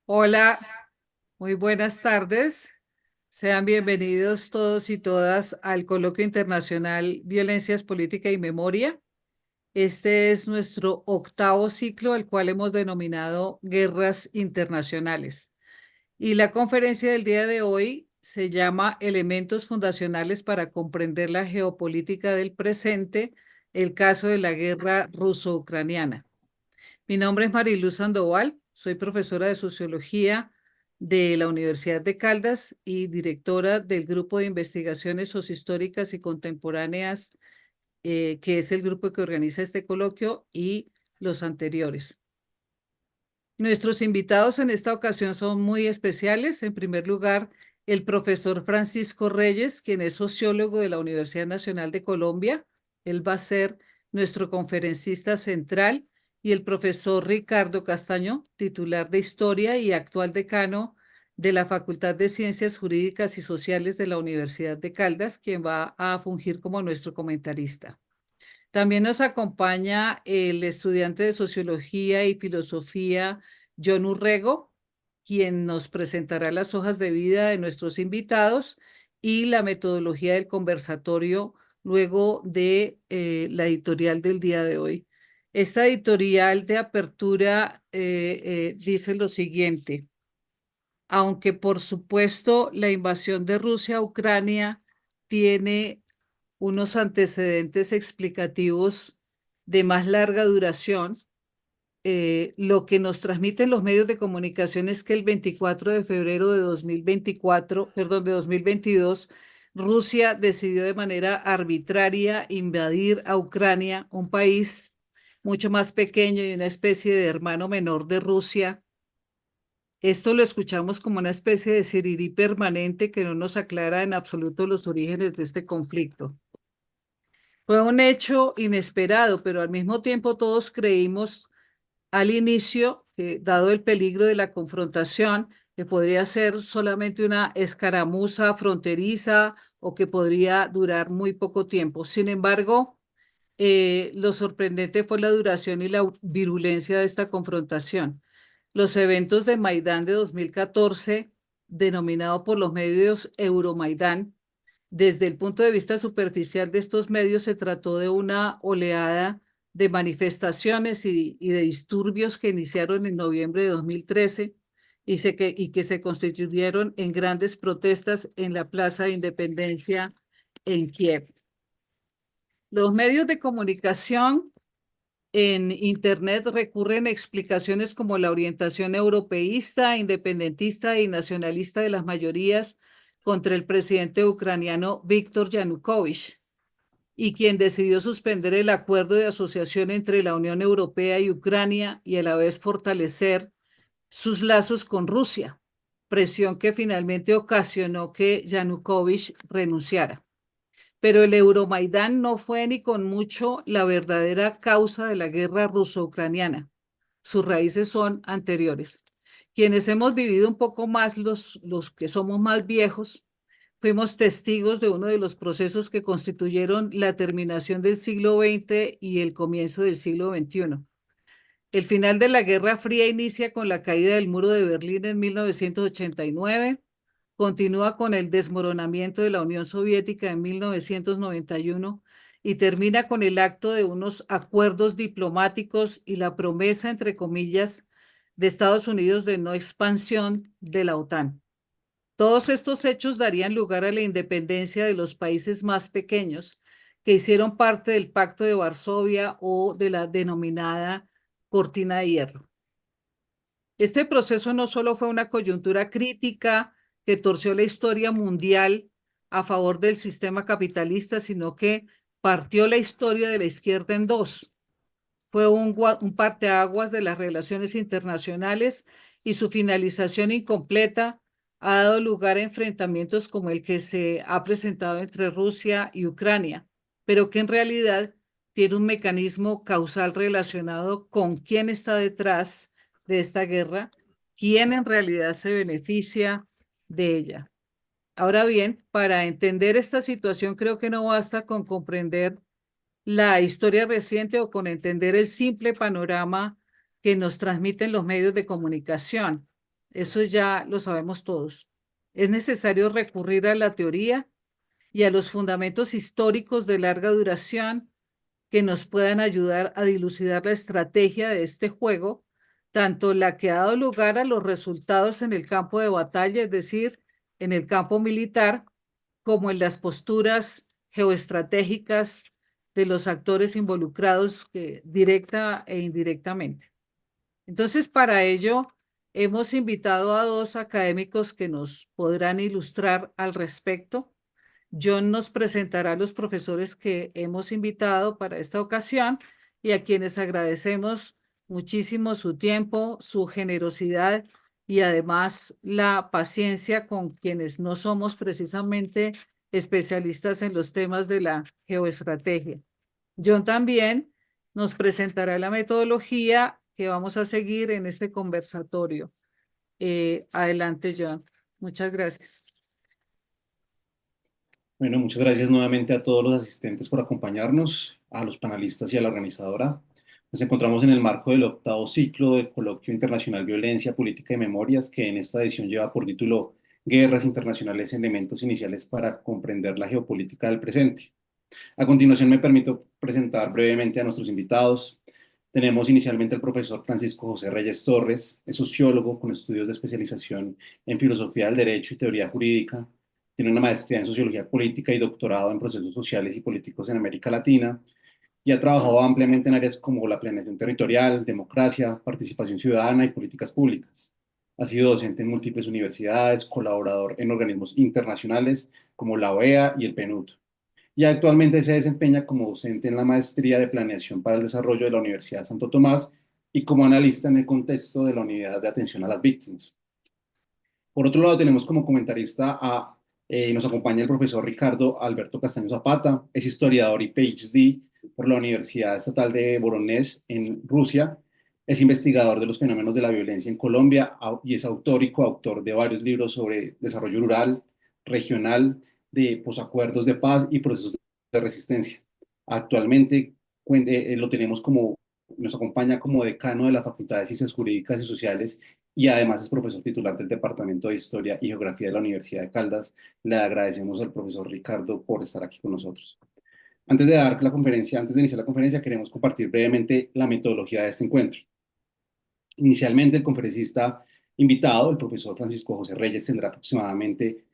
Hola, muy buenas tardes. Sean bienvenidos todos y todas al Coloquio Internacional Violencias, Política y Memoria. Este es nuestro octavo ciclo, el cual hemos denominado Guerras Internacionales. Y la conferencia del día de hoy se llama Elementos fundacionales para comprender la geopolítica del presente, el caso de la guerra ruso-ucraniana. Mi nombre es Mariluz Sandoval, soy profesora de Sociología de la Universidad de Caldas y directora del Grupo de Investigaciones Sociohistóricas y Contemporáneas, que es el grupo que organiza este coloquio y los anteriores. Nuestros invitados en esta ocasión son muy especiales. En primer lugar, el profesor Francisco Reyes, quien es sociólogo de la Universidad Nacional de Colombia. Él va a ser nuestro conferencista central, y el profesor Ricardo Castaño, titular de Historia y actual decano de la Facultad de Ciencias Jurídicas y Sociales de la Universidad de Caldas, quien va a fungir como nuestro comentarista. También nos acompaña el estudiante de Sociología y Filosofía, John Urrego, quien nos presentará las hojas de vida de nuestros invitados y la metodología del conversatorio luego de la editorial del día de hoy. Esta editorial de apertura dice lo siguiente: aunque por supuesto la invasión de Rusia a Ucrania tiene unos antecedentes explicativos de más larga duración, lo que nos transmiten los medios de comunicación es que el 24 de febrero de 2024, perdón, de 2022, Rusia decidió de manera arbitraria invadir a Ucrania, un país mucho más pequeño y una especie de hermano menor de Rusia. Esto lo escuchamos como una especie de sirirí permanente que no nos aclara en absoluto los orígenes de este conflicto. Fue un hecho inesperado, pero al mismo tiempo todos creímos al inicio que, dado el peligro de la confrontación, que podría ser solamente una escaramuza fronteriza o que podría durar muy poco tiempo. Sin embargo, lo sorprendente fue la duración y la virulencia de esta confrontación. Los eventos de Maidán de 2014, denominado por los medios Euromaidán, desde el punto de vista superficial de estos medios, se trató de una oleada de manifestaciones y de disturbios que iniciaron en noviembre de 2013 y que se constituyeron en grandes protestas en la Plaza de Independencia en Kiev. Los medios de comunicación en Internet recurren a explicaciones como la orientación europeísta, independentista y nacionalista de las mayorías contra el presidente ucraniano Víctor Yanukovych, y quien decidió suspender el acuerdo de asociación entre la Unión Europea y Ucrania y a la vez fortalecer sus lazos con Rusia, presión que finalmente ocasionó que Yanukovych renunciara. Pero el Euromaidán no fue ni con mucho la verdadera causa de la guerra ruso-ucraniana. Sus raíces son anteriores. Quienes hemos vivido un poco más, los que somos más viejos, fuimos testigos de uno de los procesos que constituyeron la terminación del siglo XX y el comienzo del siglo XXI. El final de la Guerra Fría inicia con la caída del muro de Berlín en 1989, continúa con el desmoronamiento de la Unión Soviética en 1991 y termina con el acto de unos acuerdos diplomáticos y la promesa, entre comillas, de Estados Unidos de no expansión de la OTAN. Todos estos hechos darían lugar a la independencia de los países más pequeños que hicieron parte del Pacto de Varsovia o de la denominada Cortina de Hierro. Este proceso no solo fue una coyuntura crítica que torció la historia mundial a favor del sistema capitalista, sino que partió la historia de la izquierda en dos. Fue un parteaguas de las relaciones internacionales, y su finalización incompleta ha dado lugar a enfrentamientos como el que se ha presentado entre Rusia y Ucrania, pero que en realidad tiene un mecanismo causal relacionado con quién está detrás de esta guerra, quién en realidad se beneficia de ella. Ahora bien, para entender esta situación creo que no basta con comprender la historia reciente o con entender el simple panorama que nos transmiten los medios de comunicación. Eso ya lo sabemos todos. Es necesario recurrir a la teoría y a los fundamentos históricos de larga duración que nos puedan ayudar a dilucidar la estrategia de este juego, tanto la que ha dado lugar a los resultados en el campo de batalla, es decir, en el campo militar, como en las posturas geoestratégicas de los actores involucrados directa e indirectamente. Entonces, para ello, hemos invitado a dos académicos que nos podrán ilustrar al respecto. John nos presentará a los profesores que hemos invitado para esta ocasión y a quienes agradecemos muchísimo su tiempo, su generosidad y además la paciencia con quienes no somos precisamente especialistas en los temas de la geoestrategia. John también nos presentará la metodología que vamos a seguir en este conversatorio. Adelante, John. Muchas gracias. Bueno, muchas gracias nuevamente a todos los asistentes por acompañarnos, a los panelistas y a la organizadora. Nos encontramos en el marco del octavo ciclo del Coloquio Internacional Violencia, Política y Memorias, que en esta edición lleva por título Guerras Internacionales, Elementos Iniciales para comprender la geopolítica del presente. A continuación me permito presentar brevemente a nuestros invitados. Tenemos inicialmente al profesor Francisco José Reyes Torres, es sociólogo con estudios de especialización en filosofía del derecho y teoría jurídica. Tiene una maestría en sociología política y doctorado en procesos sociales y políticos en América Latina y ha trabajado ampliamente en áreas como la planeación territorial, democracia, participación ciudadana y políticas públicas. Ha sido docente en múltiples universidades, colaborador en organismos internacionales como la OEA y el PNUD y actualmente se desempeña como docente en la Maestría de Planeación para el Desarrollo de la Universidad de Santo Tomás y como analista en el contexto de la Unidad de Atención a las Víctimas. Por otro lado, tenemos como comentarista nos acompaña el profesor Ricardo Alberto Castaño Zapata, es historiador y PhD por la Universidad Estatal de Voronezh en Rusia, es investigador de los fenómenos de la violencia en Colombia y es autor y coautor de varios libros sobre desarrollo rural, regional, de posacuerdos de paz y procesos de resistencia. Actualmente lo tenemos nos acompaña como decano de la Facultad de Ciencias Jurídicas y Sociales y además es profesor titular del Departamento de Historia y Geografía de la Universidad de Caldas. Le agradecemos al profesor Ricardo por estar aquí con nosotros. Antes de iniciar la conferencia, queremos compartir brevemente la metodología de este encuentro. Inicialmente, el conferencista invitado, el profesor Francisco José Reyes, tendrá aproximadamente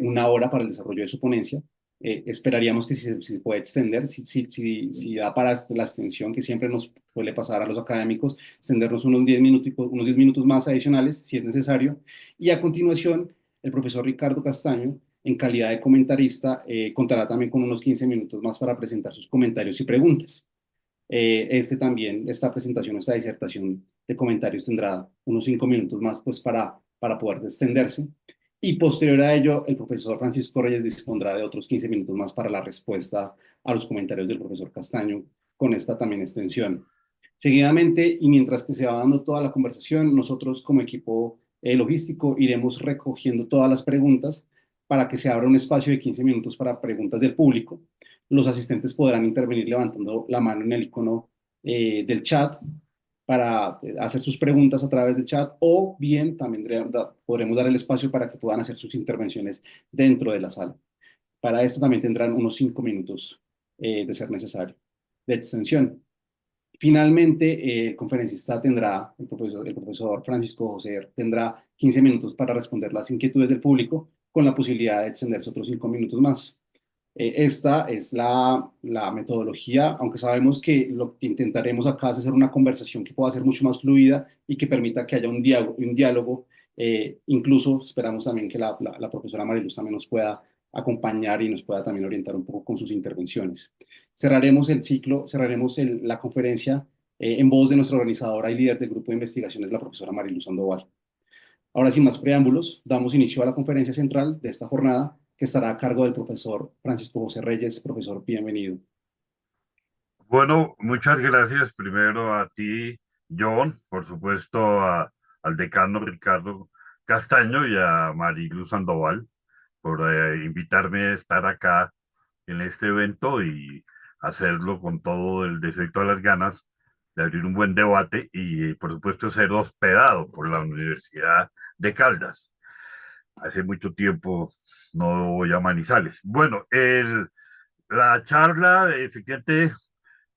una hora para el desarrollo de su ponencia. Esperaríamos que si se puede extender, si da para la extensión que siempre nos suele pasar a los académicos, extendernos unos 10 minutos más adicionales, si es necesario. Y a continuación, el profesor Ricardo Castaño, en calidad de comentarista, contará también con unos 15 minutos más para presentar sus comentarios y preguntas. Esta presentación, esta disertación de comentarios tendrá unos 5 minutos más pues, para poder extenderse. Y posterior a ello, el profesor Francisco Reyes dispondrá de otros 15 minutos más para la respuesta a los comentarios del profesor Castaño, con esta también extensión. Seguidamente, y mientras que se va dando toda la conversación, nosotros como equipo logístico iremos recogiendo todas las preguntas para que se abra un espacio de 15 minutos para preguntas del público. Los asistentes podrán intervenir levantando la mano en el icono del chat para hacer sus preguntas a través del chat o bien también podremos dar el espacio para que puedan hacer sus intervenciones dentro de la sala. Para esto también tendrán unos 5 minutos de ser necesario de extensión. Finalmente, el conferencista el profesor Francisco José tendrá 15 minutos para responder las inquietudes del público con la posibilidad de extenderse otros 5 minutos más. Esta es la metodología, aunque sabemos que lo que intentaremos acá es hacer una conversación que pueda ser mucho más fluida y que permita que haya un diálogo. Incluso esperamos también que la profesora Mariluz también nos pueda acompañar y nos pueda también orientar un poco con sus intervenciones. Cerraremos el ciclo, la conferencia en voz de nuestra organizadora y líder del grupo de investigaciones, la profesora Mariluz Sandoval. Ahora, sin más preámbulos, damos inicio a la conferencia central de esta jornada, que estará a cargo del profesor Francisco José Reyes. Profesor, bienvenido. Bueno, muchas gracias primero a ti, John, por supuesto al decano Ricardo Castaño y a Marilu Sandoval por invitarme a estar acá en este evento y hacerlo con todo el deseo y todas las ganas de abrir un buen debate y, por supuesto, ser hospedado por la Universidad de Caldas. Hace mucho tiempo no voy a Manizales. Bueno, la charla, efectivamente,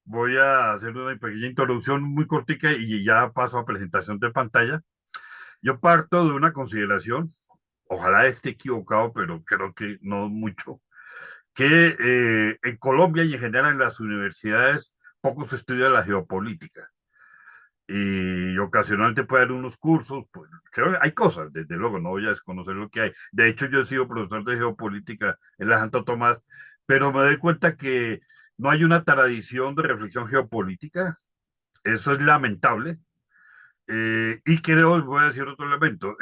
voy a hacer una pequeña introducción muy cortica y ya paso a presentación de pantalla. Yo parto de una consideración, ojalá esté equivocado, pero creo que no mucho, que en Colombia y en general en las universidades poco se estudia la geopolítica y ocasionalmente puede haber unos cursos, pues creo que hay cosas, desde luego, no voy a desconocer lo que hay. De hecho, yo he sido profesor de geopolítica en la Santo Tomás, pero me doy cuenta que no hay una tradición de reflexión geopolítica, eso es lamentable. Y creo, voy a decir otro elemento,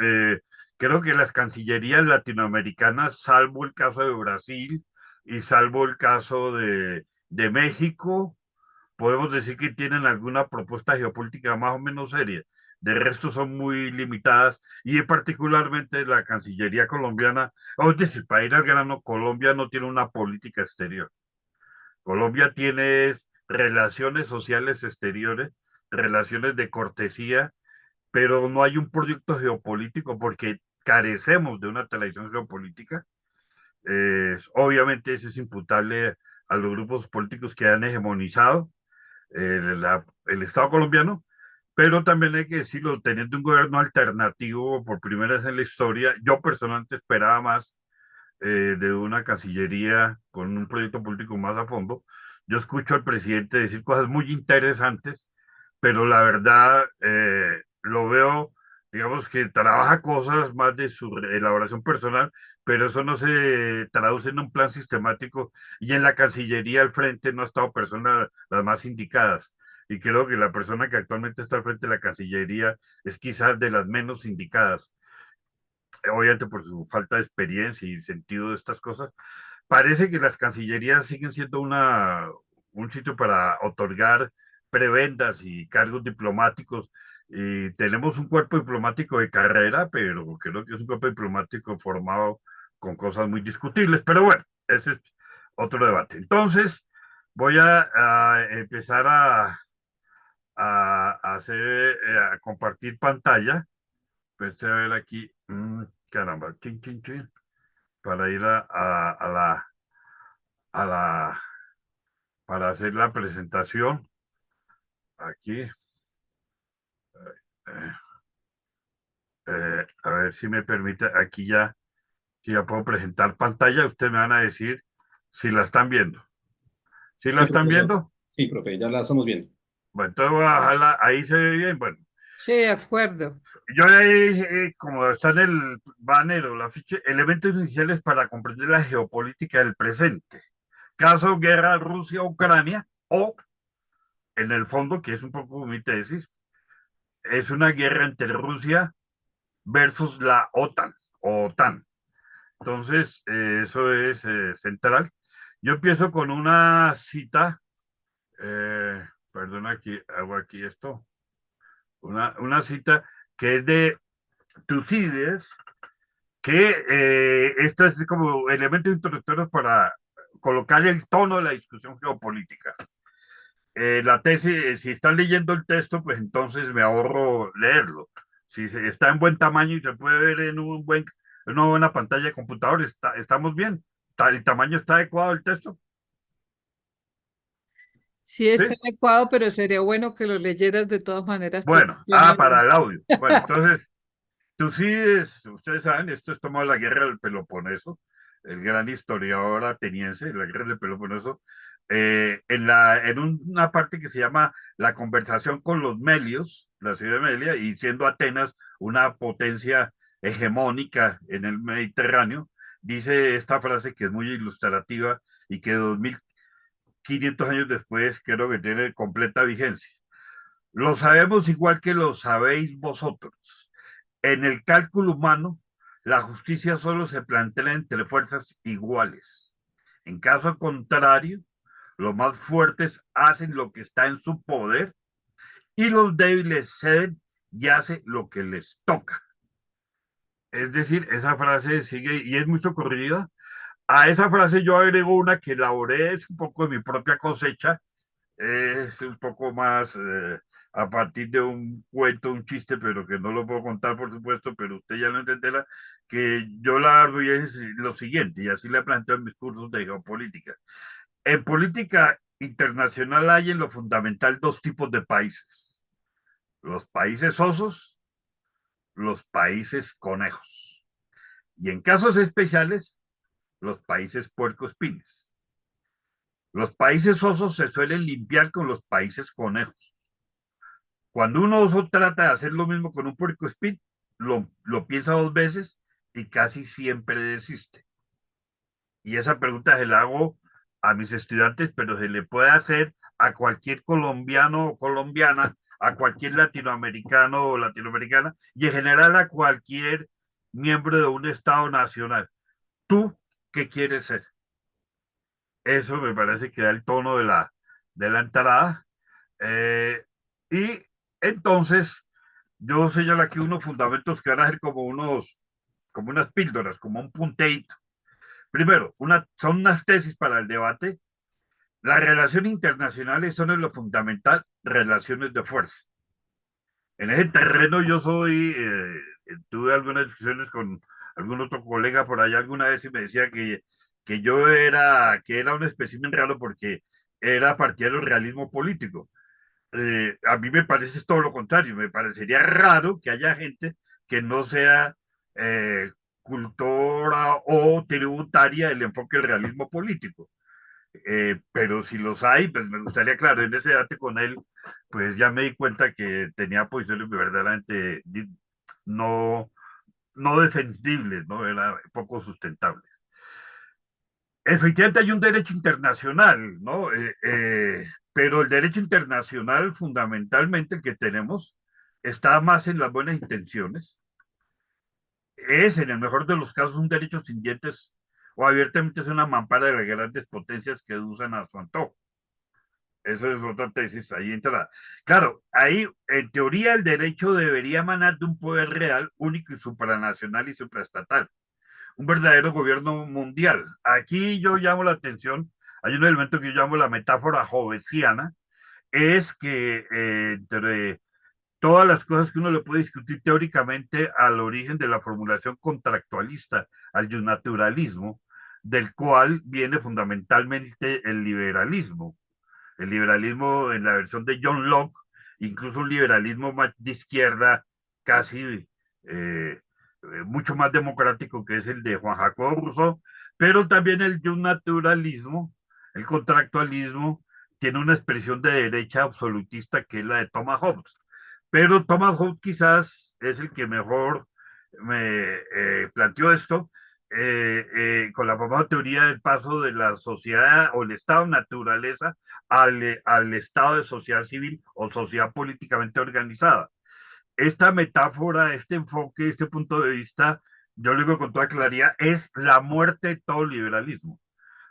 creo que las cancillerías latinoamericanas, salvo el caso de Brasil y salvo el caso de México, podemos decir que tienen alguna propuesta geopolítica más o menos seria. De resto son muy limitadas y particularmente la Cancillería colombiana, o es decir, para ir al grano, Colombia no tiene una política exterior. Colombia tiene relaciones sociales exteriores, relaciones de cortesía, pero no hay un proyecto geopolítico porque carecemos de una televisión geopolítica. Obviamente eso es imputable a los grupos políticos que han hegemonizado el Estado colombiano, pero también hay que decirlo, teniendo un gobierno alternativo por primera vez en la historia, yo personalmente esperaba más de una cancillería con un proyecto político más a fondo. Yo escucho al presidente decir cosas muy interesantes, pero la verdad lo veo, digamos que trabaja cosas más de su elaboración personal, pero eso no se traduce en un plan sistemático y en la Cancillería al frente no ha estado personas las más indicadas. Y creo que la persona que actualmente está al frente de la Cancillería es quizás de las menos indicadas, obviamente por su falta de experiencia y sentido de estas cosas. Parece que las cancillerías siguen siendo un sitio para otorgar prebendas y cargos diplomáticos. Y tenemos un cuerpo diplomático de carrera, pero creo que es un cuerpo diplomático formado con cosas muy discutibles. Pero bueno, ese es otro debate. Entonces, voy a empezar a hacer, a compartir pantalla. Empecé a ver aquí, caramba, chin, chin, chin, para ir a la, para hacer la presentación. Aquí, eh, a ver si me permite, aquí ya, si ya puedo presentar pantalla, ustedes me van a decir si la están viendo. ¿Si la Sí, están profesor. viendo? Sí, profe, ya la estamos viendo. Bueno, entonces voy a bajarla, ahí se ve bien. Bueno, Sí, de acuerdo. yo ahí, como está en el banner o la ficha, elementos iniciales para comprender la geopolítica del presente. Caso guerra Rusia-Ucrania o en el fondo, que es un poco mi tesis, es una guerra entre Rusia versus la OTAN o OTAN. Entonces, eso es central. Yo empiezo con una cita, perdona, aquí hago aquí esto, una cita que es de Tucídides, que esto es como elemento introductorio para colocar el tono de la discusión geopolítica. La tesis, si están leyendo el texto, pues entonces me ahorro leerlo. Si está en buen tamaño y se puede ver en una buena pantalla de computador, estamos bien. El tamaño está adecuado el texto. Sí está ¿Sí? adecuado, pero sería bueno que lo leyeras de todas maneras Bueno, para profesionalmente. el audio. Bueno, entonces, Tucídides, ustedes saben, esto es tomado de la guerra del Peloponeso, el gran historiador ateniense, la guerra del Peloponeso, en una parte que se llama la conversación con los Melios, la ciudad de Melia, y siendo Atenas una potencia hegemónica en el Mediterráneo, dice esta frase que es muy ilustrativa y que 2500 años después creo que tiene completa vigencia. Lo sabemos igual que lo sabéis vosotros. En el cálculo humano, la justicia solo se plantea entre fuerzas iguales. En caso contrario, los más fuertes hacen lo que está en su poder y los débiles ceden y hacen lo que les toca. Es decir, esa frase sigue y es muy socorrida. A esa frase yo agrego una que elaboré, es un poco de mi propia cosecha, es un poco más a partir de un cuento, un chiste, pero que no lo puedo contar, por supuesto, pero usted ya lo entenderá, que yo la hago y es lo siguiente, y así le planteo en mis cursos de geopolítica. En política internacional hay en lo fundamental dos tipos de países: los países osos, los países conejos, y en casos especiales, los países puercoespines. Los países osos se suelen limpiar con los países conejos. Cuando un oso trata de hacer lo mismo con un puercoespín, lo piensa dos veces y casi siempre desiste. Y esa pregunta se la hago a mis estudiantes, pero se le puede hacer a cualquier colombiano o colombiana, a cualquier latinoamericano o latinoamericana, y en general a cualquier miembro de un Estado nacional. ¿Tú qué quieres ser? Eso me parece que da el tono de la entrada. Eh, y entonces, yo señalo aquí unos fundamentos que van a ser como unas píldoras, como un punteito. Primero, son unas tesis para el debate. Las relaciones internacionales son en lo fundamental relaciones de fuerza. En ese terreno yo tuve algunas discusiones con algún otro colega por allá alguna vez y me decía que era un espécimen raro porque era partidario del realismo político. A mí me parece todo lo contrario, me parecería raro que haya gente que no sea eh, cultora o tributaria del enfoque del realismo político. Pero si los hay, pues me gustaría, claro, en ese debate con él, pues ya me di cuenta que tenía posiciones verdaderamente no, no defendibles, ¿no? Era poco sustentables. Efectivamente hay un derecho internacional, ¿no? Pero el derecho internacional, fundamentalmente el que tenemos, está más en las buenas intenciones. Es, en el mejor de los casos, un derecho sin dientes o abiertamente es una mampara de las grandes potencias que usan a su antojo. Eso es otra tesis, ahí entra. Claro, ahí en teoría el derecho debería emanar de un poder real, único y supranacional y supraestatal, un verdadero gobierno mundial. Aquí yo llamo la atención, hay un elemento que yo llamo la metáfora hobbesiana, es que entre todas las cosas que uno le puede discutir teóricamente al origen de la formulación contractualista, al naturalismo, del cual viene fundamentalmente el liberalismo. El liberalismo en la versión de John Locke, incluso un liberalismo más de izquierda, casi mucho más democrático que es el de Juan Jacobo Rousseau, pero también el naturalismo, el contractualismo, tiene una expresión de derecha absolutista que es la de Thomas Hobbes. Pero Thomas Hobbes quizás es el que mejor me planteó esto, con la famosa teoría del paso de la sociedad o el estado de naturaleza al estado de sociedad civil o sociedad políticamente organizada. Esta metáfora, este enfoque, este punto de vista, yo lo digo con toda claridad, es la muerte de todo liberalismo,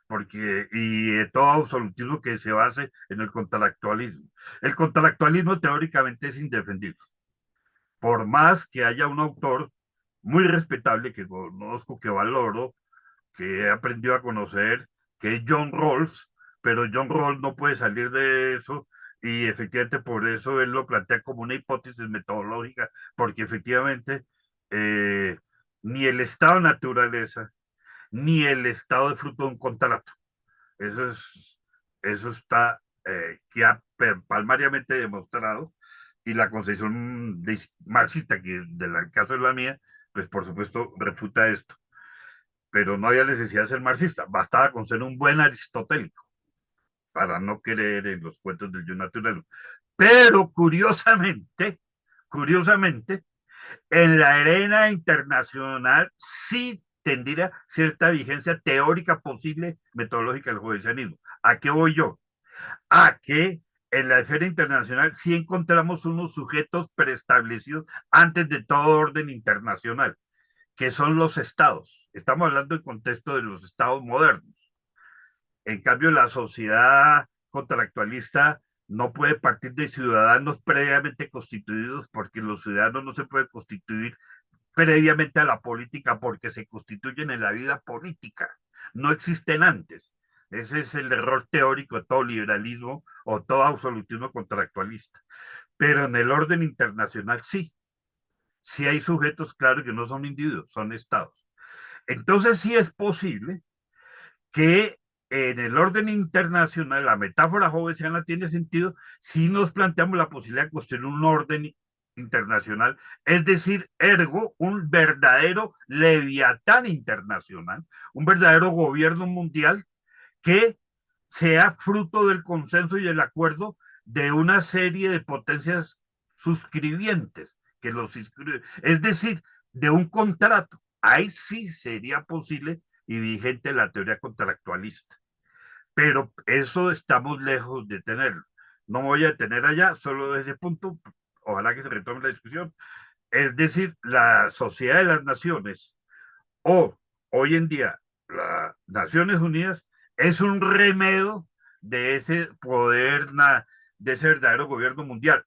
porque y de todo absolutismo que se base en el contractualismo. El contractualismo teóricamente es indefendible, por más que haya un autor muy respetable que conozco, que valoro, que he aprendido a conocer, que es John Rawls, pero John Rawls no puede salir de eso y efectivamente por eso él lo plantea como una hipótesis metodológica, porque efectivamente eh, ni el estado de naturaleza, ni el estado de fruto de un contrato. Eso es, eso está ya palmariamente demostrado y la concepción marxista, que del caso de la mía, pues por supuesto refuta esto, pero no había necesidad de ser marxista, bastaba con ser un buen aristotélico para no creer en los cuentos del yo natural. Pero curiosamente, en la arena internacional sí tendría cierta vigencia teórica posible metodológica del judicialismo. ¿A qué voy yo? A que en la esfera internacional sí encontramos unos sujetos preestablecidos antes de todo orden internacional, que son los estados. Estamos hablando del contexto de los estados modernos. En cambio, la sociedad contractualista no puede partir de ciudadanos previamente constituidos porque los ciudadanos no se pueden constituir previamente a la política porque se constituyen en la vida política, no existen antes. Ese es el error teórico de todo liberalismo o todo absolutismo contractualista. Pero en el orden internacional sí, sí hay sujetos, claro, que no son individuos, son estados. Entonces sí es posible que en el orden internacional, la metáfora hobbesiana tiene sentido si nos planteamos la posibilidad de construir un orden internacional, es decir, ergo, un verdadero leviatán internacional, un verdadero gobierno mundial que sea fruto del consenso y el acuerdo de una serie de potencias suscribientes, que los suscriben, es decir, de un contrato. Ahí sí sería posible y vigente la teoría contractualista. Pero eso estamos lejos de tenerlo. No me voy a detener allá, solo desde ese punto, ojalá que se retome la discusión. Es decir, la Sociedad de las Naciones o hoy en día las Naciones Unidas es un remedio de ese poder, de ese verdadero gobierno mundial.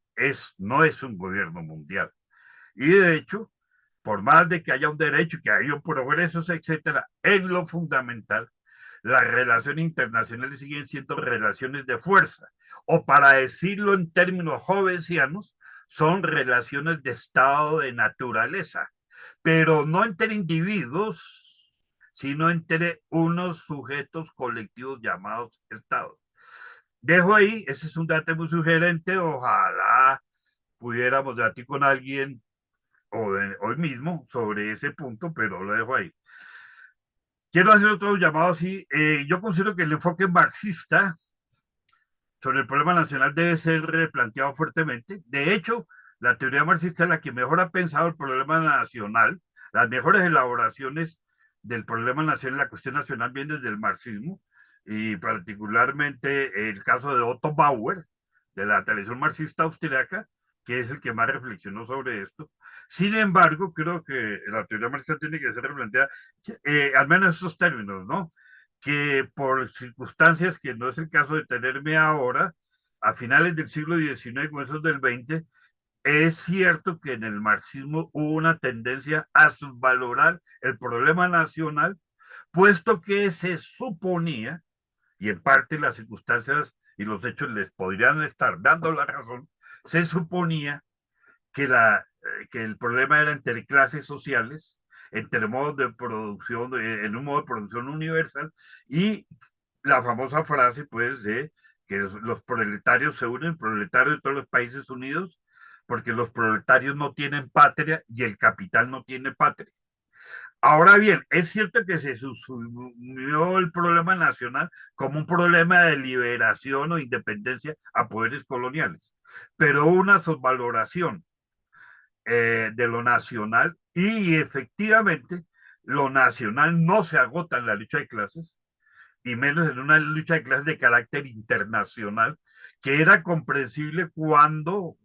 No es un gobierno mundial. Y de hecho, por más de que haya un derecho, que haya progresos, etcétera, en lo fundamental, las relaciones internacionales siguen siendo relaciones de fuerza, o para decirlo en términos jovencianos, son relaciones de estado de naturaleza, pero no entre individuos, sino entre unos sujetos colectivos llamados estados. Dejo ahí, ese es un dato muy sugerente, ojalá pudiéramos debatir con alguien hoy mismo sobre ese punto, pero lo dejo ahí. Quiero hacer otro llamado así. Yo considero que el enfoque marxista sobre el problema nacional debe ser replanteado fuertemente. De hecho, la teoría marxista es la que mejor ha pensado el problema nacional. Las mejores elaboraciones del problema nacional, la cuestión nacional, vienen del marxismo, y particularmente el caso de Otto Bauer, de la tradición marxista austriaca, que es el que más reflexionó sobre esto. Sin embargo, creo que la teoría marxista tiene que ser replanteada, al menos en esos términos, ¿no? Que por circunstancias que no es el caso de tenerme ahora, a finales del siglo XIX, comienzos del XX, es cierto que en el marxismo hubo una tendencia a subvalorar el problema nacional, puesto que se suponía, y en parte las circunstancias y los hechos les podrían estar dando la razón, se suponía que el problema era entre clases sociales, entre modos de producción, en un modo de producción universal, y la famosa frase, pues, de que los proletarios se unen, proletarios de todos los países unidos, porque los proletarios no tienen patria y el capital no tiene patria. Ahora bien, es cierto que se sumió el problema nacional como un problema de liberación o independencia a poderes coloniales, pero una subvaloración de lo nacional, y efectivamente lo nacional no se agota en la lucha de clases, y menos en una lucha de clases de carácter internacional, que era comprensible cuando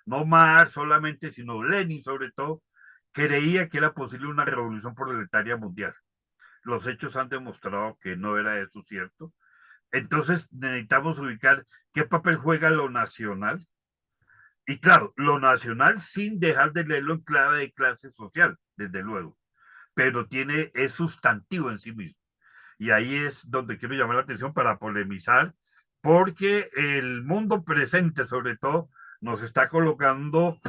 no Marx solamente, sino Lenin sobre todo, creía que era posible una revolución proletaria mundial. Los hechos han demostrado que no era eso cierto. Entonces necesitamos ubicar qué papel juega lo nacional. Y claro, lo nacional sin dejar de leerlo en clave de clase social, desde luego, pero es sustantivo en sí mismo. Y ahí es donde quiero llamar la atención para polemizar, porque el mundo presente, sobre todo, nos está colocando,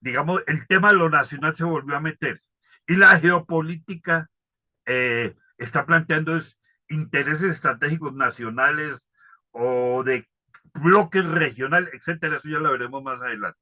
digamos, el tema de lo nacional se volvió a meter. Y la geopolítica está planteando intereses estratégicos nacionales o de bloques regionales, etcétera. Eso ya lo veremos más adelante.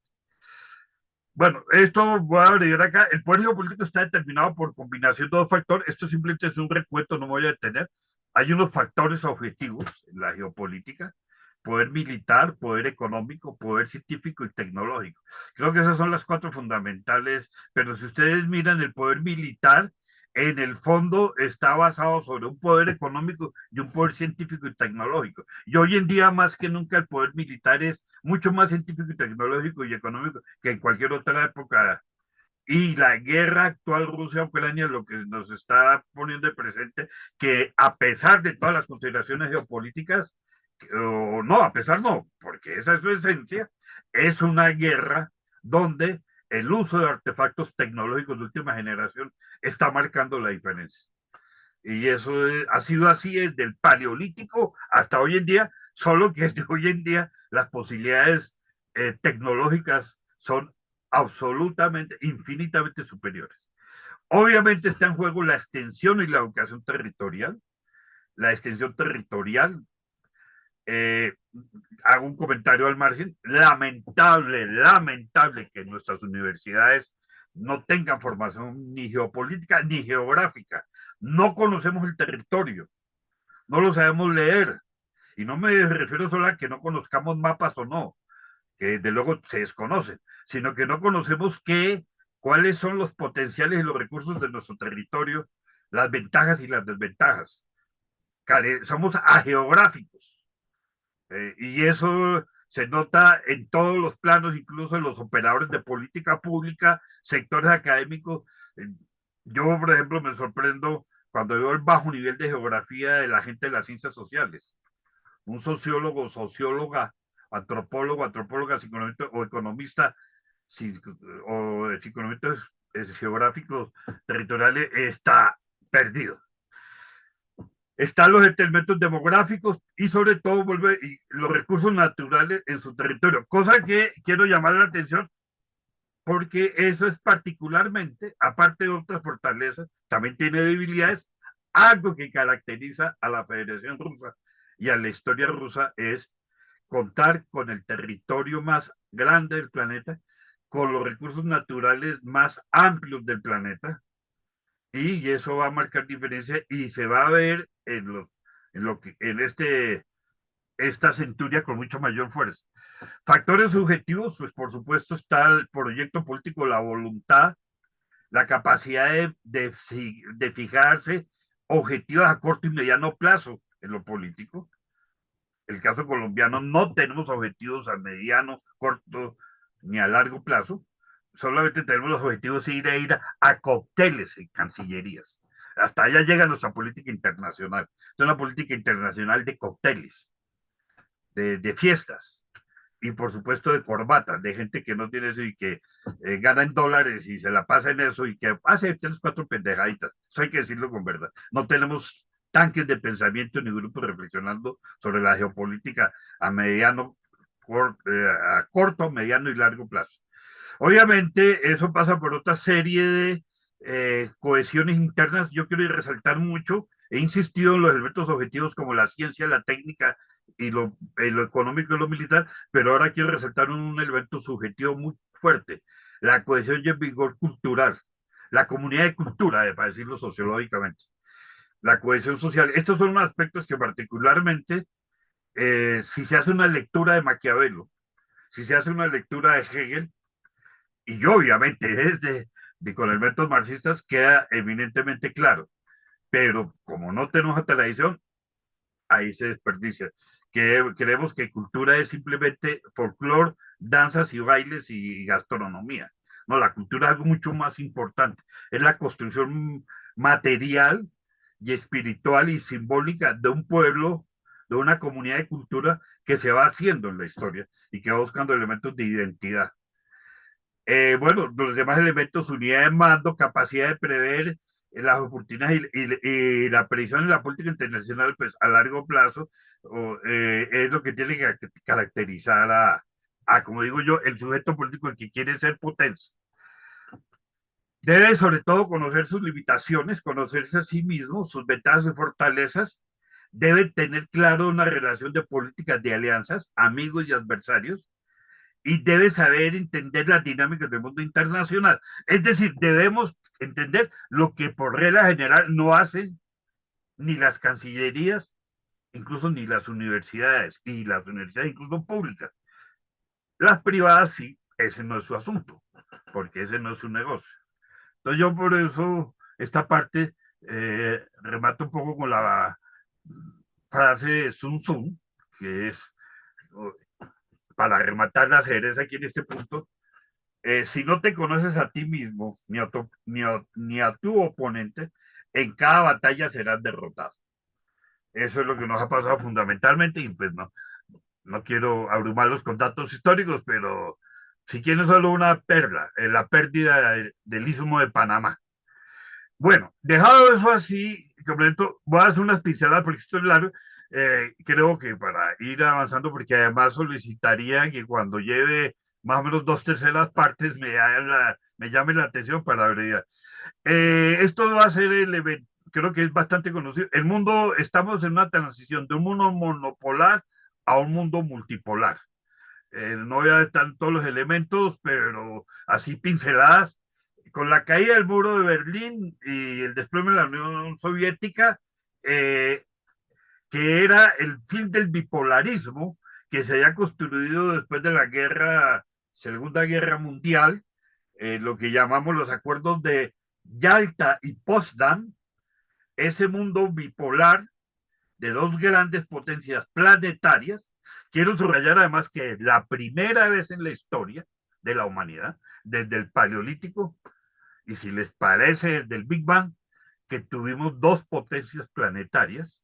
Bueno, esto voy a abrir acá. El poder geopolítico está determinado por combinación de dos factores. Esto simplemente es un recuento, no me voy a detener. Hay unos factores objetivos en la geopolítica: poder militar, poder económico, poder científico y tecnológico. Creo que esas son las cuatro fundamentales, pero si ustedes miran el poder militar, en el fondo está basado sobre un poder económico y un poder científico y tecnológico. Y hoy en día, más que nunca, el poder militar es mucho más científico y tecnológico y económico que en cualquier otra época. Y la guerra actual Rusia-Ucrania lo que nos está poniendo de presente, que a pesar de todas las consideraciones geopolíticas, o no, a pesar no, porque esa es su esencia, es una guerra donde el uso de artefactos tecnológicos de última generación está marcando la diferencia. Y eso ha sido así desde el paleolítico hasta hoy en día, solo que desde hoy en día las posibilidades tecnológicas son absolutamente, infinitamente superiores. Obviamente está en juego la extensión y la educación territorial. La extensión territorial, eh, hago un comentario al margen, lamentable que nuestras universidades no tengan formación ni geopolítica ni geográfica. No conocemos el territorio, no lo sabemos leer. Y no me refiero solo a que no conozcamos mapas o no, que de luego se desconocen, sino que no conocemos cuáles son los potenciales y los recursos de nuestro territorio, las ventajas y las desventajas. Somos ageográficos. Y eso se nota en todos los planos, incluso en los operadores de política pública, sectores académicos. Yo, por ejemplo, me sorprendo cuando veo el bajo nivel de geografía de la gente de las ciencias sociales. Un sociólogo, socióloga, antropólogo, antropóloga, o economista, o economistas geográficos territoriales, está perdido. Están los elementos demográficos y sobre todo los recursos naturales en su territorio, cosa que quiero llamar la atención porque eso es particularmente, aparte de otras fortalezas, también tiene debilidades. Algo que caracteriza a la Federación Rusa y a la historia rusa es contar con el territorio más grande del planeta, con los recursos naturales más amplios del planeta, y eso va a marcar diferencia y se va a ver en esta centuria con mucha mayor fuerza. Factores subjetivos, pues por supuesto está el proyecto político, la voluntad, la capacidad de fijarse objetivos a corto y mediano plazo en lo político. El caso colombiano, no tenemos objetivos a mediano, corto ni a largo plazo. Solamente tenemos los objetivos de ir a cócteles en cancillerías. Hasta allá llega nuestra política internacional. Es una política internacional de cócteles, de fiestas y por supuesto de corbatas, de gente que no tiene eso y que gana en dólares y se la pasa en eso y que hace 3, 4 pendejaditas. Eso hay que decirlo con verdad. No tenemos tanques de pensamiento ni grupos reflexionando sobre la geopolítica a a corto, mediano y largo plazo. Obviamente, eso pasa por otra serie de cohesiones internas. Yo quiero resaltar mucho, he insistido en los elementos objetivos como la ciencia, la técnica y lo económico y lo militar, pero ahora quiero resaltar un elemento subjetivo muy fuerte, la cohesión y el vigor cultural, la comunidad de cultura, para decirlo sociológicamente, la cohesión social. Estos son unos aspectos que particularmente, si se hace una lectura de Maquiavelo, si se hace una lectura de Hegel, y obviamente con elementos marxistas queda eminentemente claro, pero como no tenemos esta tradición, ahí se desperdicia. Creemos que cultura es simplemente folclore, danzas y bailes y gastronomía. No, la cultura es algo mucho más importante. Es la construcción material y espiritual y simbólica de un pueblo, de una comunidad de cultura que se va haciendo en la historia y que va buscando elementos de identidad. Bueno, los demás elementos, unidad de mando, capacidad de prever las oportunidades y la previsión en la política internacional pues, a largo plazo es lo que tiene que caracterizar como digo yo, el sujeto político que quiere ser potencia. Debe sobre todo conocer sus limitaciones, conocerse a sí mismo, sus ventajas y fortalezas. Debe tener claro una relación de políticas de alianzas, amigos y adversarios, y debe saber entender las dinámicas del mundo internacional. Es decir, debemos entender lo que por regla general no hacen ni las cancillerías, incluso ni las universidades, y las universidades incluso públicas. Las privadas sí, ese no es su asunto, porque ese no es su negocio. Entonces yo por eso esta parte remato un poco con la frase de Sun Tzu, que es, para rematar la cereza aquí en este punto, si no te conoces a ti mismo ni a tu oponente, en cada batalla serás derrotado. Eso es lo que nos ha pasado fundamentalmente y pues no quiero abrumarlos con datos históricos, pero si quieren solo una perla, la pérdida del Istmo de Panamá. Bueno, dejado eso así, completo, voy a hacer unas pinceladas porque esto es largo. Creo que para ir avanzando, porque además solicitaría que cuando lleve más o menos dos terceras partes me llame la atención para abreviar. Esto va a ser el evento, creo que es bastante conocido. El mundo, estamos en una transición de un mundo monopolar a un mundo multipolar. No voy a estar todos los elementos, pero así pinceladas. Con la caída del muro de Berlín y el desplome de la Unión Soviética, eh, que era el fin del bipolarismo que se había construido después de la Segunda Guerra Mundial, lo que llamamos los acuerdos de Yalta y Potsdam, ese mundo bipolar de dos grandes potencias planetarias. Quiero subrayar además que es la primera vez en la historia de la humanidad, desde el Paleolítico, y si les parece, desde el Big Bang, que tuvimos dos potencias planetarias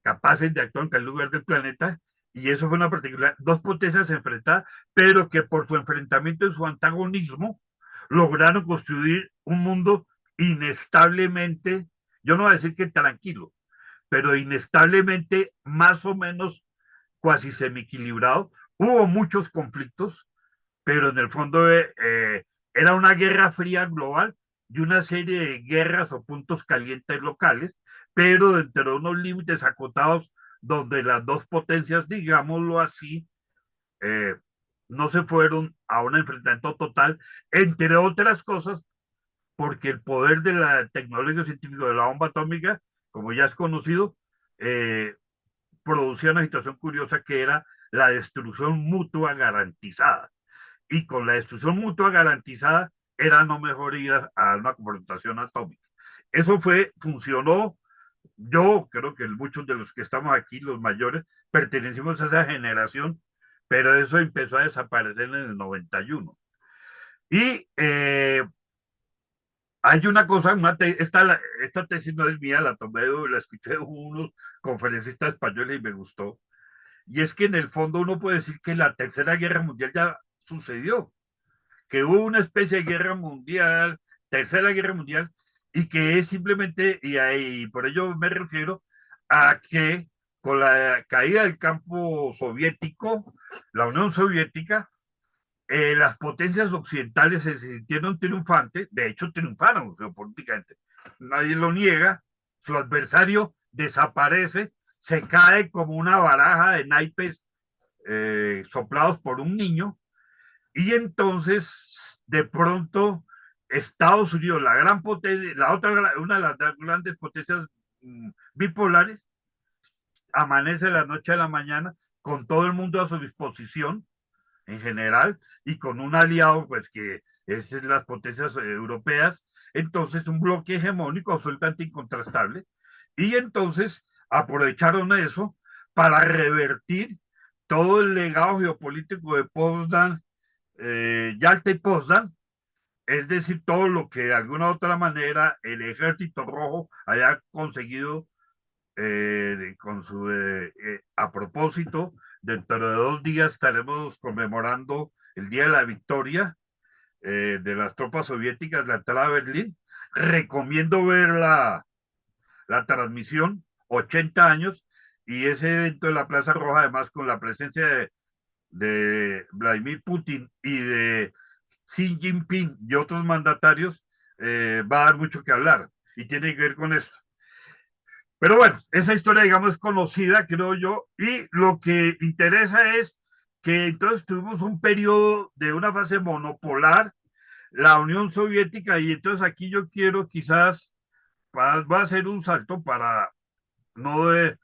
capaces de actuar en cualquier lugar del planeta, y eso fue una particular, dos potencias enfrentadas, pero que por su enfrentamiento y su antagonismo lograron construir un mundo inestablemente, yo no voy a decir que tranquilo, pero inestablemente más o menos cuasi semi-equilibrado. Hubo muchos conflictos, pero en el fondo era una guerra fría global y una serie de guerras o puntos calientes locales, pero dentro de unos límites acotados donde las dos potencias, digámoslo así, eh, no se fueron a un enfrentamiento total, entre otras cosas, porque el poder de la tecnología científica de la bomba atómica, como ya es conocido, eh, producía una situación curiosa que era la destrucción mutua garantizada. Y con la destrucción mutua garantizada era no mejor ir a una confrontación atómica. Eso funcionó. Yo creo que muchos de los que estamos aquí, los mayores, pertenecimos a esa generación, pero eso empezó a desaparecer en el 91. Y hay una cosa, esta tesis no es mía, la tomé, la escuché de unos conferencistas españoles y me gustó. Y es que en el fondo uno puede decir que la Tercera Guerra Mundial ya sucedió, que hubo una especie de guerra mundial, Tercera Guerra Mundial, y que es simplemente, y ahí por ello me refiero a que con la caída del campo soviético, la Unión Soviética, las potencias occidentales se sintieron triunfantes, de hecho triunfaron geopolíticamente, nadie lo niega, su adversario desaparece, se cae como una baraja de naipes soplados por un niño, y entonces de pronto Estados Unidos, la gran potencia, la otra, una de las grandes potencias bipolares, amanece la noche a la mañana con todo el mundo a su disposición en general y con un aliado, pues que es las potencias europeas, entonces un bloque hegemónico absolutamente incontrastable, y entonces aprovecharon eso para revertir todo el legado geopolítico de Potsdam, Yalta y Potsdam, es decir, todo lo que de alguna u otra manera el ejército rojo haya conseguido a propósito, dentro de 2 días estaremos conmemorando el Día de la Victoria de las tropas soviéticas, la entrada a Berlín. Recomiendo ver la transmisión, 80 años, y ese evento de la Plaza Roja, además con la presencia de Vladimir Putin y de Xi Jinping y otros mandatarios, va a dar mucho que hablar y tiene que ver con esto. Pero bueno, esa historia, digamos, es conocida, creo yo, y lo que interesa es que entonces tuvimos un periodo de una fase monopolar, la Unión Soviética, y entonces aquí yo quiero quizás, va a hacer un salto para no de,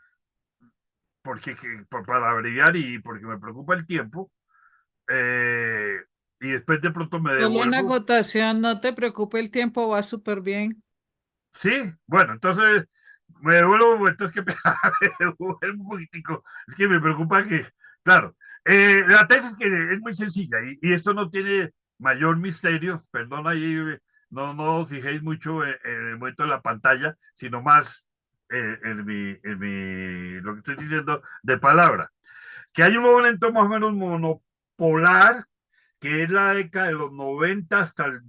para abreviar y porque me preocupa el tiempo, eh, y después de pronto me Solo una devuelvo. acotación, no te preocupe, el tiempo va súper bien. Sí, bueno, entonces me devuelvo, entonces que me devuelvo un poquitico. Es que me preocupa que, claro, la tesis que es muy sencilla y esto no tiene mayor misterio, perdón ahí, no os fijéis mucho en el momento de la pantalla, sino más lo que estoy diciendo de palabra. Que hay un momento más o menos monopolar que es la década de los 90 hasta el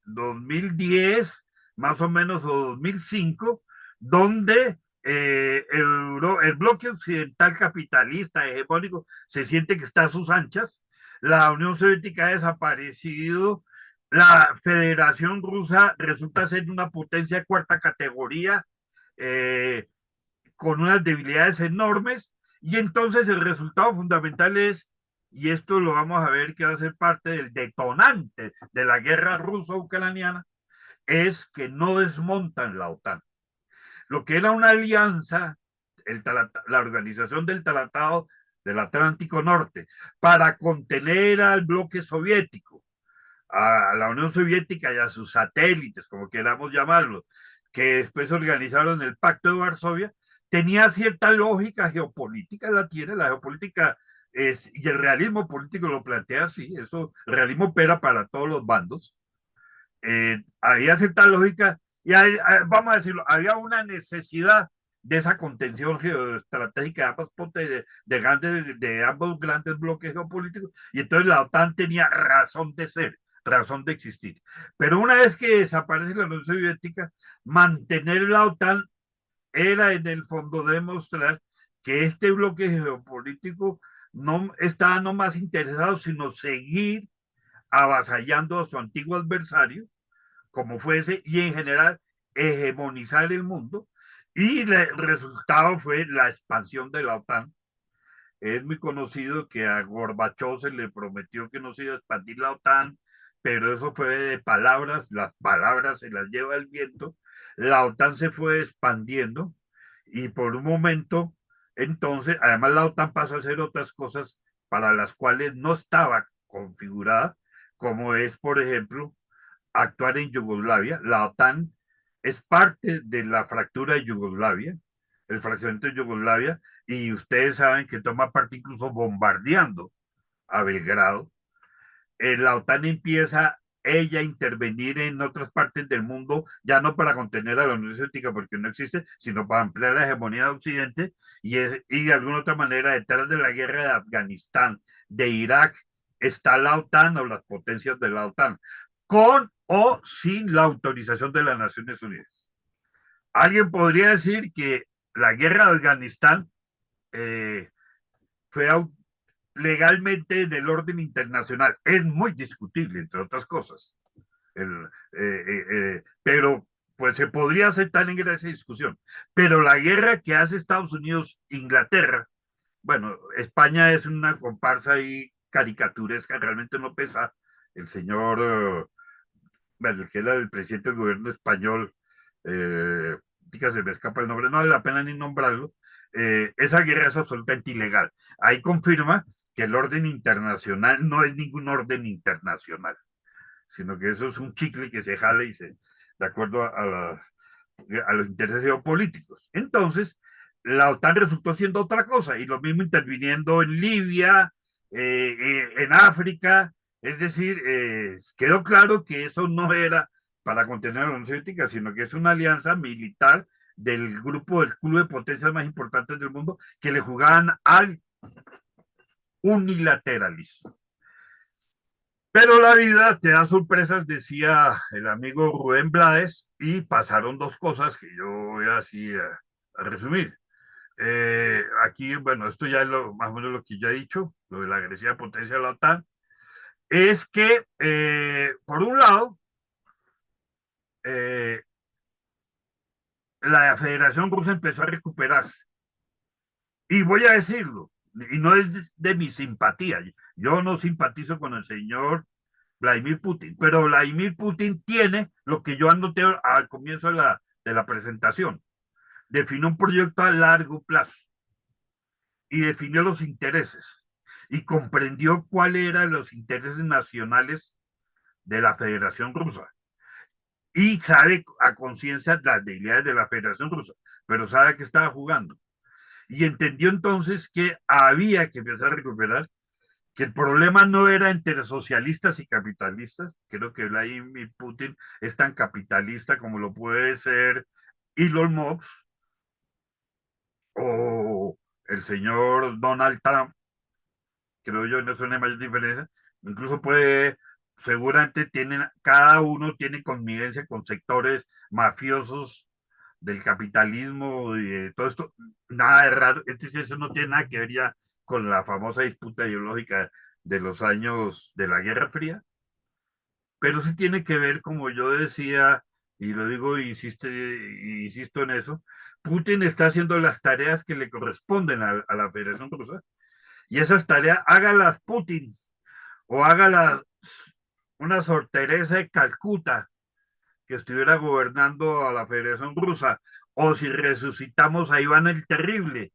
2010, más o menos, o 2005, donde el bloque occidental capitalista hegemónico se siente que está a sus anchas, la Unión Soviética ha desaparecido, la Federación Rusa resulta ser una potencia de cuarta categoría, eh, con unas debilidades enormes, y entonces el resultado fundamental es, y esto lo vamos a ver que va a ser parte del detonante de la guerra ruso-ucraniana, es que no desmontan la OTAN. Lo que era una alianza, la organización del Tratado del Atlántico Norte, para contener al bloque soviético, a la Unión Soviética y a sus satélites, como queramos llamarlo, que después organizaron el Pacto de Varsovia, tenía cierta lógica geopolítica, la tiene, la geopolítica es, y el realismo político lo plantea así, eso, el realismo opera para todos los bandos, había cierta lógica, y vamos a decirlo, había una necesidad de esa contención geoestratégica de de ambos grandes bloques geopolíticos, y entonces la OTAN tenía razón de ser, razón de existir. Pero una vez que desaparece la Unión Soviética, mantener la OTAN era en el fondo demostrar que este bloque geopolítico no estaba no más interesado, sino seguir avasallando a su antiguo adversario, como fuese, y en general hegemonizar el mundo. Y el resultado fue la expansión de la OTAN. Es muy conocido que a Gorbachev se le prometió que no se iba a expandir la OTAN, pero eso fue de palabras, las palabras se las lleva el viento. La OTAN se fue expandiendo y por un momento, entonces, además la OTAN pasó a hacer otras cosas para las cuales no estaba configurada, como es, por ejemplo, actuar en Yugoslavia. La OTAN es parte de la fractura de Yugoslavia, el fraccionamiento de Yugoslavia, y ustedes saben que toma parte incluso bombardeando a Belgrado. La OTAN empieza ella a intervenir en otras partes del mundo, ya no para contener a la Unión Soviética porque no existe, sino para ampliar la hegemonía de Occidente, y de alguna otra manera detrás de la guerra de Afganistán, de Irak, está la OTAN o las potencias de la OTAN, con o sin la autorización de las Naciones Unidas. Alguien podría decir que la guerra de Afganistán eh, fue legalmente del orden internacional. Es muy discutible, entre otras cosas. El, pero pues se podría aceptar en esa discusión. Pero la guerra que hace Estados Unidos, Inglaterra, bueno, España es una comparsa y caricaturesca, realmente no pesa. El señor, bueno, el que era el presidente del gobierno español, se me escapa el nombre, no vale la pena ni nombrarlo. Esa guerra es absolutamente ilegal. Ahí confirma que el orden internacional no es ningún orden internacional, sino que eso es un chicle que se jala y se, de acuerdo a los intereses geopolíticos. Entonces, la OTAN resultó siendo otra cosa, y lo mismo interviniendo en Libia, en África, es decir, quedó claro que eso no era para contener a la Unión Soviética, sino que es una alianza militar del grupo, del club de potencias más importantes del mundo, que le jugaban al unilateralismo. Pero la vida te da sorpresas, decía el amigo Rubén Blades, y pasaron dos cosas que yo voy así a resumir. Aquí, bueno, esto ya es más o menos lo que ya he dicho, lo de la agresiva potencia de la OTAN, es que, por un lado, eh, la Federación Rusa empezó a recuperarse. Y voy a decirlo, y no es de mi simpatía, yo no simpatizo con el señor Vladimir Putin, pero Vladimir Putin tiene lo que yo anoté al comienzo de la presentación. Definió un proyecto a largo plazo y definió los intereses y comprendió cuáles eran los intereses nacionales de la Federación Rusa y sabe a conciencia las debilidades de la Federación Rusa, pero sabe que estaba jugando. Y entendió entonces que había que empezar a recuperar, que el problema no era entre socialistas y capitalistas. Creo que Vladimir Putin es tan capitalista como lo puede ser Elon Musk o el señor Donald Trump. Creo yo, no es una mayor diferencia, Incluso puede, seguramente tienen, cada uno tiene connivencia con sectores mafiosos del capitalismo y de todo esto. Nada de raro, eso no tiene nada que ver ya con la famosa disputa ideológica de los años de la Guerra Fría, pero sí tiene que ver, como yo decía, y lo digo, insisto en eso, Putin está haciendo las tareas que le corresponden a la Federación Rusa, y esas tareas hágalas Putin o hágalas una Sor Teresa de Calcuta que estuviera gobernando a la Federación Rusa, o si resucitamos a Iván el Terrible,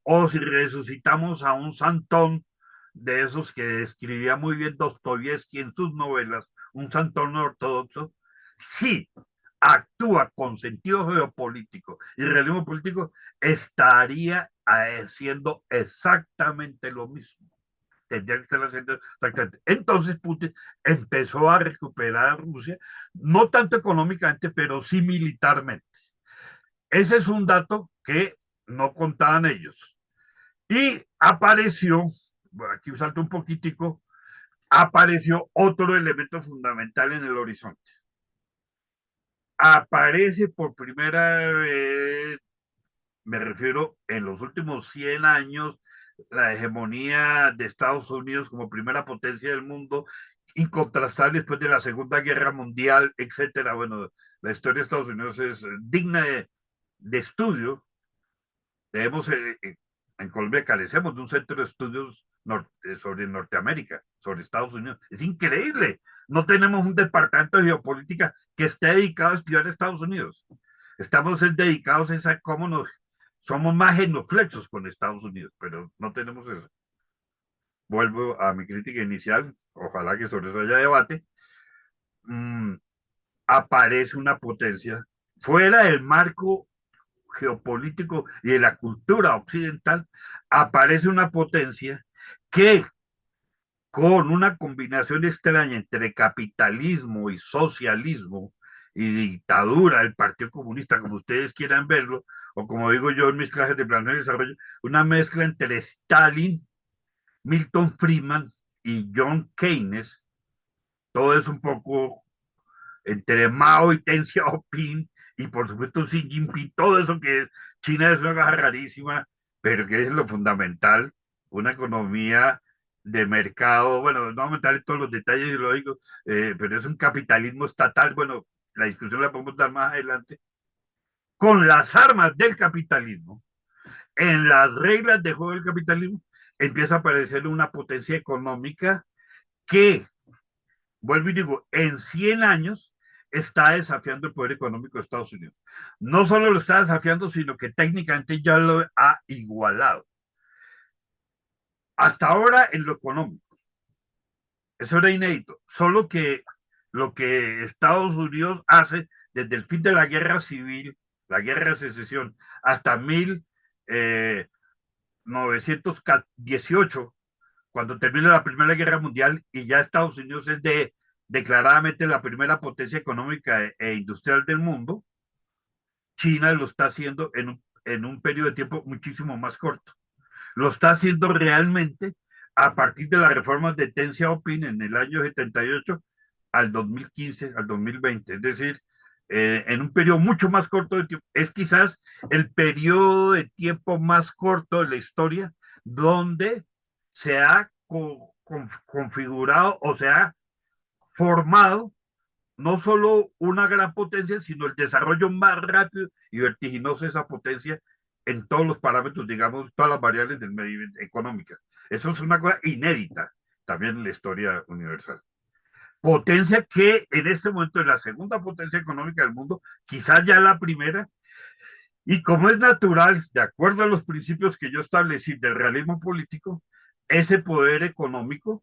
o si resucitamos a un santón de esos que describía muy bien Dostoyevsky en sus novelas, un santón ortodoxo, sí actúa con sentido geopolítico y realismo político, estaría haciendo exactamente lo mismo. Tendría que estar haciendo exactamente. Entonces Putin empezó a recuperar a Rusia, no tanto económicamente, pero sí militarmente. Ese es un dato que no contaban ellos. Y apareció, bueno, aquí salto un poquitico, apareció otro elemento fundamental en el horizonte. Aparece por primera vez, me refiero en los últimos 100 años, la hegemonía de Estados Unidos como primera potencia del mundo y contrastar después de la Segunda Guerra Mundial, etcétera. Bueno, la historia de Estados Unidos es digna de estudio. Debemos, en Colombia carecemos de un centro de estudios sobre Norteamérica, sobre Estados Unidos. Es increíble. No tenemos un departamento de geopolítica que esté dedicado a estudiar Estados Unidos. Estamos dedicados a cómo nos somos más genuflexos con Estados Unidos, pero no tenemos eso. Vuelvo a mi crítica inicial, ojalá que sobre eso haya debate. Mm, Aparece una potencia fuera del marco geopolítico y de la cultura occidental, aparece una potencia que con una combinación extraña entre capitalismo y socialismo y dictadura del Partido Comunista, como ustedes quieran verlo, o como digo yo en mis clases de plano de desarrollo, una mezcla entre Stalin, Milton Friedman y John Keynes, todo es un poco entre Mao y Deng Xiaoping, y por supuesto Xi Jinping, todo eso que es, China es una cosa rarísima, pero que es lo fundamental, una economía de mercado, bueno, no vamos a en todos los detalles ideológicos, pero es un capitalismo estatal, bueno, la discusión la podemos dar más adelante, con las armas del capitalismo, en las reglas de juego del capitalismo, empieza a aparecer una potencia económica que, vuelvo y digo, en 100 años está desafiando el poder económico de Estados Unidos. No solo lo está desafiando, sino que técnicamente ya lo ha igualado. Hasta ahora en lo económico. Eso era inédito. Solo que lo que Estados Unidos hace desde el fin de la guerra civil, la guerra de secesión, hasta 1918, cuando termina la Primera Guerra Mundial y ya Estados Unidos es declaradamente la primera potencia económica e industrial del mundo, China lo está haciendo en un periodo de tiempo muchísimo más corto. Lo está haciendo realmente a partir de las reformas de Deng Xiaoping en el año 78 al 2015, al 2020. Es decir, en un periodo mucho más corto de tiempo. Es quizás el periodo de tiempo más corto de la historia donde se ha configurado o se ha formado no solo una gran potencia, sino el desarrollo más rápido y vertiginoso de esa potencia en todos los parámetros, digamos, todas las variables del medio económicas. Eso es una cosa inédita también en la historia universal. Potencia que en este momento es la segunda potencia económica del mundo, quizás ya la primera, y como es natural, de acuerdo a los principios que yo establecí del realismo político, ese poder económico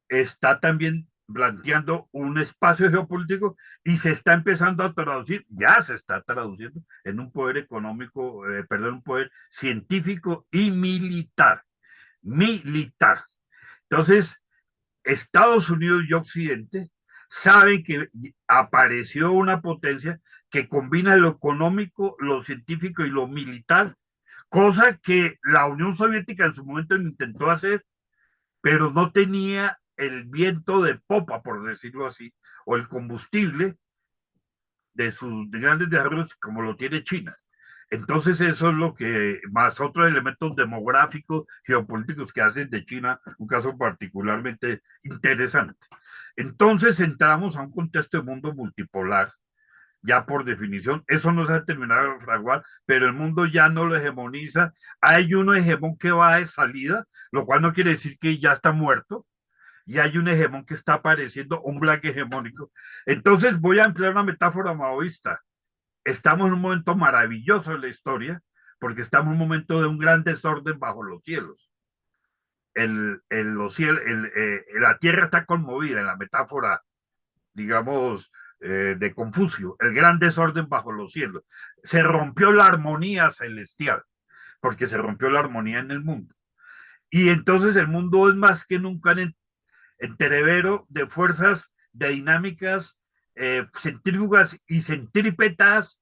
está también planteando un espacio geopolítico y se está empezando a traducir, ya se está traduciendo en un poder económico, perdón, un poder científico y militar. Militar. Entonces, Estados Unidos y Occidente saben que apareció una potencia que combina lo económico, lo científico y lo militar, cosa que la Unión Soviética en su momento intentó hacer pero no tenía el viento de popa, por decirlo así, o el combustible de sus grandes desarrollos como lo tiene China. Entonces eso es lo que, más otros elementos demográficos, geopolíticos que hacen de China un caso particularmente interesante. Entonces entramos a un contexto de mundo multipolar, ya por definición, eso no se ha terminado de fraguar, pero el mundo ya no lo hegemoniza. Hay un hegemón que va de salida, lo cual no quiere decir que ya está muerto, y hay un hegemón que está apareciendo, un black hegemónico. Entonces voy a emplear una metáfora maoísta. Estamos en un momento maravilloso de la historia, porque estamos en un momento de un gran desorden bajo los cielos. La tierra está conmovida en la metáfora, digamos, de Confucio, el gran desorden bajo los cielos. Se rompió la armonía celestial, porque se rompió la armonía en el mundo. Y entonces el mundo es más que nunca en entrevero de fuerzas, de dinámicas centrífugas y centrípetas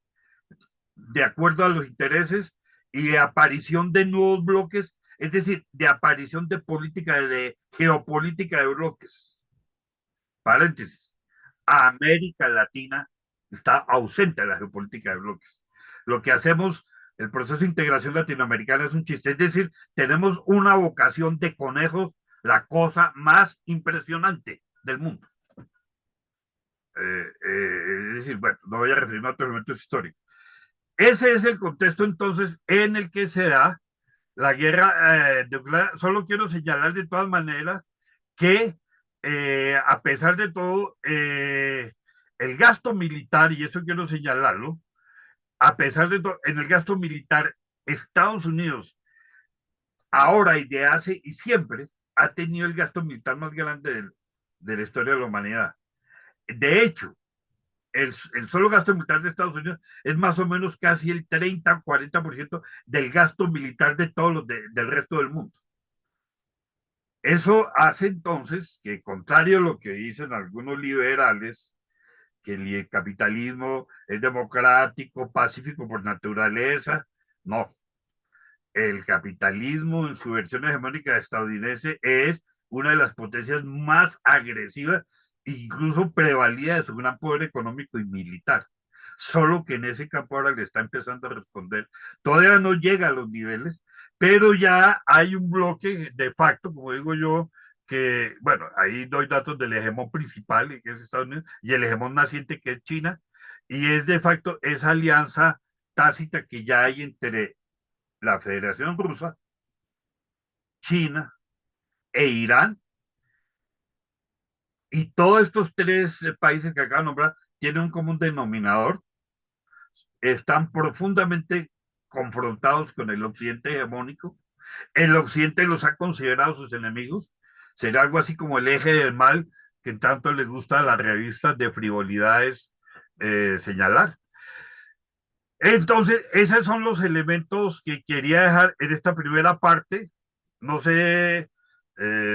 de acuerdo a los intereses y de aparición de nuevos bloques, es decir, de aparición de política, de geopolítica de bloques. Paréntesis. América Latina está ausente de la geopolítica de bloques. Lo que hacemos, el proceso de integración latinoamericana es un chiste, es decir, tenemos una vocación de conejos, la cosa más impresionante del mundo. Es decir, bueno, no voy a referirme a otros elementos históricos. Ese es el contexto entonces en el que se da la guerra de Ucrania. Solo quiero señalar de todas maneras que a pesar de todo, el gasto militar, y eso quiero señalarlo, a pesar de todo, en el gasto militar, Estados Unidos ahora y de hace y siempre ha tenido el gasto militar más grande de la historia de la humanidad. De hecho, el solo gasto militar de Estados Unidos es más o menos casi el 30-40% del gasto militar de todos los del resto del mundo. Eso hace entonces que, contrario a lo que dicen algunos liberales, que el capitalismo es democrático, pacífico por naturaleza, no. El capitalismo en su versión hegemónica estadounidense es una de las potencias más agresivas, incluso prevalida de su gran poder económico y militar. Solo que en ese campo ahora le está empezando a responder. Todavía no llega a los niveles, pero ya hay un bloque de facto, como digo yo, que, bueno, ahí doy datos del hegemón principal, que es Estados Unidos, y el hegemón naciente, que es China, y es de facto esa alianza tácita que ya hay entre la Federación Rusa, China e Irán, y todos estos tres países que acabo de nombrar tienen un común denominador, están profundamente confrontados con el occidente hegemónico, el occidente los ha considerado sus enemigos, será algo así como el eje del mal que tanto les gusta a las revistas de frivolidades señalar. Entonces, esos son los elementos que quería dejar en esta primera parte. No sé,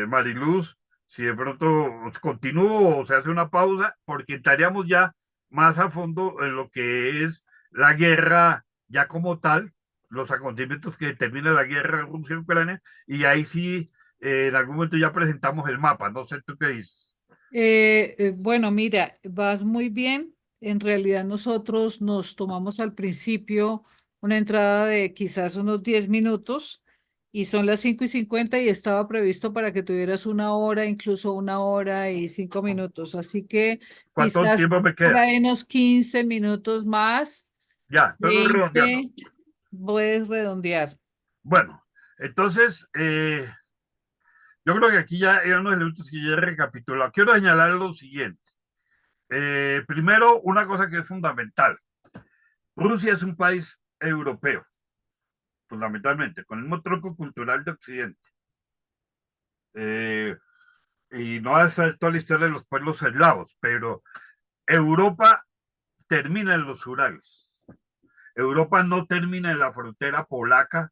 Mariluz, si de pronto continúo o se hace una pausa, porque entraríamos ya más a fondo en lo que es la guerra ya como tal, los acontecimientos que determinan la guerra Rusia-Ucrania, y ahí sí, en algún momento ya presentamos el mapa. No sé tú qué dices. Bueno, mira, vas muy bien. En realidad nosotros nos tomamos al principio una entrada de quizás unos 10 minutos y son las 5:50 y estaba previsto para que tuvieras una hora, incluso una hora y 5 minutos. Así que ¿Cuánto quizás tiempo me por queda? ahí unos 15 minutos más, Ya, entonces redondeando. 20, puedes redondear. Bueno, entonces, yo creo que aquí ya eran unos elementos que ya he recapitulado. Quiero señalar lo siguiente. Primero, una cosa que es fundamental. Rusia es un país europeo, fundamentalmente, con el mismo tronco cultural de Occidente. Eh, y no va a ser toda la historia de los pueblos eslavos, pero Europa termina en los Urales. Europa no termina en la frontera polaca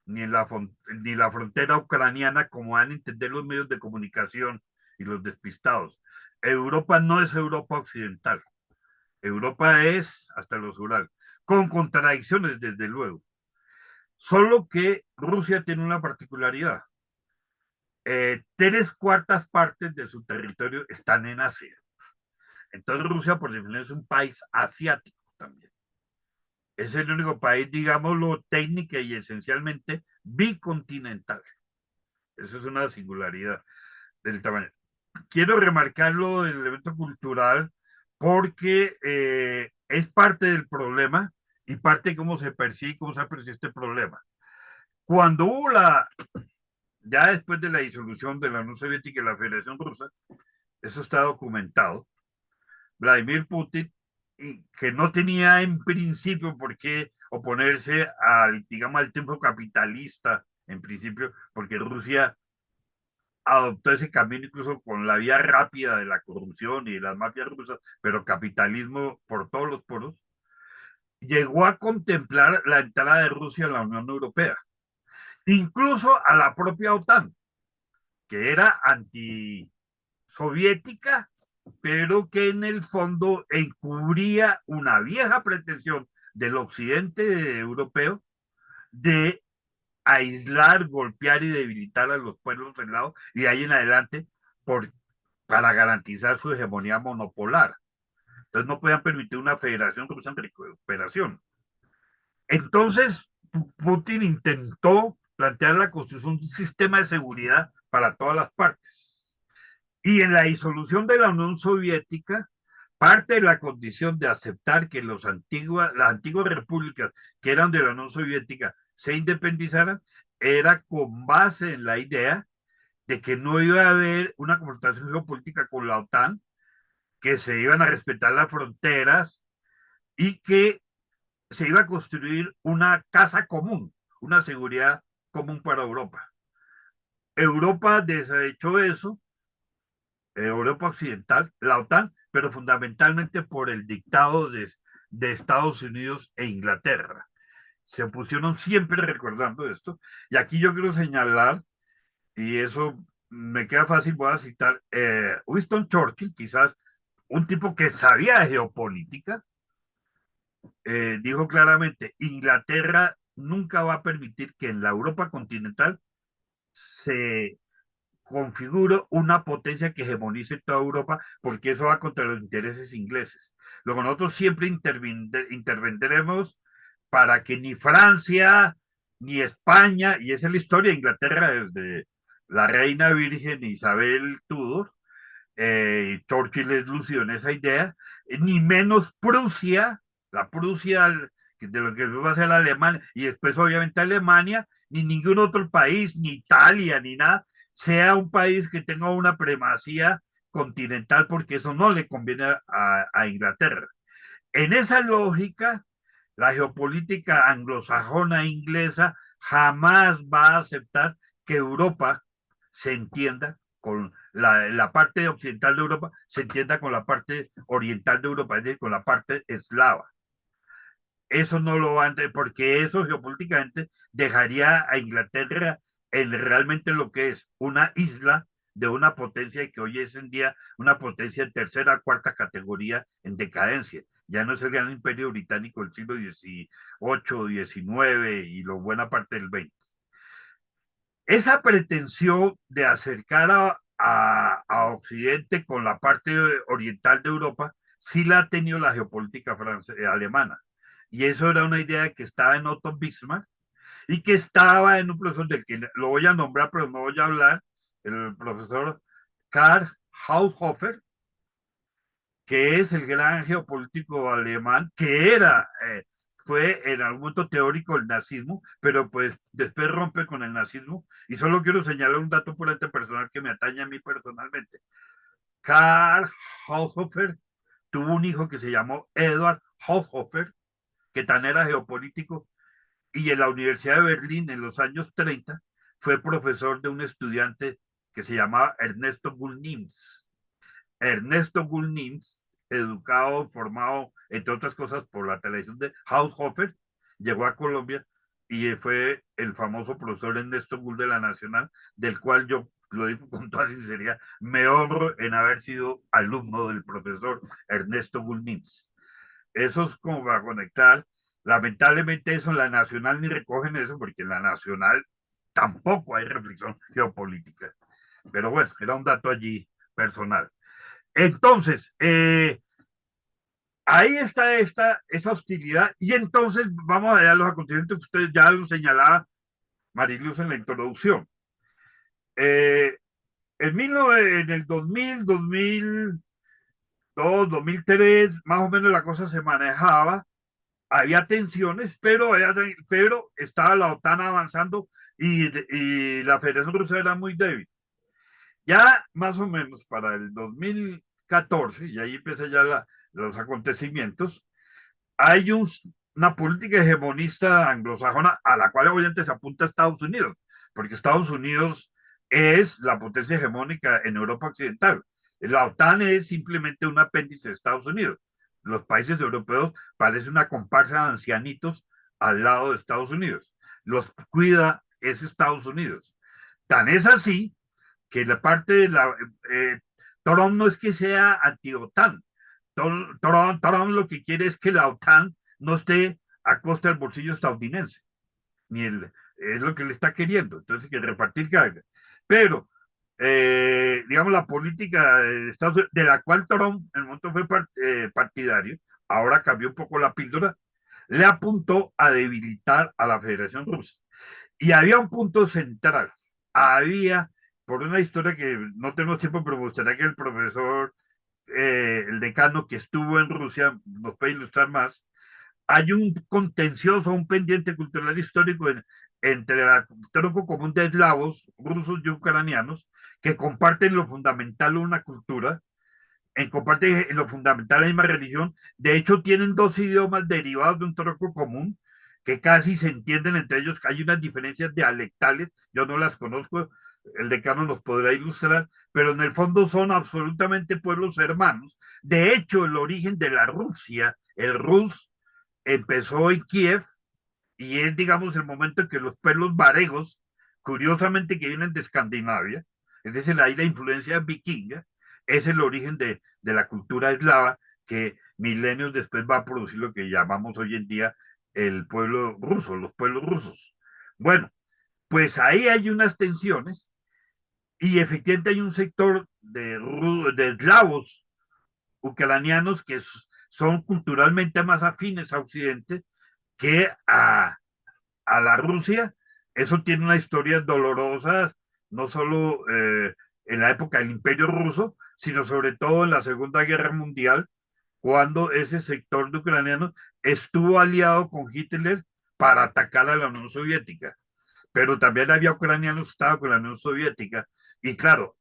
ni la frontera ucraniana, como van a entender los medios de comunicación y los despistados. Europa no es Europa occidental. Europa es hasta los Urales, con contradicciones, desde luego. Solo que Rusia tiene una particularidad. tres cuartas partes de su territorio están en Asia. Entonces Rusia, por definición, es un país asiático también. Es el único país, digámoslo, técnica y esencialmente bicontinental. Eso es una singularidad del tamaño. Quiero remarcarlo del elemento cultural porque es parte del problema y parte de cómo se percibe y cómo se aprecia este problema. Cuando hubo ya después de la disolución de la Unión Soviética y la Federación Rusa, eso está documentado, Vladimir Putin, que no tenía en principio por qué oponerse al, digamos, al tiempo capitalista, en principio, porque Rusia adoptó ese camino incluso con la vía rápida de la corrupción y de las mafias rusas, pero capitalismo por todos los poros, llegó a contemplar la entrada de Rusia a la Unión Europea, incluso a la propia OTAN, que era antisoviética, pero que en el fondo encubría una vieja pretensión del occidente europeo de aislar, golpear y debilitar a los pueblos del lado y de ahí en adelante para garantizar su hegemonía monopolar. Entonces no podían permitir una federación rusa en recuperación. Entonces Putin intentó plantear la construcción de un sistema de seguridad para todas las partes. Y en la disolución de la Unión Soviética, parte de la condición de aceptar que las antiguas repúblicas que eran de la Unión Soviética se independizaran era con base en la idea de que no iba a haber una confrontación geopolítica con la OTAN, que se iban a respetar las fronteras y que se iba a construir una casa común, una seguridad común para Europa. Europa desechó eso, Europa Occidental, la OTAN, pero fundamentalmente por el dictado de Estados Unidos e Inglaterra. Se opusieron siempre recordando esto. Y aquí yo quiero señalar, y eso me queda fácil, voy a citar Winston Churchill, quizás un tipo que sabía de geopolítica, dijo claramente, Inglaterra nunca va a permitir que en la Europa continental se configure una potencia que hegemonice toda Europa, porque eso va contra los intereses ingleses. Luego nosotros siempre intervendremos para que ni Francia, ni España, y esa es la historia de Inglaterra desde la reina virgen Isabel Tudor, Churchill es lúcido en esa idea, ni menos Prusia, la Prusia de lo que va a ser Alemania, y después obviamente Alemania, ni ningún otro país, ni Italia, ni nada, sea un país que tenga una primacía continental, porque eso no le conviene a Inglaterra. En esa lógica, la geopolítica anglosajona inglesa jamás va a aceptar que Europa se entienda con la parte occidental de Europa, se entienda con la parte oriental de Europa, es decir, con la parte eslava. Eso no lo van a, porque eso geopolíticamente dejaría a Inglaterra en realmente lo que es una isla de una potencia que hoy es en día una potencia de tercera, cuarta categoría en decadencia. Ya no es el gran imperio británico del siglo XVIII, XIX y lo buena parte del XX. Esa pretensión de acercar a Occidente con la parte oriental de Europa, sí la ha tenido la geopolítica alemana. Y eso era una idea que estaba en Otto Bismarck y que estaba en un profesor del que lo voy a nombrar, pero no voy a hablar, el profesor Karl Haushofer, que es el gran geopolítico alemán, que fue en algún momento teórico del nazismo, pero pues después rompe con el nazismo. Y solo quiero señalar un dato puramente personal que me atañe a mí personalmente. Karl Haushofer tuvo un hijo que se llamó Edward Haushofer, que tan era geopolítico, y en la Universidad de Berlín en los años 30 fue profesor de un estudiante que se llamaba Ernesto Gulnins. Ernesto Gulnins, educado, formado, entre otras cosas, por la televisión de Haushofer, llegó a Colombia y fue el famoso profesor Ernesto Gull de la Nacional, del cual yo lo digo con toda sinceridad, me honro en haber sido alumno del profesor Ernesto Gulnins. Eso es como para conectar. Lamentablemente eso en la Nacional ni recogen eso, porque en la Nacional tampoco hay reflexión geopolítica. Pero bueno, era un dato allí personal. Entonces, ahí está esa hostilidad. Y entonces vamos a ver a los acontecimientos que usted ya lo señalaba, Mariluz, en la introducción. Eh, en el 2000, 2002, 2003, más o menos la cosa se manejaba. Había tensiones, pero estaba la OTAN avanzando y la Federación Rusa era muy débil. Ya más o menos para el 2014, y ahí empiezan ya los acontecimientos, hay una política hegemonista anglosajona a la cual obviamente se apunta Estados Unidos, porque Estados Unidos es la potencia hegemónica en Europa Occidental. La OTAN es simplemente un apéndice de Estados Unidos. Los países europeos parecen una comparsa de ancianitos al lado de Estados Unidos. Los cuida es Estados Unidos. Tan es así que la parte de eh, Trump no es que sea anti-OTAN. Trump lo que quiere es que la OTAN no esté a costa del bolsillo estadounidense, es lo que le está queriendo, entonces que repartir carga. Pero, digamos, la política de Estados Unidos, de la cual Trump en el momento fue partidario, ahora cambió un poco la píldora, le apuntó a debilitar a la Federación Rusa. Y había un punto central, había, por una historia que no tenemos tiempo, pero me gustaría que el profesor, el decano que estuvo en Rusia, nos puede ilustrar más. Hay un contencioso, un pendiente cultural histórico entre el tronco común de eslavos, rusos y ucranianos, que comparten lo fundamental de una cultura, comparten en lo fundamental la misma religión. De hecho, tienen dos idiomas derivados de un tronco común que casi se entienden entre ellos. Hay unas diferencias dialectales, yo no las conozco, el decano nos podrá ilustrar, pero en el fondo son absolutamente pueblos hermanos. De hecho, el origen de la Rusia, el Rus, empezó en Kiev y es, digamos, el momento en que los pueblos varegos, curiosamente que vienen de Escandinavia, es decir, ahí la influencia vikinga, es el origen de la cultura eslava que milenios después va a producir lo que llamamos hoy en día el pueblo ruso, los pueblos rusos. Bueno, pues ahí hay unas tensiones y efectivamente hay un sector de eslavos ucranianos que son culturalmente más afines a Occidente que a la Rusia. Eso tiene una historia dolorosa, no solo en la época del Imperio Ruso, sino sobre todo en la Segunda Guerra Mundial, cuando ese sector de ucranianos estuvo aliado con Hitler para atacar a la Unión Soviética. Pero también había ucranianos que estaban con la Unión Soviética. Y claro,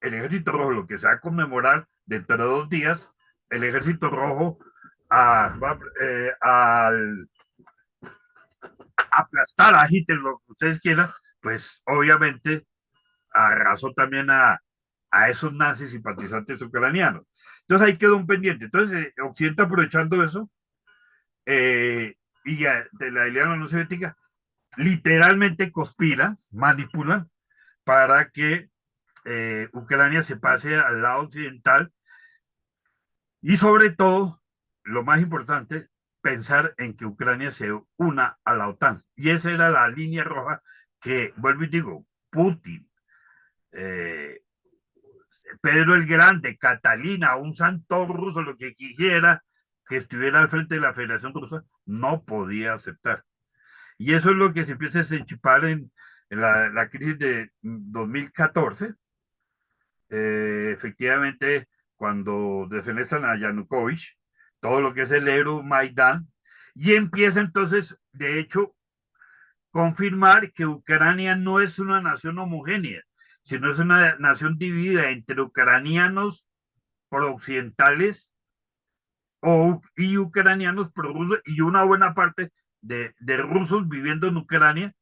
el Ejército Rojo, lo que se va a conmemorar dentro de 2 días, el Ejército Rojo al aplastar a Hitler, lo que ustedes quieran, pues obviamente arrasó también a esos nazis simpatizantes ucranianos. Entonces ahí quedó un pendiente. Entonces Occidente aprovechando eso eh, y de la alianza no soviética, literalmente conspiran, manipulan para que Ucrania se pase al lado occidental y sobre todo, lo más importante, pensar en que Ucrania se una a la OTAN. Y esa era la línea roja que, vuelvo y digo, Putin, eh, Pedro el Grande, Catalina, un santo ruso, lo que quisiera que estuviera al frente de la Federación Rusa, no podía aceptar. Y eso es lo que se empieza a desenchipar en la crisis de 2014. Efectivamente, cuando defenestran a Yanukovych, todo lo que es el Euromaidan, y empieza entonces, de hecho, confirmar que Ucrania no es una nación homogénea, sino es una nación dividida entre ucranianos pro-occidentales y ucranianos pro-rusos y una buena parte de rusos viviendo en Ucrania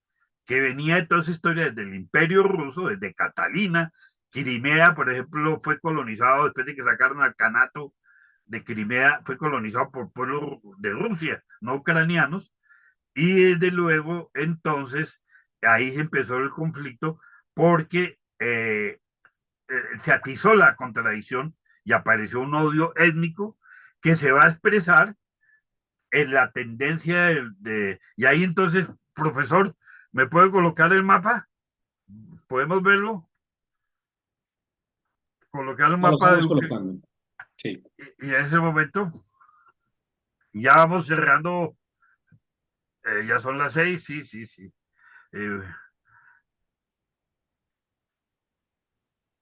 que venía de toda esa historia desde el Imperio Ruso, desde Catalina. Crimea, por ejemplo, fue colonizado después de que sacaron al Kanato de Crimea, fue colonizado por pueblos de Rusia, no ucranianos, y desde luego entonces ahí se empezó el conflicto porque se atizó la contradicción y apareció un odio étnico que se va a expresar en la tendencia y ahí entonces, profesor, ¿me puede colocar el mapa? ¿Podemos verlo? Colocar un No lo mapa de estamos Ucrania. colocando. Sí, Y en ese momento ya vamos cerrando. Ya son las 6, sí, sí, sí. Eh,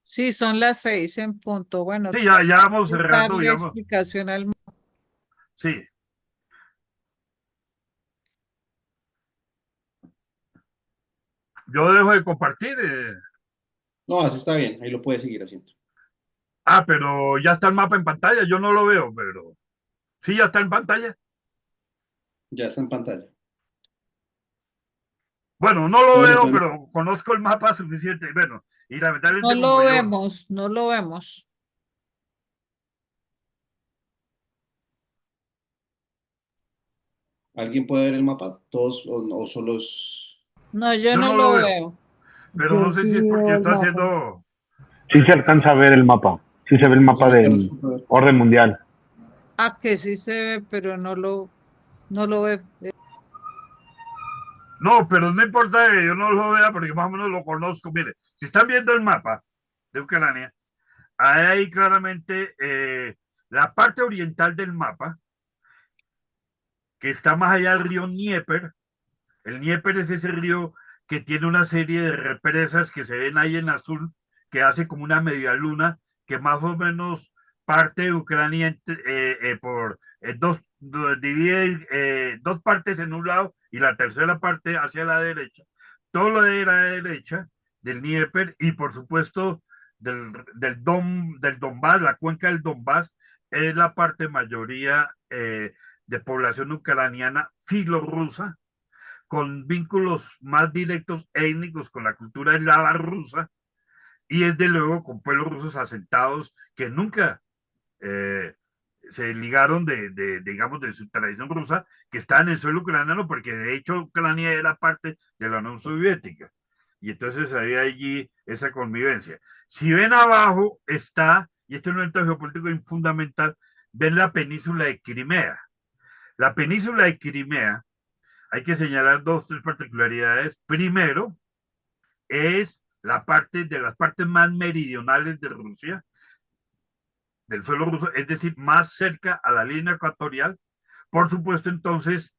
Sí, son las 6 en punto. Bueno, sí, ya vamos cerrando, darle ya explicación al... sí. Yo dejo de compartir. no, así está bien, ahí lo puede seguir haciendo. Pero ya está el mapa en pantalla, yo no lo veo, pero sí, ya está en pantalla. Ya está en pantalla. Bueno, no lo Bueno, veo, bueno, pero conozco el mapa suficiente. Bueno, y No lamentablemente como lo yo, vemos, no lo vemos. ¿alguien puede ver el mapa? ¿Todos o solo No, yo yo no no lo lo veo, veo. pero Yo no sé sí si es porque veo el está mapa. haciendo... Sí se alcanza a ver el mapa. Sí se ve el se mapa le del alcanza a ver? orden mundial. Ah, que sí se ve, pero no lo ve. No, pero no importa que yo no lo vea porque más o menos lo conozco. Mire, si están viendo el mapa de Ucrania, hay claramente la parte oriental del mapa, que está más allá del río Dnieper. El Dnieper es ese río que tiene una serie de represas que se ven ahí en azul, que hace como una media luna, que más o menos parte de Ucrania por divide dos partes en un lado y la tercera parte hacia la derecha. Todo lo de la derecha del Dnieper y por supuesto del Donbass, la cuenca del Donbass, es la parte mayoría de población ucraniana filorrusa con vínculos más directos étnicos con la cultura eslava rusa y es de luego con pueblos rusos asentados que nunca eh, se ligaron digamos, de su tradición rusa, que están en el suelo ucraniano, porque de hecho Ucrania era parte de la Unión Soviética. Y entonces había allí esa convivencia. Si ven abajo está, y este es un evento geopolítico fundamental, ven la península de Crimea. La península de Crimea hay que señalar dos, tres particularidades. Primero, es la parte de las partes más meridionales de Rusia, del suelo ruso, es decir, más cerca a la línea ecuatorial. Por supuesto, entonces,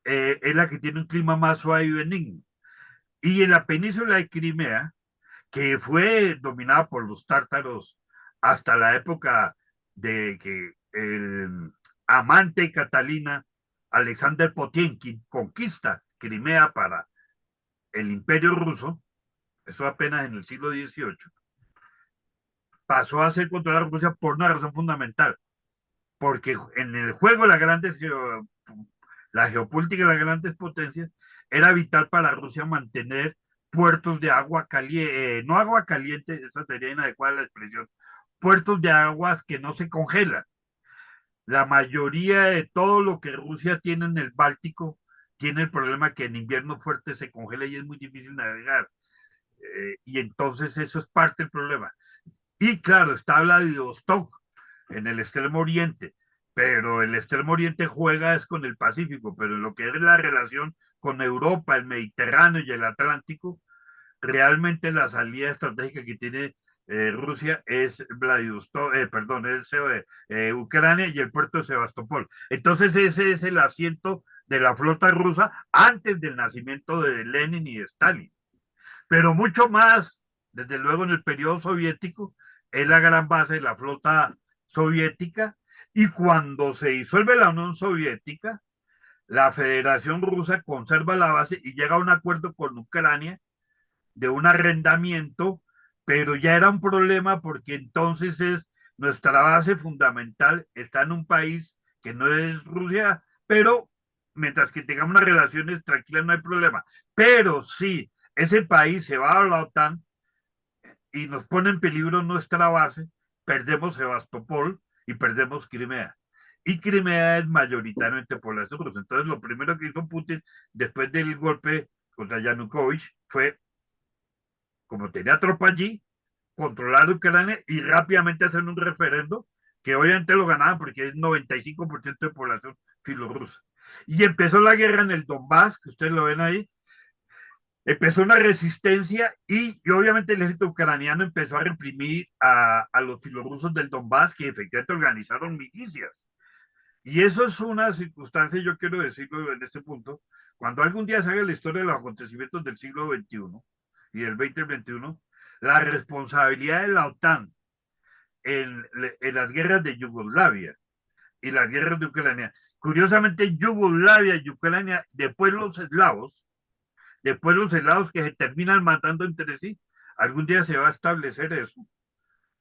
es la que tiene un clima más suave y benigno. Y en la península de Crimea, que fue dominada por los tártaros hasta la época de que el amante de Catalina, Alexander Potienkin, conquista Crimea para el imperio ruso, eso apenas en el siglo XVIII, pasó a ser controlada Rusia por una razón fundamental, porque en el juego de la geopolítica de las grandes potencias era vital para Rusia mantener puertos de agua caliente, no agua caliente, esa sería inadecuada la expresión, puertos de aguas que no se congelan. La mayoría de todo lo que Rusia tiene en el Báltico tiene el problema que en invierno fuerte se congela y es muy difícil navegar. Y entonces eso es parte del problema. Y claro, está Vladivostok en el extremo oriente, pero el extremo oriente juega es con el Pacífico, pero en lo que es la relación con Europa, el Mediterráneo y el Atlántico, realmente la salida estratégica que tiene Rusia es Vladivostok, perdón, es Ucrania y el puerto de Sebastopol. Entonces ese es el asiento de la flota rusa antes del nacimiento de Lenin y de Stalin. Pero mucho más, desde luego en el periodo soviético, es la gran base de la flota soviética y cuando se disuelve la Unión Soviética, la Federación Rusa conserva la base y llega a un acuerdo con Ucrania de un arrendamiento, pero ya era un problema porque entonces es nuestra base fundamental está en un país que no es Rusia, pero mientras que tengamos unas relaciones tranquilas no hay problema. Pero si ese país se va a la OTAN y nos pone en peligro nuestra base, perdemos Sebastopol y perdemos Crimea. Y Crimea es mayoritariamente población rusa. Entonces, lo primero que hizo Putin después del golpe contra Yanukovych fue, como tenía tropa allí, controlar Ucrania y rápidamente hacer un referendo que obviamente lo ganaban porque es 95% de población filorrusa. Y empezó la guerra en el Donbass, que ustedes lo ven ahí, empezó una resistencia y obviamente el ejército ucraniano empezó a reprimir a los filorrusos del Donbass que efectivamente organizaron milicias. Y eso es una circunstancia, yo quiero decirlo en este punto, cuando algún día se haga la historia de los acontecimientos del siglo XXI y del 2021, la responsabilidad de la OTAN en las guerras de Yugoslavia y las guerras de Ucrania. Curiosamente, Yugoslavia y Ucrania, después los eslavos que se terminan matando entre sí, algún día se va a establecer eso,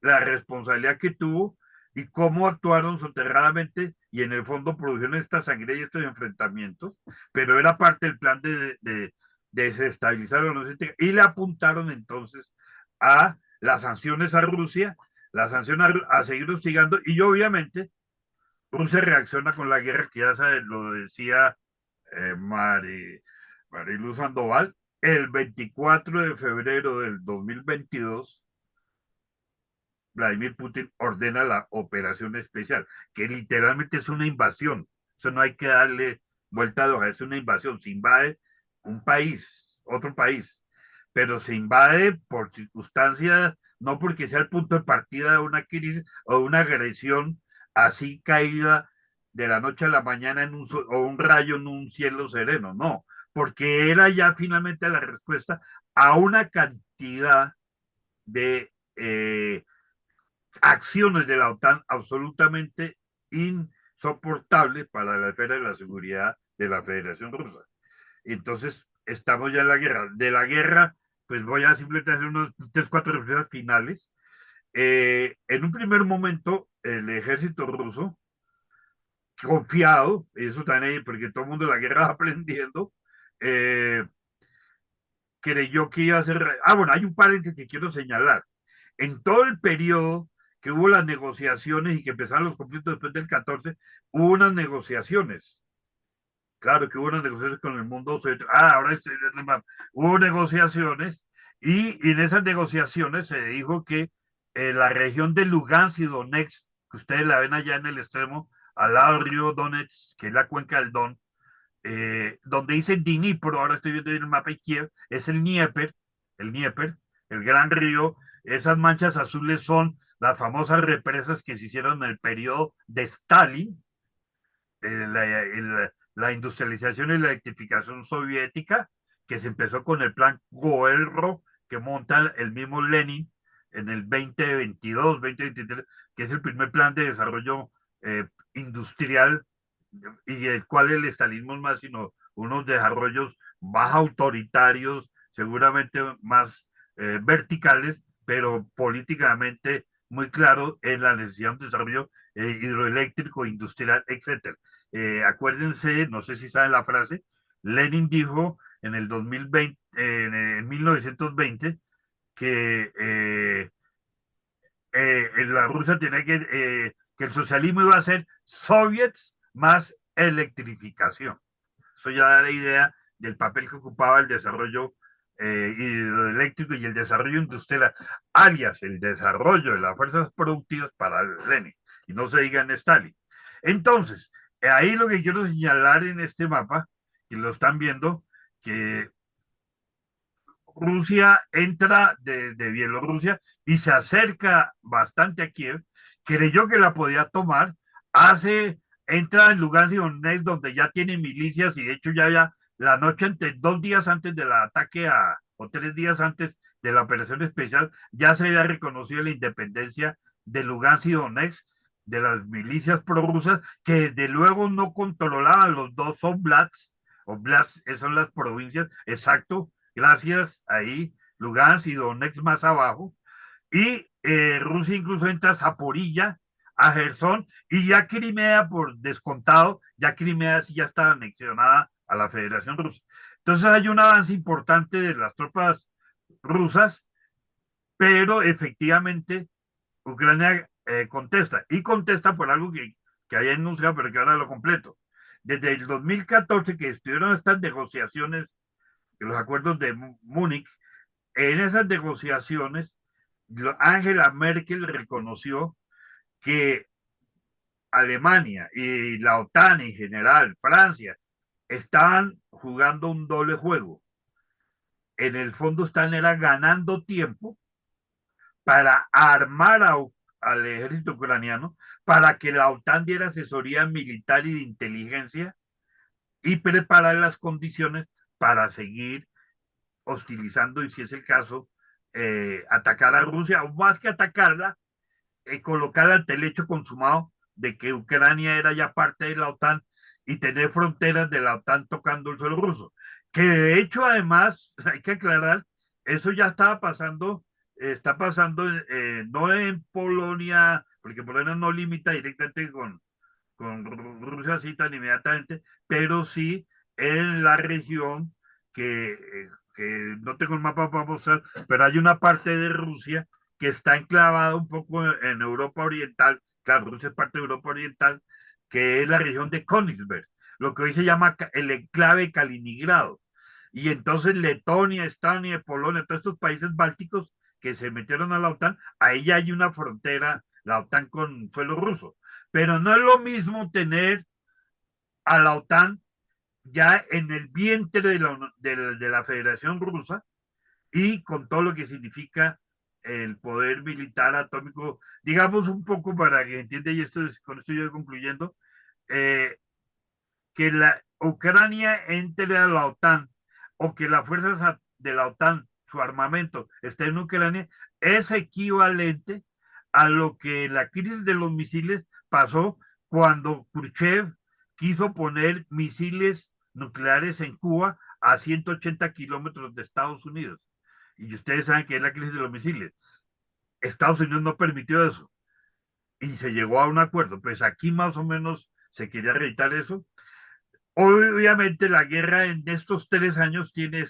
la responsabilidad que tuvo y cómo actuaron soterradamente y en el fondo produjeron esta sangre y estos enfrentamientos, pero era parte del plan de desestabilizar la Unión Soviética y le apuntaron entonces a las sanciones a Rusia, las sanciones a seguir hostigando y obviamente Rusia reacciona con la guerra, que ya sabes, lo decía Marilu Sandoval, el 24 de febrero del 2022, Vladimir Putin ordena la operación especial, que literalmente es una invasión. Eso no hay que darle vuelta de hoja, es una invasión. Se invade un país, otro país, pero se invade por circunstancias, no porque sea el punto de partida de una crisis o una agresión así caída de la noche a la mañana o un rayo en un cielo sereno, no, porque era ya finalmente la respuesta a una cantidad de acciones de la OTAN absolutamente insoportables para la esfera de la seguridad de la Federación Rusa. Entonces, estamos ya en la guerra. De la guerra, pues voy a simplemente hacer unos 3, 4 reflexiones finales. En un primer momento, el ejército ruso, confiado, eso también, porque todo el mundo de la guerra va aprendiendo, eh, creyó que iba a ser... Ah, bueno, hay un paréntesis que quiero señalar. En todo el periodo que hubo las negociaciones y que empezaron los conflictos después del 14, hubo unas negociaciones. Claro que hubo unas negociaciones con el mundo soviético. Ahora hubo negociaciones y en esas negociaciones se dijo que la región de Lugansk y Donetsk, que ustedes la ven allá en el extremo, al lado del río Donetsk, que es la cuenca del Don, donde dice Dnipro, ahora estoy viendo en el mapa izquierdo, es el Dnieper, el gran río. Esas manchas azules son las famosas represas que se hicieron en el periodo de Stalin, la industrialización y la electrificación soviética, que se empezó con el plan Goelro, que monta el mismo Lenin en el 2022, 2023, que es el primer plan de desarrollo industrial y el cual el estalinismo es más, sino unos desarrollos más autoritarios, seguramente más verticales, pero políticamente muy claro en la necesidad de un desarrollo hidroeléctrico, industrial, etcétera. Acuérdense, no sé si saben la frase, Lenin dijo en el 2020, en 1920, que la Rusia tenía que el socialismo iba a ser soviets más electrificación. Eso ya da la idea del papel que ocupaba el desarrollo hidroeléctrico y el desarrollo industrial, alias el desarrollo de las fuerzas productivas para Lenin, y no se diga en Stalin. Entonces, ahí lo que quiero señalar en este mapa, que lo están viendo, que Rusia entra de Bielorrusia y se acerca bastante a Kiev, creyó que la podía tomar, entra en Lugansk y Donetsk, donde ya tiene milicias y de hecho ya la noche antes, 2 días antes del ataque o 3 días antes de la operación especial, ya se había reconocido la independencia de Lugansk y Donetsk, de las milicias prorrusas, que desde luego no controlaban los dos oblasts, oblasts son las provincias, exacto, gracias ahí, Lugansk y Donetsk más abajo, y Rusia incluso entra a Zaporilla, a Gerson, y ya Crimea, por descontado, ya Crimea sí ya está anexionada a la Federación Rusa. Entonces hay un avance importante de las tropas rusas, pero efectivamente Ucrania contesta, y contesta por algo que había enunciado, pero que ahora lo completo. Desde el 2014 que estuvieron estas negociaciones, los acuerdos de Múnich, en esas negociaciones, Angela Merkel reconoció que Alemania y la OTAN en general, Francia, estaban jugando un doble juego. en el fondo están era ganando tiempo para armar al ejército ucraniano, para que la OTAN diera asesoría militar y de inteligencia y preparar las condiciones para seguir hostilizando y, si es el caso, atacar a Rusia, o más que atacarla, colocarla ante el hecho consumado de que Ucrania era ya parte de la OTAN y tener fronteras de la OTAN tocando el suelo ruso. Que de hecho, además, hay que aclarar, eso ya estaba pasando, está pasando no en Polonia, porque Polonia no limita directamente con Rusia así tan inmediatamente, pero sí en la región que no tengo el mapa para mostrar, pero hay una parte de Rusia que está enclavada un poco en Europa Oriental, claro, Rusia es parte de Europa Oriental, que es la región de Königsberg, lo que hoy se llama el enclave Kaliningrado. Y entonces Letonia, Estonia, Polonia, todos estos países bálticos que se metieron a la OTAN, ahí ya hay una frontera, la OTAN con suelo ruso. Pero no es lo mismo tener a la OTAN ya en el vientre de la Federación Rusa y con todo lo que significa el poder militar atómico, digamos un poco para que entienda, y con esto yo concluyendo, eh, que la Ucrania entre a la OTAN o que las fuerzas de la OTAN, su armamento, esté en Ucrania, es equivalente a lo que la crisis de los misiles pasó cuando Khrushchev quiso poner misiles nucleares en Cuba a 180 kilómetros de Estados Unidos. Y ustedes saben que es la crisis de los misiles. Estados Unidos no permitió eso y se llegó a un acuerdo. Pues aquí más o menos se quería reeditar eso. Obviamente la guerra en estos 3 años tiene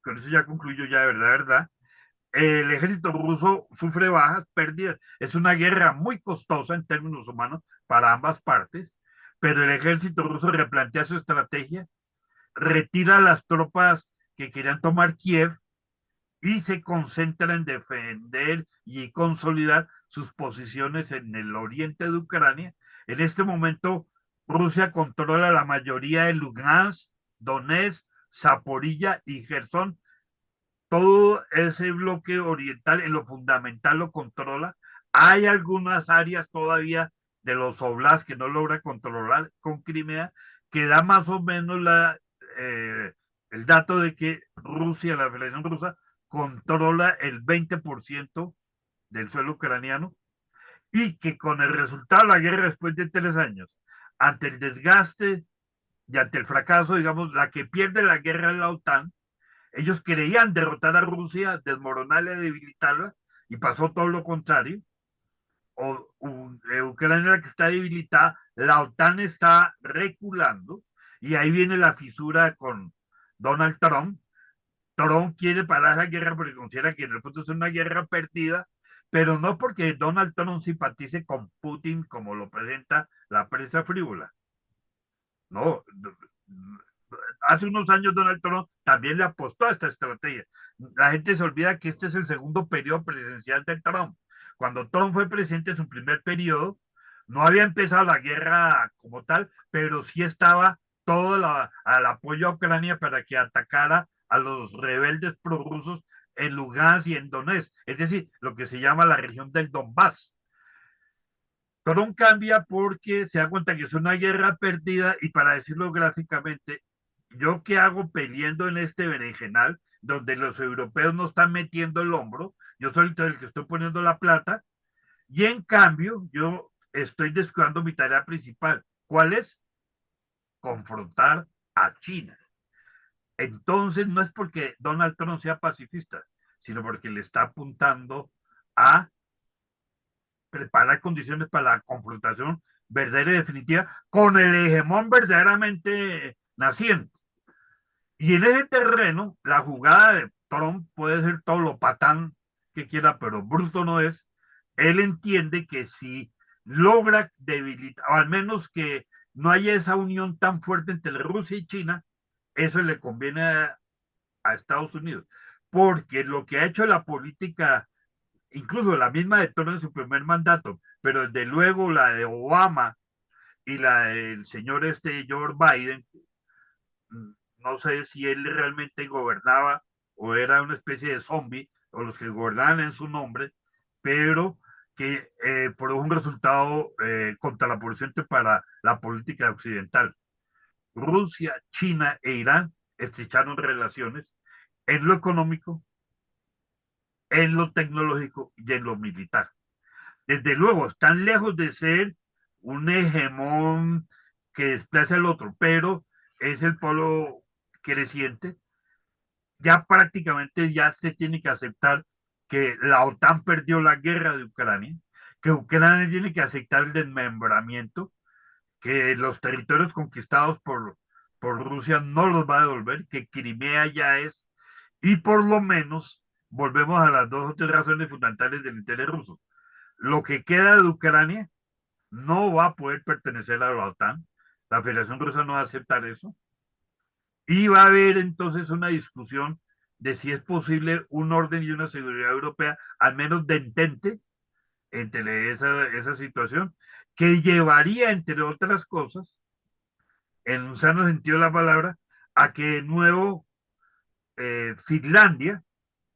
con eso ya concluyo ya de verdad, el ejército ruso sufre bajas, pérdidas, es una guerra muy costosa en términos humanos para ambas partes, pero el ejército ruso replantea su estrategia, retira las tropas que querían tomar Kiev y se concentra en defender y consolidar sus posiciones en el oriente de Ucrania. En este momento, Rusia controla la mayoría de Lugansk, Donetsk, Zaporilla y Gerson. Todo ese bloque oriental en lo fundamental lo controla. Hay algunas áreas todavía de los oblasts que no logra controlar con Crimea, que da más o menos el dato de que Rusia, la Federación Rusa, controla el 20% del suelo ucraniano y que con el resultado de la guerra después de 3 años, ante el desgaste y ante el fracaso, digamos, la que pierde la guerra es la OTAN. Ellos creían derrotar a Rusia, desmoronarla, debilitarla, y pasó todo lo contrario. Ucrania la que está debilitada, la OTAN está reculando, y ahí viene la fisura con Donald Trump. Trump quiere parar la guerra porque considera que en el fondo es una guerra perdida, pero no porque Donald Trump simpatice con Putin como lo presenta la prensa frívola. No, hace unos años Donald Trump también le apostó a esta estrategia. La gente se olvida que este es el segundo periodo presidencial de Trump. Cuando Trump fue presidente en su primer periodo, no había empezado la guerra como tal, pero sí estaba todo al apoyo a Ucrania para que atacara a los rebeldes prorrusos en Lugansk y en Donetsk, es decir, lo que se llama la región del Donbass. Trump cambia porque se da cuenta que es una guerra perdida y, para decirlo gráficamente, ¿yo qué hago peleando en este berenjenal donde los europeos no están metiendo el hombro? Yo soy el que estoy poniendo la plata y, en cambio, yo estoy descuidando mi tarea principal. ¿Cuál es? Confrontar a China. Entonces no es porque Donald Trump sea pacifista, sino porque le está apuntando a preparar condiciones para la confrontación verdadera y definitiva con el hegemón verdaderamente naciente. Y en ese terreno, la jugada de Trump puede ser todo lo patán que quiera, pero bruto no es. Él entiende que si logra debilitar, o al menos que no haya esa unión tan fuerte entre Rusia y China, eso le conviene a Estados Unidos. Porque lo que ha hecho la política, incluso la misma de Trump en su primer mandato, pero desde luego la de Obama y la del señor George Biden, no sé si él realmente gobernaba o era una especie de zombie, o los que gobernaban en su nombre, pero que produjo un resultado contraproducente para la política occidental. Rusia, China e Irán estrecharon relaciones en lo económico, en lo tecnológico y en lo militar. Desde luego, están lejos de ser un hegemón que desplaza al otro, pero es el polo creciente. Ya prácticamente ya se tiene que aceptar que la OTAN perdió la guerra de Ucrania, que Ucrania tiene que aceptar el desmembramiento, que los territorios conquistados por Rusia no los va a devolver, que Crimea ya es, y por lo menos volvemos a las dos o tres razones fundamentales del interés ruso. Lo que queda de Ucrania no va a poder pertenecer a la OTAN, la Federación Rusa no va a aceptar eso, y va a haber entonces una discusión de si es posible un orden y una seguridad europea, al menos de entente, entre esa situación, que llevaría, entre otras cosas, en un sano sentido de la palabra, a que de nuevo Finlandia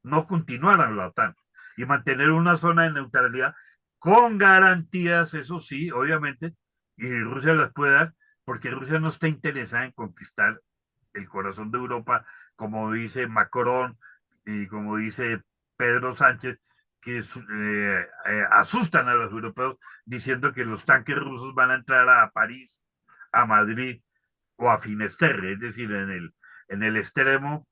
no continuara en la OTAN y mantener una zona de neutralidad con garantías, eso sí, obviamente, y Rusia las puede dar, porque Rusia no está interesada en conquistar el corazón de Europa, como dice Macron y como dice Pedro Sánchez, que asustan a los europeos diciendo que los tanques rusos van a entrar a París, a Madrid o a Finisterre, es decir, en el extremo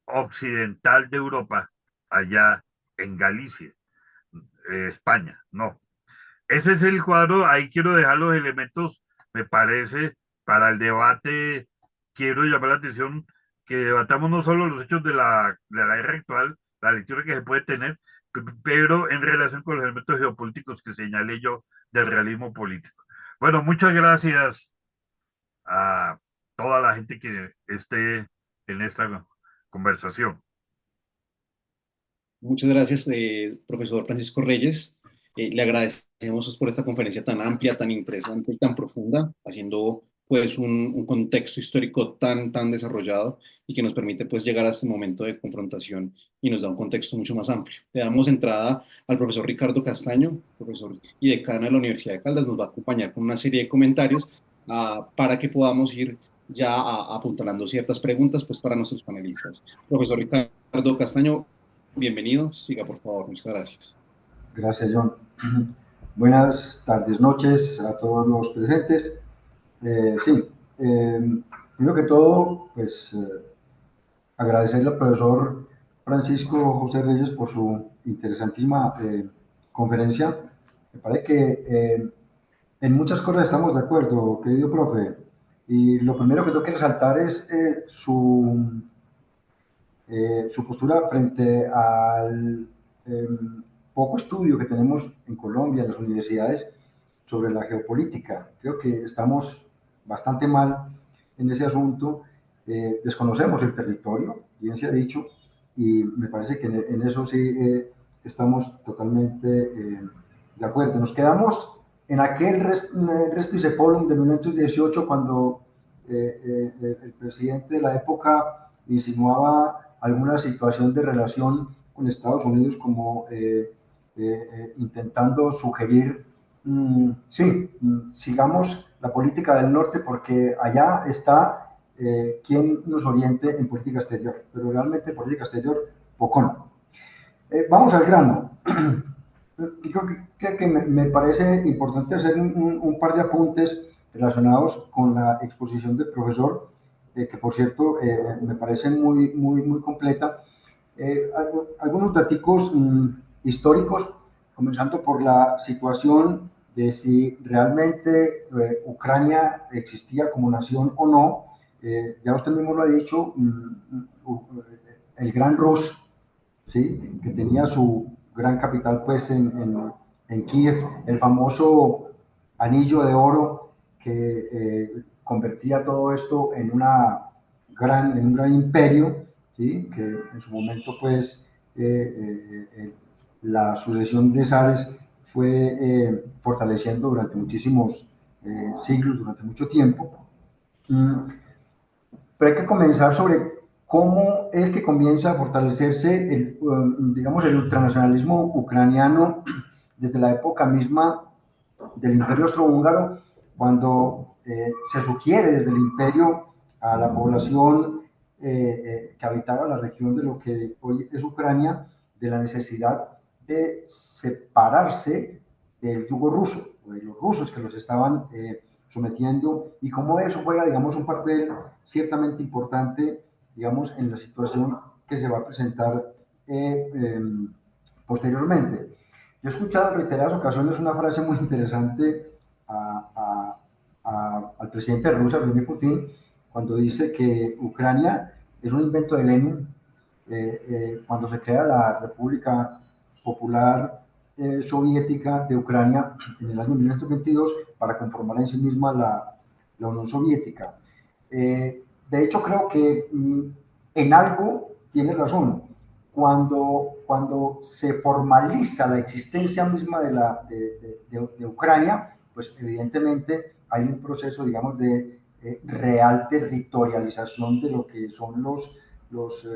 occidental de Europa, allá en Galicia, España, no. Ese es el cuadro, ahí quiero dejar los elementos, me parece, para el debate, quiero llamar la atención que debatamos no solo los hechos de la guerra actual, la lectura que se puede tener, pero en relación con los elementos geopolíticos que señalé yo del realismo político. Bueno, muchas gracias a toda la gente que esté en esta conversación. Muchas gracias, profesor Francisco Reyes. Le agradecemos pues, por esta conferencia tan amplia, tan interesante y tan profunda, haciendo pues un contexto histórico tan desarrollado y que nos permite pues llegar a este momento de confrontación y nos da un contexto mucho más amplio. Le damos entrada al profesor Ricardo Castaño, profesor y decano de la Universidad de Caldas, nos va a acompañar con una serie de comentarios para que podamos ir ya apuntalando ciertas preguntas pues para nuestros panelistas. Profesor Ricardo Castaño, bienvenido, siga por favor, muchas gracias. Gracias, John. Buenas tardes, noches a todos los presentes. Primero que todo, pues agradecerle al profesor Francisco José Reyes por su interesantísima conferencia. Me parece que en muchas cosas estamos de acuerdo, querido profe. Y lo primero que tengo que resaltar es su postura frente al poco estudio que tenemos en Colombia, en las universidades, sobre la geopolítica. Creo que estamos bastante mal en ese asunto. Desconocemos el territorio, bien se ha dicho, y me parece que en eso sí estamos totalmente de acuerdo. Nos quedamos en aquel Respicepolium de 1918 cuando el presidente de la época insinuaba alguna situación de relación con Estados Unidos como intentando sugerir, sigamos la política del norte porque allá está quien nos oriente en política exterior, pero realmente política exterior poco no. Vamos al grano. Creo que me parece importante hacer un par de apuntes relacionados con la exposición del profesor, que por cierto me parece muy completa. Algunos datos históricos, comenzando por la situación de si realmente Ucrania existía como nación o no. Ya usted mismo lo ha dicho, el Gran Rus, ¿sí?, que tenía su gran capital pues en Kiev, el famoso anillo de oro que convertía todo esto en un gran imperio, ¿sí?, que en su momento pues la sucesión de zares fue fortaleciendo durante muchísimos siglos, durante mucho tiempo. Pero hay que comenzar sobre cómo es que comienza a fortalecerse digamos, el ultranacionalismo ucraniano desde la época misma del Imperio Austrohúngaro, cuando se sugiere desde el imperio a la población que habitaba la región de lo que hoy es Ucrania, de la necesidad de separarse del yugo ruso, o de los rusos que los estaban sometiendo, y cómo eso juega, digamos, un papel ciertamente importante, digamos, en la situación que se va a presentar posteriormente. Yo he escuchado en reiteradas ocasiones una frase muy interesante al presidente de Rusia, Vladimir Putin, cuando dice que Ucrania es un invento de Lenin. Cuando se crea la República Popular Soviética de Ucrania en el año 1922 para conformar en sí misma la Unión Soviética. De hecho, creo que en algo tiene razón. Cuando se formaliza la existencia misma de Ucrania, pues evidentemente hay un proceso, digamos, de real territorialización de lo que son los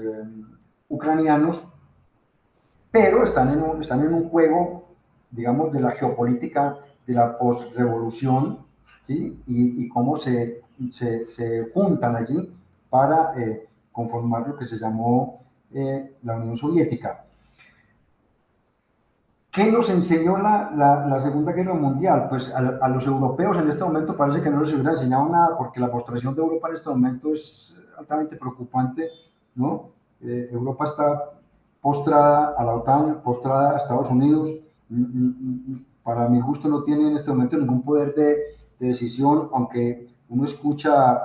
ucranianos, pero están en un juego, digamos, de la geopolítica de la postrevolución, ¿sí? Y cómo se juntan allí para conformar lo que se llamó la Unión Soviética. ¿Qué nos enseñó la Segunda Guerra Mundial? Pues a los europeos en este momento parece que no les hubiera enseñado nada, porque la postración de Europa en este momento es altamente preocupante, ¿no? Europa está postrada a la OTAN, postrada a Estados Unidos. Para mi gusto no tiene en este momento ningún poder de decisión, aunque uno escucha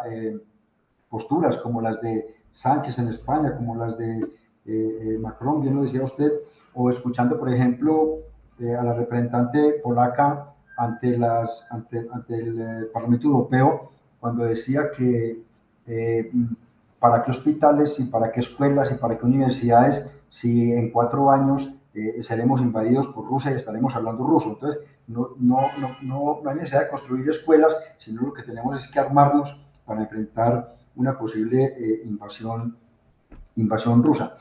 posturas como las de Sánchez en España, como las de Macron, bien lo decía usted, o escuchando, por ejemplo, a la representante polaca ante el Parlamento Europeo, cuando decía que para qué hospitales y para qué escuelas y para qué universidades, si en 4 años seremos invadidos por Rusia y estaremos hablando ruso. Entonces, no hay necesidad de construir escuelas, sino lo que tenemos es que armarnos para enfrentar una posible invasión rusa.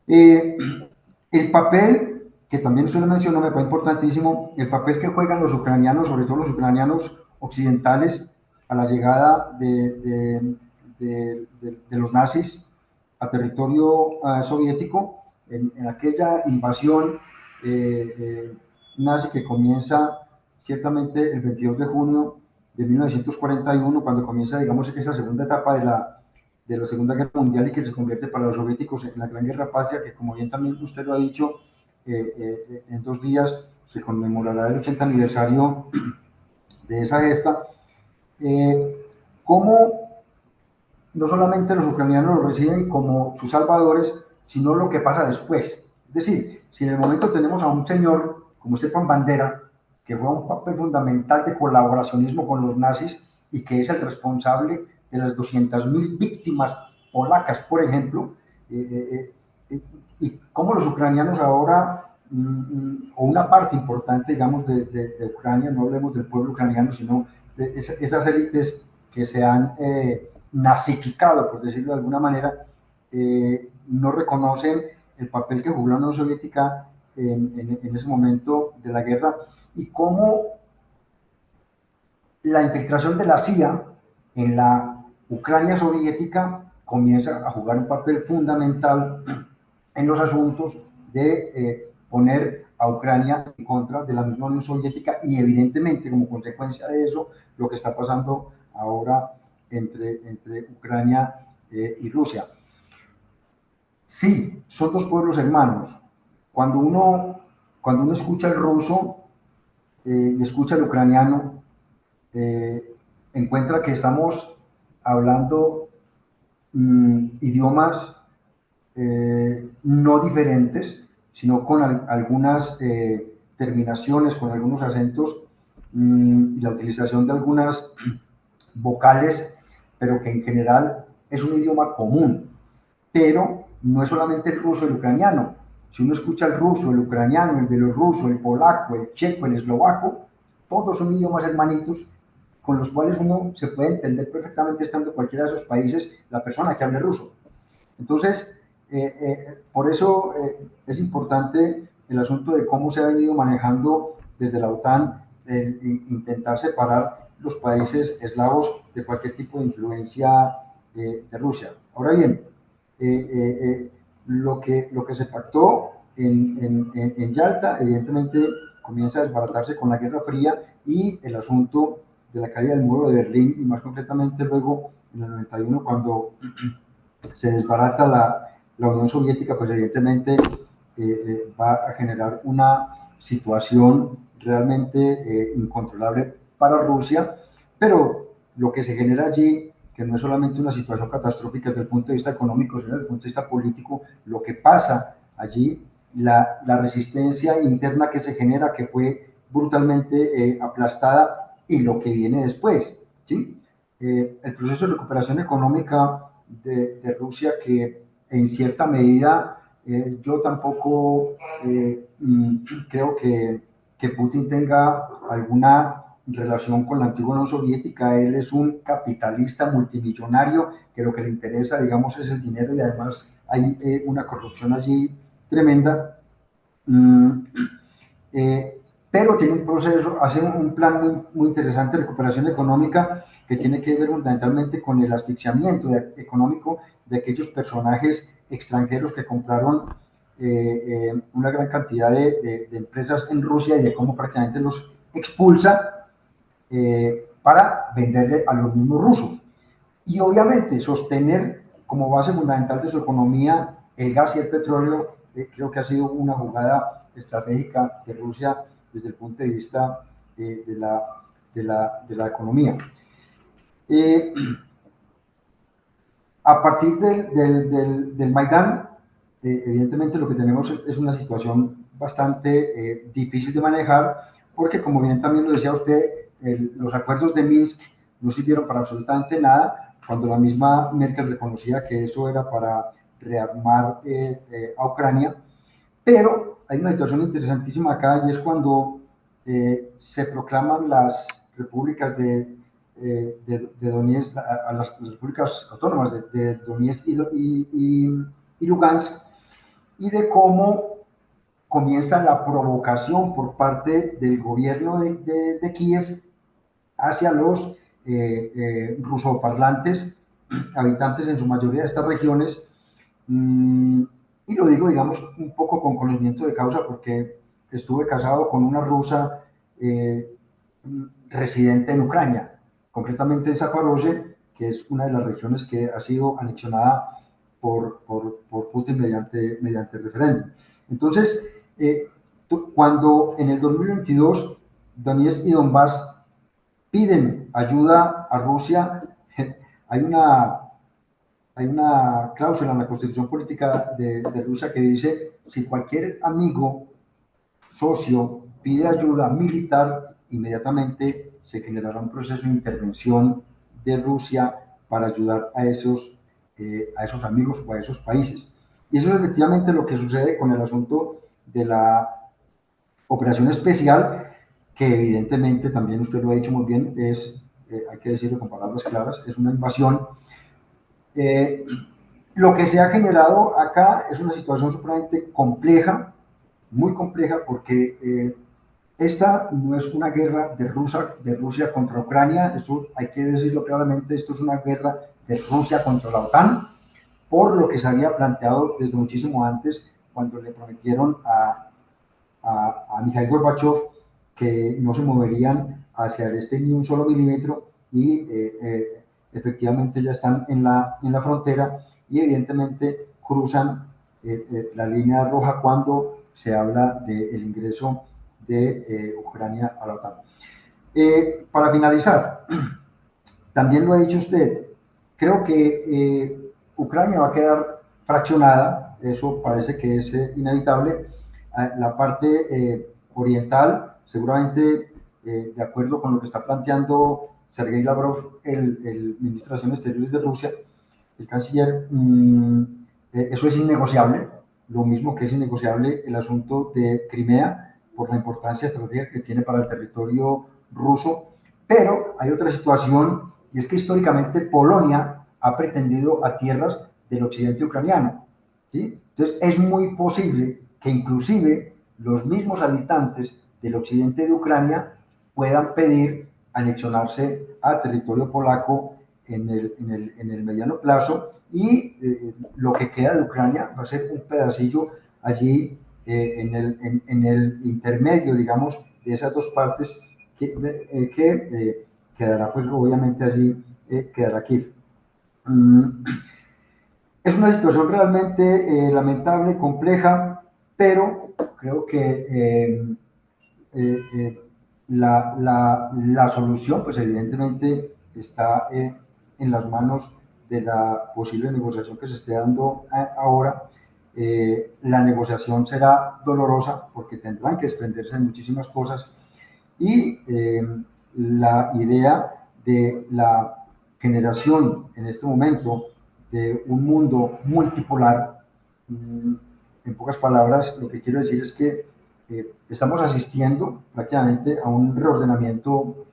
El papel, que también usted lo mencionó, me parece importantísimo, el papel que juegan los ucranianos, sobre todo los ucranianos occidentales, a la llegada de los nazis a territorio soviético, en aquella invasión nazi que comienza ciertamente el 22 de junio de 1941, cuando comienza, digamos, esa segunda etapa de la Segunda Guerra Mundial y que se convierte para los soviéticos en la Gran Guerra Patria, que como bien también usted lo ha dicho, en 2 días se conmemorará el 80 aniversario de esa gesta. Cómo no solamente los ucranianos lo reciben como sus salvadores, sino lo que pasa después. Es decir, si en el momento tenemos a un señor como Stepan Bandera, que juega un papel fundamental de colaboracionismo con los nazis y que es el responsable de las 200.000 víctimas polacas, por ejemplo, y cómo los ucranianos ahora, o una parte importante, digamos, de Ucrania, no hablemos del pueblo ucraniano, sino de esas élites que se han nazificado, por decirlo de alguna manera, no reconocen el papel que jugó la Unión Soviética en ese momento de la guerra, y cómo la infiltración de la CIA en la Ucrania soviética comienza a jugar un papel fundamental en los asuntos de poner a Ucrania en contra de la misma Unión Soviética, y evidentemente como consecuencia de eso lo que está pasando ahora entre Ucrania y Rusia. Sí, son 2 pueblos hermanos. Cuando uno escucha el ruso y escucha el ucraniano, encuentra que estamos hablando idiomas no diferentes, sino con algunas terminaciones, con algunos acentos y la utilización de algunas vocales, pero que en general es un idioma común. Pero no es solamente el ruso y el ucraniano. Si uno escucha el ruso, el ucraniano, el bielorruso, el polaco, el checo, el eslovaco, todos son idiomas hermanitos con los cuales uno se puede entender perfectamente estando en cualquiera de esos países la persona que hable ruso. Entonces, por eso es importante el asunto de cómo se ha venido manejando desde la OTAN intentar separar los países eslavos de cualquier tipo de influencia de Rusia. Ahora bien, lo que se pactó en Yalta, evidentemente comienza a desbaratarse con la Guerra Fría y el asunto de la caída del muro de Berlín, y más concretamente luego en el 91, cuando se desbarata la Unión Soviética, pues evidentemente va a generar una situación realmente incontrolable para Rusia, pero lo que se genera allí, que no es solamente una situación catastrófica desde el punto de vista económico, sino desde el punto de vista político, lo que pasa allí, la resistencia interna que se genera, que fue brutalmente aplastada, y lo que viene después, ¿sí? El proceso de recuperación económica de Rusia, que en cierta medida yo tampoco creo que Putin tenga alguna relación con la antigua Unión Soviética. Él es un capitalista multimillonario que lo que le interesa, digamos, es el dinero, y además hay una corrupción allí tremenda. Pero tiene un proceso, hace un plan muy interesante de recuperación económica que tiene que ver fundamentalmente con el asfixiamiento económico de aquellos personajes extranjeros que compraron una gran cantidad de empresas en Rusia, y de cómo prácticamente los expulsa para venderle a los mismos rusos. Y obviamente sostener como base fundamental de su economía el gas y el petróleo, creo que ha sido una jugada estratégica de Rusia desde el punto de vista de la economía. A partir del Maidán, evidentemente lo que tenemos es una situación bastante difícil de manejar, porque como bien también lo decía usted, los acuerdos de Minsk no sirvieron para absolutamente nada, cuando la misma Merkel reconocía que eso era para rearmar a Ucrania. Pero hay una situación interesantísima acá, y es cuando se proclaman las repúblicas de Donetsk, a las repúblicas autónomas de Donetsk y Lugansk, y de cómo comienza la provocación por parte del gobierno de Kiev hacia los rusoparlantes, habitantes en su mayoría de estas regiones. Y lo digo, digamos, un poco con conocimiento de causa, porque estuve casado con una rusa residente en Ucrania, concretamente en Zaporozhye, que es una de las regiones que ha sido anexionada por Putin mediante referéndum. Entonces, cuando en el 2022 Donetsk y Donbass piden ayuda a Rusia, hay una cláusula en la Constitución Política de Rusia que dice: si cualquier amigo, socio, pide ayuda militar, inmediatamente se generará un proceso de intervención de Rusia para ayudar a esos amigos o a esos países. Y eso es efectivamente lo que sucede con el asunto de la operación especial, que evidentemente, también usted lo ha dicho muy bien, es, hay que decirlo con palabras claras, es una invasión. Lo que se ha generado acá es una situación supremamente compleja, muy compleja, porque esta no es una guerra de Rusia contra Ucrania, esto hay que decirlo claramente, esto es una guerra de Rusia contra la OTAN, por lo que se había planteado desde muchísimo antes, cuando le prometieron a Mikhail Gorbachev que no se moverían hacia el este ni un solo milímetro, y efectivamente ya están en la frontera, y evidentemente cruzan la línea roja cuando se habla del ingreso de Ucrania a la OTAN. Para finalizar, también lo ha dicho usted, creo que Ucrania va a quedar fraccionada, eso parece que es inevitable. La parte oriental, seguramente de acuerdo con lo que está planteando Sergei Lavrov, el ministro de Relaciones Exteriores de Rusia, el canciller, eso es innegociable, lo mismo que es innegociable el asunto de Crimea, por la importancia estratégica que tiene para el territorio ruso. Pero hay otra situación, y es que históricamente Polonia ha pretendido a tierras del occidente ucraniano, ¿sí? Entonces es muy posible que inclusive los mismos habitantes del occidente de Ucrania puedan pedir anexionarse a territorio polaco en el mediano plazo y lo que queda de Ucrania va a ser un pedacillo allí en el intermedio, digamos, de esas dos partes que quedará, pues obviamente allí quedará Kiev. Es una situación realmente lamentable, compleja, pero creo que la solución, pues evidentemente está en las manos de la posible negociación que se esté dando ahora. La negociación será dolorosa porque tendrán que desprenderse de muchísimas cosas y la idea de la generación en este momento de un mundo multipolar, en pocas palabras, lo que quiero decir es que estamos asistiendo prácticamente a un reordenamiento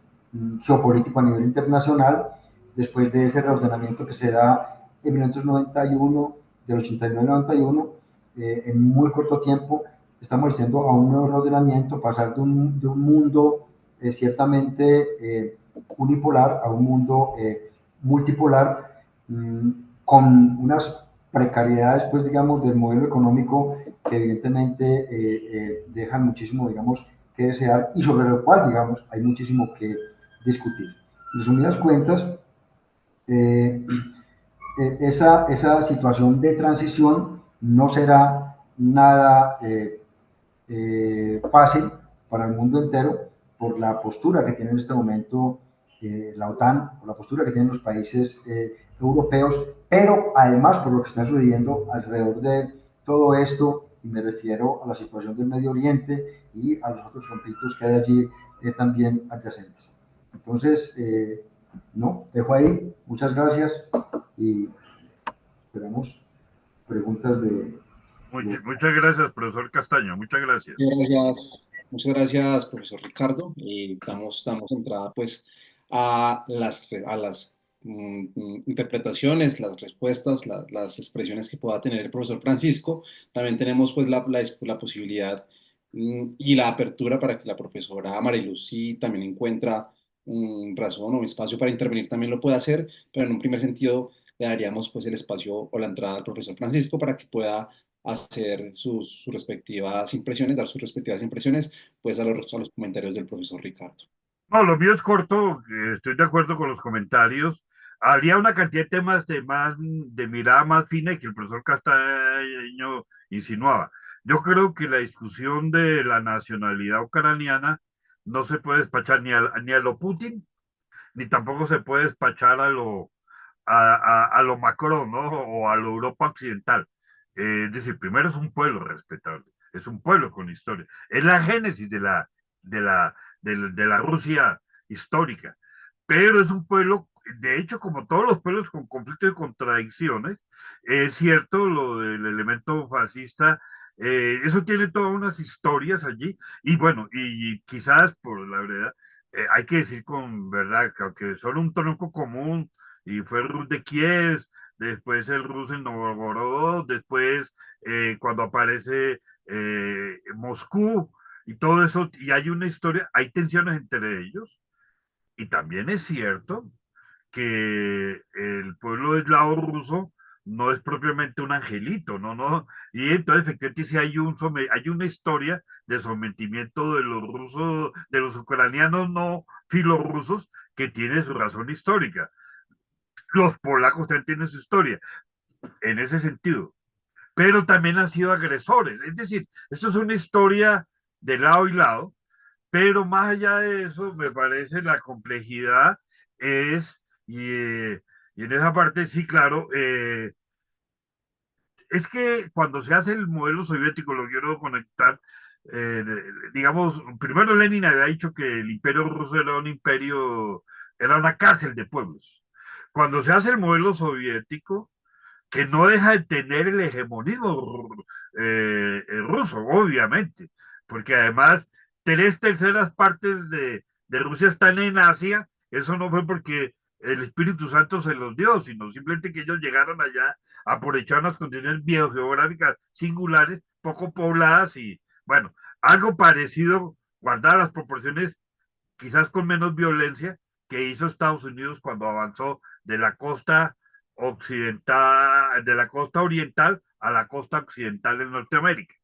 geopolítico a nivel internacional, después de ese reordenamiento que se da en 1991, del 89 al 91, en muy corto tiempo estamos asistiendo a un nuevo reordenamiento, pasar de un mundo ciertamente unipolar a un mundo multipolar, con unas precariedades, pues digamos, del modelo económico que evidentemente dejan muchísimo, digamos, que desear y sobre lo cual, digamos, hay muchísimo que discutir. En resumidas cuentas, eh, esa situación de transición no será nada fácil para el mundo entero por la postura que tiene en este momento la OTAN, por la postura que tienen los países europeos, pero además por lo que está sucediendo alrededor de todo esto, y me refiero a la situación del Medio Oriente y a los otros conflictos que hay allí también adyacentes. Entonces, no, dejo ahí, muchas gracias y esperamos preguntas de... Muchas gracias, profesor Castaño, muchas gracias. Muchas gracias, profesor Ricardo. Damos entrada pues a las interpretaciones, las respuestas, las expresiones que pueda tener el profesor Francisco. También tenemos pues la posibilidad y la apertura para que la profesora Mariluz, si también encuentra razón o espacio para intervenir, también lo pueda hacer, pero en un primer sentido le daríamos pues el espacio o la entrada al profesor Francisco para que pueda hacer sus respectivas impresiones, dar sus respectivas impresiones, pues a los comentarios del profesor Ricardo. No, lo mío es corto, estoy de acuerdo con los comentarios. Habría una cantidad de temas de mirada más fina que el profesor Castaño insinuaba. Yo creo que la discusión de la nacionalidad ucraniana no se puede despachar ni a lo Putin, ni tampoco se puede despachar a lo Macron, ¿no? O a la Europa occidental. Es decir, primero es un pueblo respetable, es un pueblo con historia, es la génesis de la Rusia histórica, pero es un pueblo, de hecho, como todos los pueblos con conflictos y contradicciones, es cierto lo del elemento fascista, eso tiene todas unas historias allí, y bueno, y quizás por la verdad, hay que decir con verdad que aunque son un tronco común, y fue el Rus de Kiev, después el Rus en Novgorod, después cuando aparece Moscú y todo eso, y hay una historia, hay tensiones entre ellos, y también es cierto que el pueblo eslavo ruso no es propiamente un angelito, no, y entonces efectivamente sí hay una historia de sometimiento de los rusos, de los ucranianos no filorrusos, que tiene su razón histórica. Los polacos también tienen su historia, en ese sentido, pero también han sido agresores. Es decir, esto es una historia de lado y lado, pero más allá de eso, me parece la complejidad es, y en esa parte sí, claro, es que cuando se hace el modelo soviético, lo quiero conectar, digamos, primero Lenin había dicho que el imperio ruso era un imperio, era una cárcel de pueblos. Cuando se hace el modelo soviético, que no deja de tener el hegemonismo ruso, obviamente, porque además 3/3 partes de Rusia están en Asia, eso no fue porque el Espíritu Santo se los dio, sino simplemente que ellos llegaron allá aprovechar unas condiciones biogeográficas singulares, poco pobladas y, bueno, algo parecido, guardar las proporciones, quizás con menos violencia, que hizo Estados Unidos cuando avanzó de la costa occidental, de la costa oriental a la costa occidental de Norteamérica.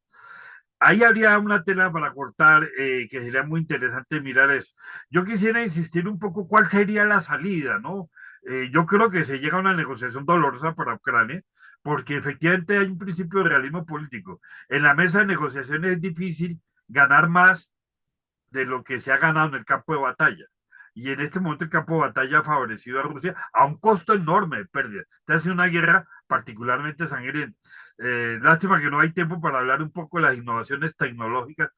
Ahí habría una tela para cortar que sería muy interesante mirar eso. Yo quisiera insistir un poco cuál sería la salida, ¿no? Yo creo que se llega a una negociación dolorosa para Ucrania, porque efectivamente hay un principio de realismo político. En la mesa de negociaciones es difícil ganar más de lo que se ha ganado en el campo de batalla. Y en este momento el campo de batalla ha favorecido a Rusia a un costo enorme de pérdida. Esta ha sido una guerra particularmente sangrienta. Lástima que no hay tiempo para hablar un poco de las innovaciones tecnológicas,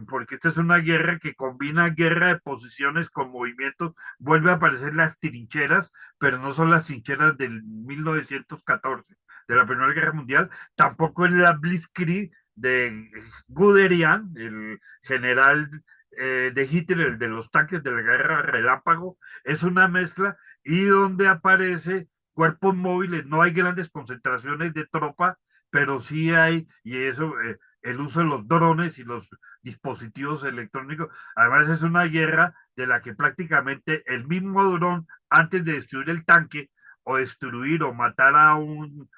porque esta es una guerra que combina guerra de posiciones con movimientos, vuelve a aparecer las trincheras, pero no son las trincheras del 1914, de la Primera Guerra Mundial, tampoco es la Blitzkrieg de Guderian, el general de Hitler, el de los tanques de la guerra relámpago, es una mezcla y donde aparece cuerpos móviles, no hay grandes concentraciones de tropa, pero sí hay, y eso, el uso de los drones y los dispositivos electrónicos. Además, es una guerra de la que prácticamente el mismo dron, antes de destruir el tanque o destruir o matar a un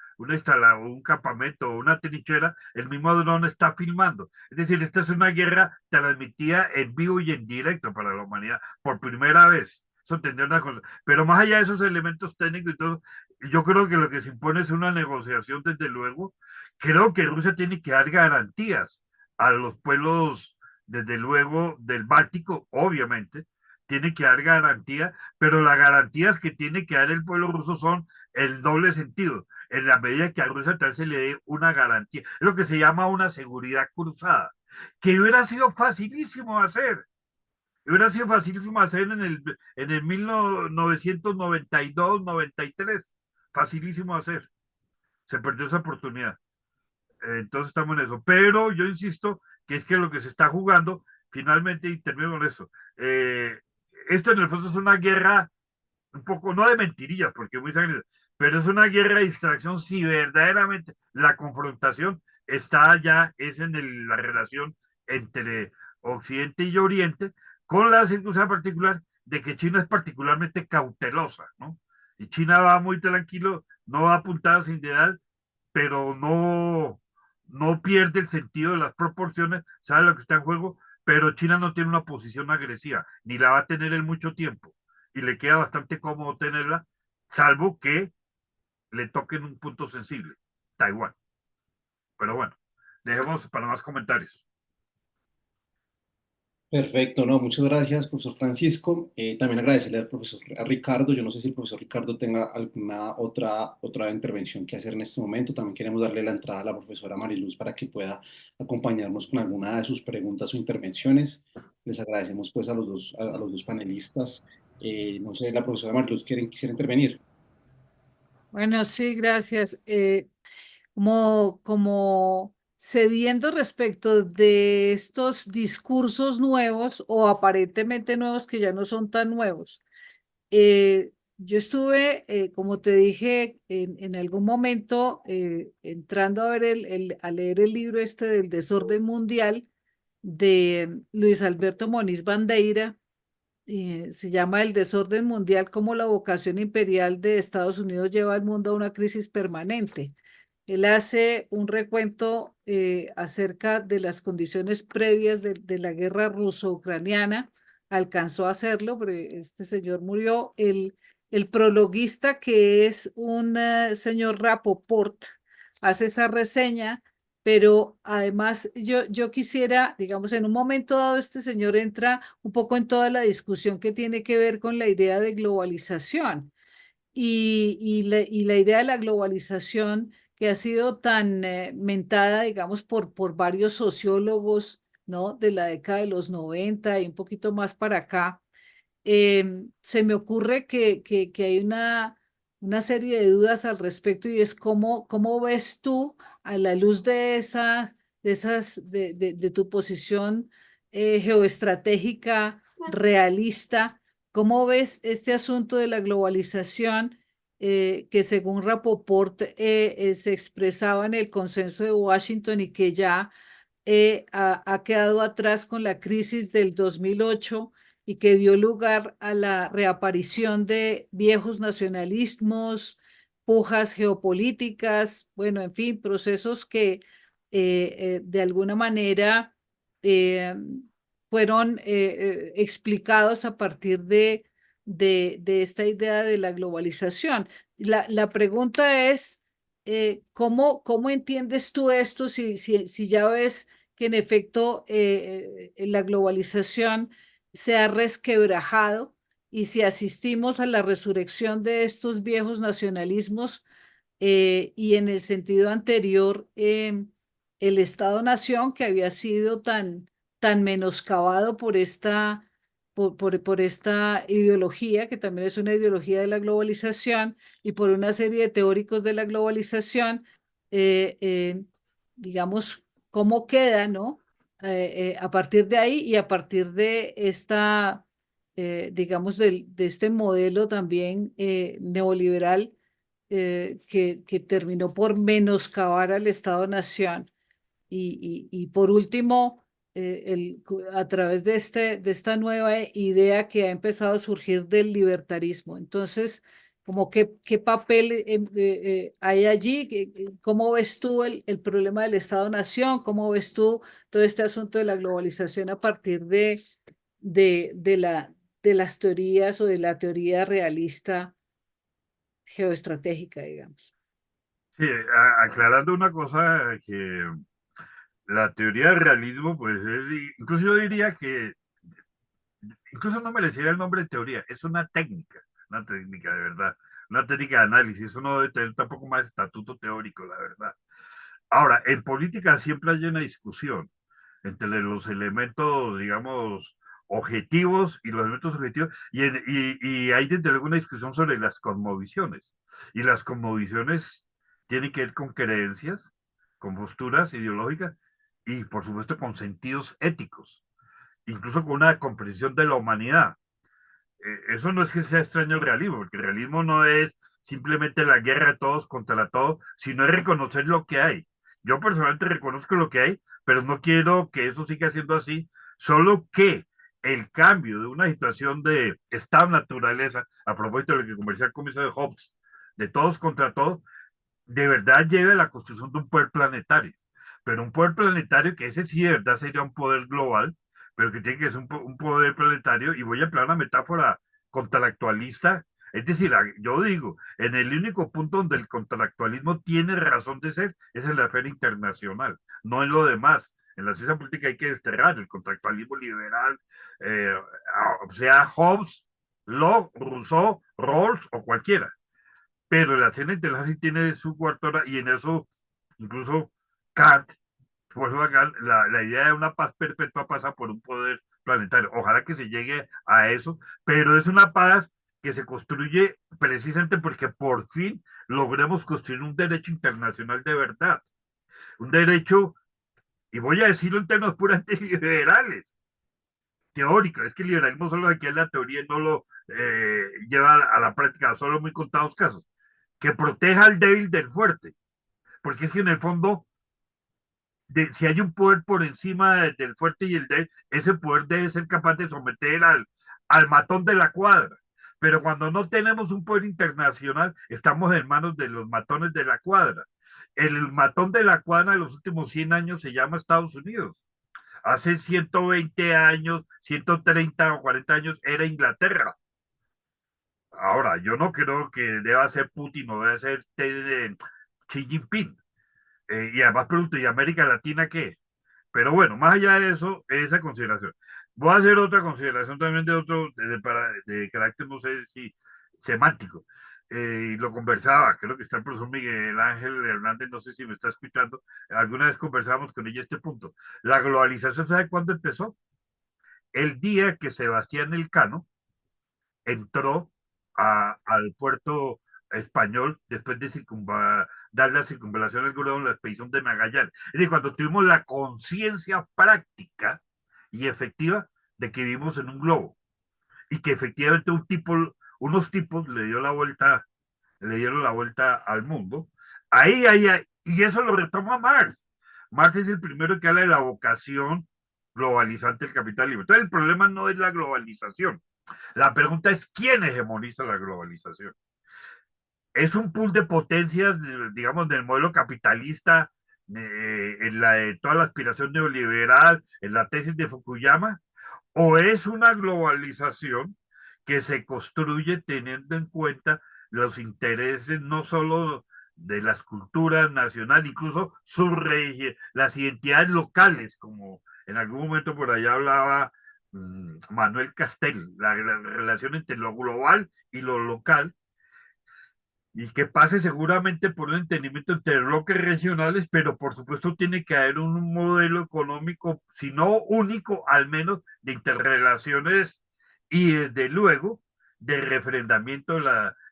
campamento o una trinchera, el mismo dron está filmando. Es decir, esta es una guerra transmitida en vivo y en directo para la humanidad por primera vez. Eso tendría una cosa. Pero más allá de esos elementos técnicos y todo, yo creo que lo que se impone es una negociación, desde luego. Creo que Rusia tiene que dar garantías a los pueblos, desde luego, del Báltico, obviamente, tiene que dar garantía, pero las garantías que tiene que dar el pueblo ruso son el doble sentido, en la medida que a Rusia tal se le dé una garantía, es lo que se llama una seguridad cruzada, que hubiera sido facilísimo hacer, hubiera sido facilísimo hacer en el 1992, 93, facilísimo hacer, se perdió esa oportunidad. Entonces estamos en eso. Pero yo insisto que es que lo que se está jugando, finalmente, y termino con eso, esto en el fondo es una guerra un poco, no de mentirillas, porque muy sangrienta, pero es una guerra de distracción si verdaderamente la confrontación está ya, es en la relación entre Occidente y Oriente, con la circunstancia particular de que China es particularmente cautelosa, ¿no? Y China va muy tranquilo, no va apuntada sin dedal, pero no pierde el sentido de las proporciones, sabe lo que está en juego, pero China no tiene una posición agresiva, ni la va a tener en mucho tiempo, y le queda bastante cómodo tenerla, salvo que le toquen un punto sensible, Taiwán. Pero bueno, dejemos para más comentarios. Perfecto, no, muchas gracias, profesor Francisco. También agradecerle al profesor Ricardo. Yo no sé si el profesor Ricardo tenga alguna otra intervención que hacer en este momento. También queremos darle la entrada a la profesora Mariluz para que pueda acompañarnos con alguna de sus preguntas o intervenciones. Les agradecemos pues a los dos panelistas. No sé, la profesora Mariluz quisiera intervenir. Bueno, sí, gracias. Como cediendo respecto de estos discursos nuevos o aparentemente nuevos que ya no son tan nuevos. Yo estuve, como te dije, en algún momento entrando a ver a leer el libro este del desorden mundial de Luis Alberto Moniz Bandeira. Se llama El desorden mundial, cómo la vocación imperial de Estados Unidos lleva al mundo a una crisis permanente. Él hace un recuento acerca de las condiciones previas de la guerra ruso-ucraniana. Alcanzó a hacerlo, pero este señor murió. El prologuista, que es un señor Rapoport, hace esa reseña, pero además yo quisiera, digamos, en un momento dado, este señor entra un poco en toda la discusión que tiene que ver con la idea de globalización y la idea de la globalización que ha sido tan mentada, digamos, por varios sociólogos, ¿no? De la década de los 90 y un poquito más para acá. Se me ocurre que hay una serie de dudas al respecto y es cómo ves tú a la luz de tu posición geoestratégica realista, cómo ves este asunto de la globalización que según Rapoport se expresaba en el consenso de Washington y que ya ha quedado atrás con la crisis del 2008 y que dio lugar a la reaparición de viejos nacionalismos, pujas geopolíticas, bueno, en fin, procesos que de alguna manera eh, fueron explicados a partir de esta idea de la globalización. La pregunta es, ¿cómo entiendes tú esto si ya ves que en efecto la globalización se ha resquebrajado y si asistimos a la resurrección de estos viejos nacionalismos y en el sentido anterior, el Estado-Nación que había sido tan menoscabado por esta ideología, que también es una ideología de la globalización, y por una serie de teóricos de la globalización, eh, eh, digamos, cómo queda, ¿no? A partir de ahí y a partir de digamos, de este modelo también neoliberal que terminó por menoscabar al Estado-Nación. Y por último, a través de esta nueva idea que ha empezado a surgir del libertarismo. Entonces, como qué papel hay allí, ¿cómo ves tú el problema del Estado-Nación? ¿Cómo ves tú todo este asunto de la globalización a partir de las teorías o de la teoría realista geoestratégica, digamos? Sí, aclarando una cosa, que la teoría del realismo, pues incluso yo diría que, incluso no merecería el nombre de teoría, es una técnica de verdad, una técnica de análisis, eso no debe tener tampoco más estatuto teórico, la verdad. Ahora, en política siempre hay una discusión entre los elementos, digamos, objetivos y los elementos objetivos, y hay desde luego una discusión sobre las cosmovisiones. Y las cosmovisiones tienen que ver con creencias, con posturas ideológicas y, por supuesto, con sentidos éticos, incluso con una comprensión de la humanidad. Eso no es que sea extraño el realismo, porque el realismo no es simplemente la guerra de todos contra todos, sino es reconocer lo que hay. Yo personalmente reconozco lo que hay, pero no quiero que eso siga siendo así, solo que el cambio de una situación de estado naturaleza, a propósito de lo que conversé al comienzo de Hobbes, de todos contra todos, de verdad lleve a la construcción de un poder planetario. Pero un poder planetario que ese sí de verdad sería un poder global, pero que tiene que ser un poder planetario, y voy a emplear una metáfora contractualista. Es decir, yo digo, en el único punto donde el contractualismo tiene razón de ser es en la esfera internacional, no en lo demás. En la ciencia política hay que desterrar el contractualismo liberal, eh, sea Hobbes, Locke, Rousseau, Rawls o cualquiera. Pero la cena internacional sí tiene su cuarto hora, y en eso incluso Kant, por eso la idea de una paz perpetua pasa por un poder planetario. Ojalá que se llegue a eso, pero es una paz que se construye precisamente porque por fin logremos construir un derecho internacional de verdad, un derecho, y voy a decirlo en términos puramente liberales, teóricos. Es que el liberalismo solo aquí en la teoría no lo lleva a la práctica, solo muy contados casos, que proteja al débil del fuerte, porque es que en el fondo, si hay un poder por encima del fuerte y el débil, ese poder debe ser capaz de someter al matón de la cuadra. Pero cuando no tenemos un poder internacional, estamos en manos de los matones de la cuadra. El matón de la cuadra de los últimos 100 años se llama Estados Unidos. Hace 120 años, 130 o 40 años era Inglaterra. Ahora, yo no creo que deba ser Putin o deba ser Xi Jinping. Y además pregunto, ¿y América Latina qué? Pero bueno, más allá de eso, esa consideración. Voy a hacer otra consideración también de otro, de carácter, no sé si semántico. Y lo conversaba, creo que está el profesor Miguel Ángel Hernández, no sé si me está escuchando. Alguna vez conversábamos con ella este punto. La globalización, ¿sabe cuándo empezó? El día que Sebastián Elcano entró al puerto español después de dar la circunvalación del globo en la expedición de Magallanes. Es decir, cuando tuvimos la conciencia práctica y efectiva de que vivimos en un globo y que efectivamente unos tipos le dio la vuelta le dieron la vuelta al mundo. Y eso lo retoma Marx. Marx es el primero que habla de la vocación globalizante del capitalismo. Entonces el problema no es la globalización. La pregunta es quién hegemoniza la globalización. Es un pool de potencias, digamos, del modelo capitalista, en la de toda la aspiración neoliberal, en la tesis de Fukuyama, o es una globalización que se construye teniendo en cuenta los intereses no solo de las culturas nacionales, incluso las identidades locales, como en algún momento por allá hablaba Manuel Castel, la relación entre lo global y lo local, y que pase seguramente por un entendimiento entre bloques regionales, pero por supuesto tiene que haber un modelo económico, si no único, al menos de interrelaciones y desde luego de refrendamiento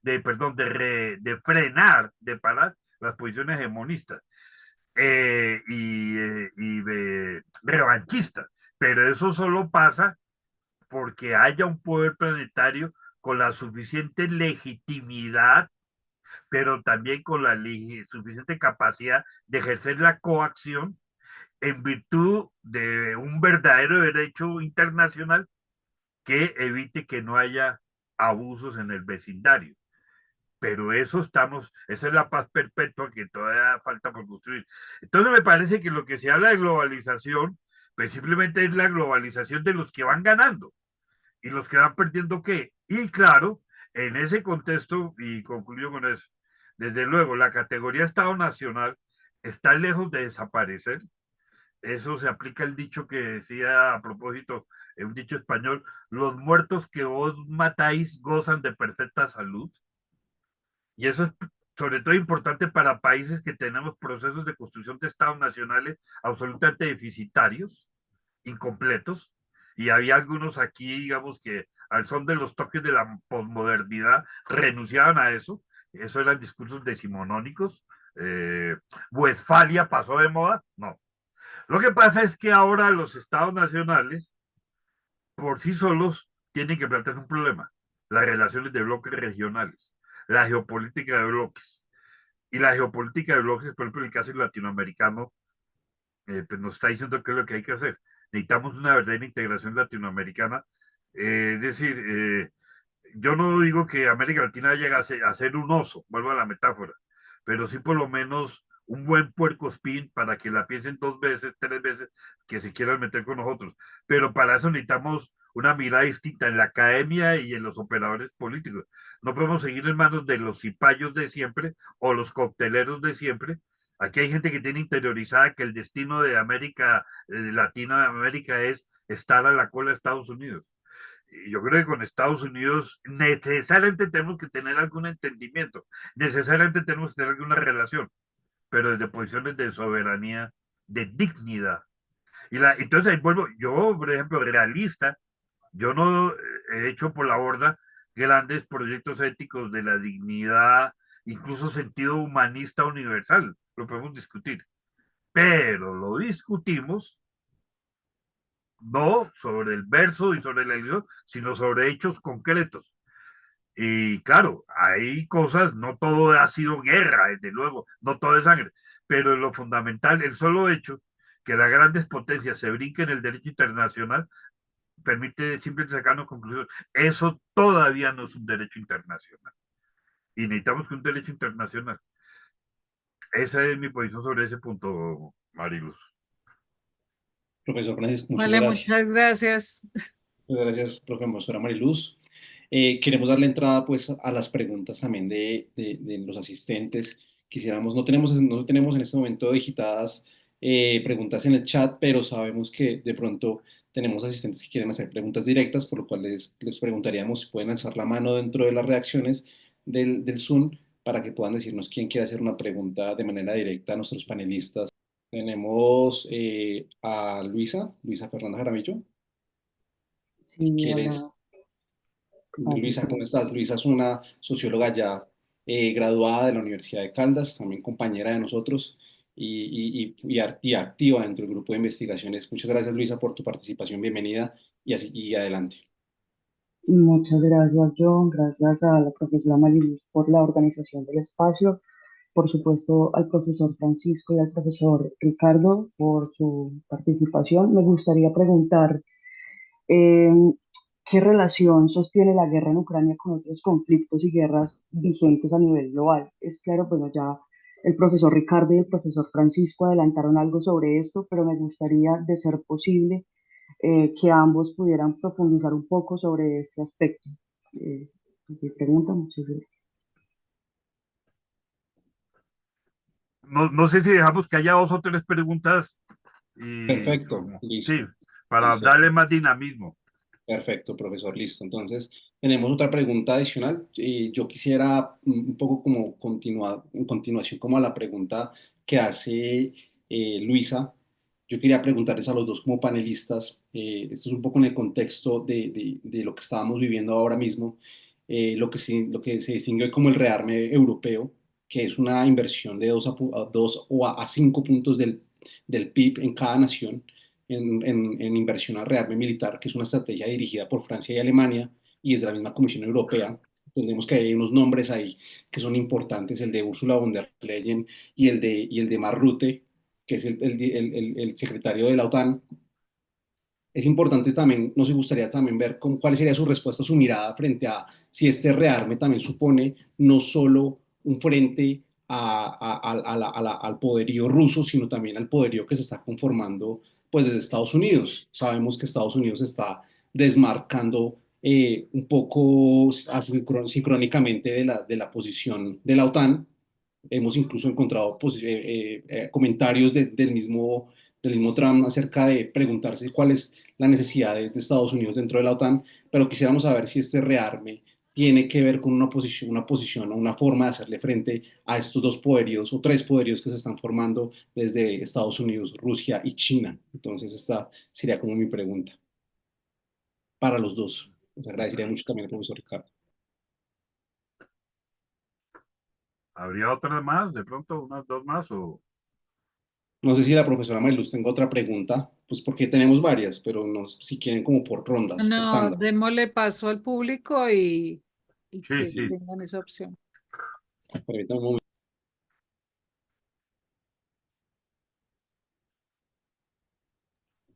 perdón, de frenar, de parar las posiciones hegemonistas y de revanchistas. Pero eso solo pasa porque haya un poder planetario con la suficiente legitimidad, pero también con la suficiente capacidad de ejercer la coacción en virtud de un verdadero derecho internacional que evite que no haya abusos en el vecindario. Pero esa es la paz perpetua que todavía falta por construir. Entonces me parece que lo que se habla de globalización, pues simplemente es la globalización de los que van ganando y los que van perdiendo qué. Y claro, en ese contexto, y concluyo con eso, desde luego, la categoría Estado Nacional está lejos de desaparecer. Eso se aplica el dicho que decía a propósito, un dicho español, los muertos que vos matáis gozan de perfecta salud. Y eso es sobre todo importante para países que tenemos procesos de construcción de estados nacionales absolutamente deficitarios, incompletos, y había algunos aquí, digamos, que al son de los toques de la posmodernidad renunciaban a eso. Eso eran discursos decimonónicos. Westfalia pasó de moda, no. Lo que pasa es que ahora los estados nacionales por sí solos tienen que plantear un problema: las relaciones de bloques regionales, la geopolítica de bloques. Y la geopolítica de bloques, por ejemplo, en el caso latinoamericano, pues nos está diciendo qué es lo que hay que hacer. Necesitamos una verdadera integración latinoamericana. Es decir, yo no digo que América Latina llegue a ser un oso, vuelvo a la metáfora, pero sí por lo menos un buen puerco espín para que la piensen dos veces, tres veces, que se quieran meter con nosotros. Pero para eso necesitamos una mirada distinta en la academia y en los operadores políticos. No podemos seguir en manos de los cipayos de siempre o los cocteleros de siempre. Aquí hay gente que tiene interiorizada que el destino de América, de Latinoamérica, es estar a la cola de Estados Unidos. Y yo creo que con Estados Unidos necesariamente tenemos que tener algún entendimiento, necesariamente tenemos que tener alguna relación, pero desde posiciones de soberanía, de dignidad. Entonces ahí vuelvo, yo, por ejemplo, realista, yo no he hecho por la borda grandes proyectos éticos de la dignidad, incluso sentido humanista universal, lo podemos discutir, pero lo discutimos no sobre el verso y sobre la elección, sino sobre hechos concretos. Y claro, hay cosas, no todo ha sido guerra, desde luego, no todo es sangre, pero lo fundamental, el solo hecho que las grandes potencias se brinquen el derecho internacional, permite simplemente sacarnos conclusiones. Eso todavía no es un derecho internacional. Y necesitamos que un derecho internacional. Esa es mi posición sobre ese punto, Mariluz. Profesor Francisco, muchas Vale, gracias. muchas gracias. Muchas gracias, profesora Mariluz. Queremos darle entrada pues a las preguntas también de los asistentes. No tenemos en este momento digitadas preguntas en el chat, pero sabemos que de pronto tenemos asistentes que quieren hacer preguntas directas, por lo cual les preguntaríamos si pueden alzar la mano dentro de las reacciones del Zoom para que puedan decirnos quién quiere hacer una pregunta de manera directa a nuestros panelistas. Tenemos a Luisa Fernanda Jaramillo. Si Sí, hola. quieres, Luisa, ¿cómo estás? Luisa es una socióloga ya graduada de la Universidad de Caldas, también compañera de nosotros y activa dentro del grupo de investigaciones. Muchas gracias, Luisa, por tu participación. Bienvenida y adelante. Muchas gracias, John. Gracias a la profesora Mariluz por la organización del espacio. Por supuesto, al profesor Francisco y al profesor Ricardo por su participación. Me gustaría preguntar, eh, ¿qué relación sostiene la guerra en Ucrania con otros conflictos y guerras vigentes a nivel global? Es claro, bueno, ya el profesor Ricardo y el profesor Francisco adelantaron algo sobre esto, pero me gustaría, de ser posible, que ambos pudieran profundizar un poco sobre este aspecto. Mi pregunta, muchas gracias. No sé si dejamos que haya dos o tres preguntas y Perfecto, sí, listo. para Listo. darle más dinamismo. Perfecto, profesor, listo. Entonces, tenemos otra pregunta adicional. Yo quisiera un poco como continuar, en continuación como a la pregunta que hace Luisa. Yo quería preguntarles a los dos como panelistas, esto es un poco en el contexto de lo que estábamos viviendo ahora mismo, lo que se distingue como el rearme europeo, que es una inversión de 2 o a 5 puntos del PIB en cada nación en inversión a rearme militar, que es una estrategia dirigida por Francia y Alemania y es de la misma Comisión Europea. Entendemos que hay unos nombres ahí que son importantes, el de Ursula von der Leyen y el de Mark Rutte, que es el secretario de la OTAN. Es importante también, nos gustaría también ver cuál sería su respuesta, su mirada frente a si este rearme también supone no solo un frente al poderío ruso, sino también al poderío que se está conformando pues desde Estados Unidos. Sabemos que Estados Unidos está desmarcando un poco sincrónicamente de la posición de la OTAN. Hemos incluso encontrado pues, comentarios del mismo Trump acerca de preguntarse cuál es la necesidad de Estados Unidos dentro de la OTAN, pero quisiéramos saber si este rearme tiene que ver con una posición o una forma de hacerle frente a estos dos poderíos o tres poderíos que se están formando desde Estados Unidos, Rusia y China. Entonces, esta sería como mi pregunta para los dos. Les agradecería mucho también al profesor Ricardo. ¿Habría otras más? ¿De pronto unas dos más? O... No sé si la profesora Mariluz tenga otra pregunta, pues porque tenemos varias, pero no, si quieren como por rondas, por No, tandas. démosle paso al público y Sí, que sí. tengan esa opción. Permítanme un momento.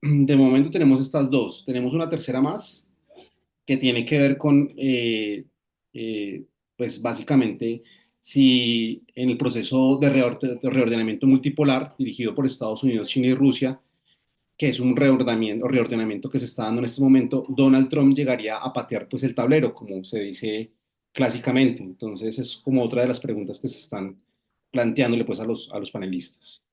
De momento tenemos estas dos. Tenemos una tercera más que tiene que ver con, pues básicamente, si en el proceso de reordenamiento multipolar dirigido por Estados Unidos, China y Rusia, que es un reordenamiento que se está dando en este momento, Donald Trump llegaría a patear pues el tablero, como se dice clásicamente. Entonces es como otra de las preguntas que se están planteándole pues a los panelistas.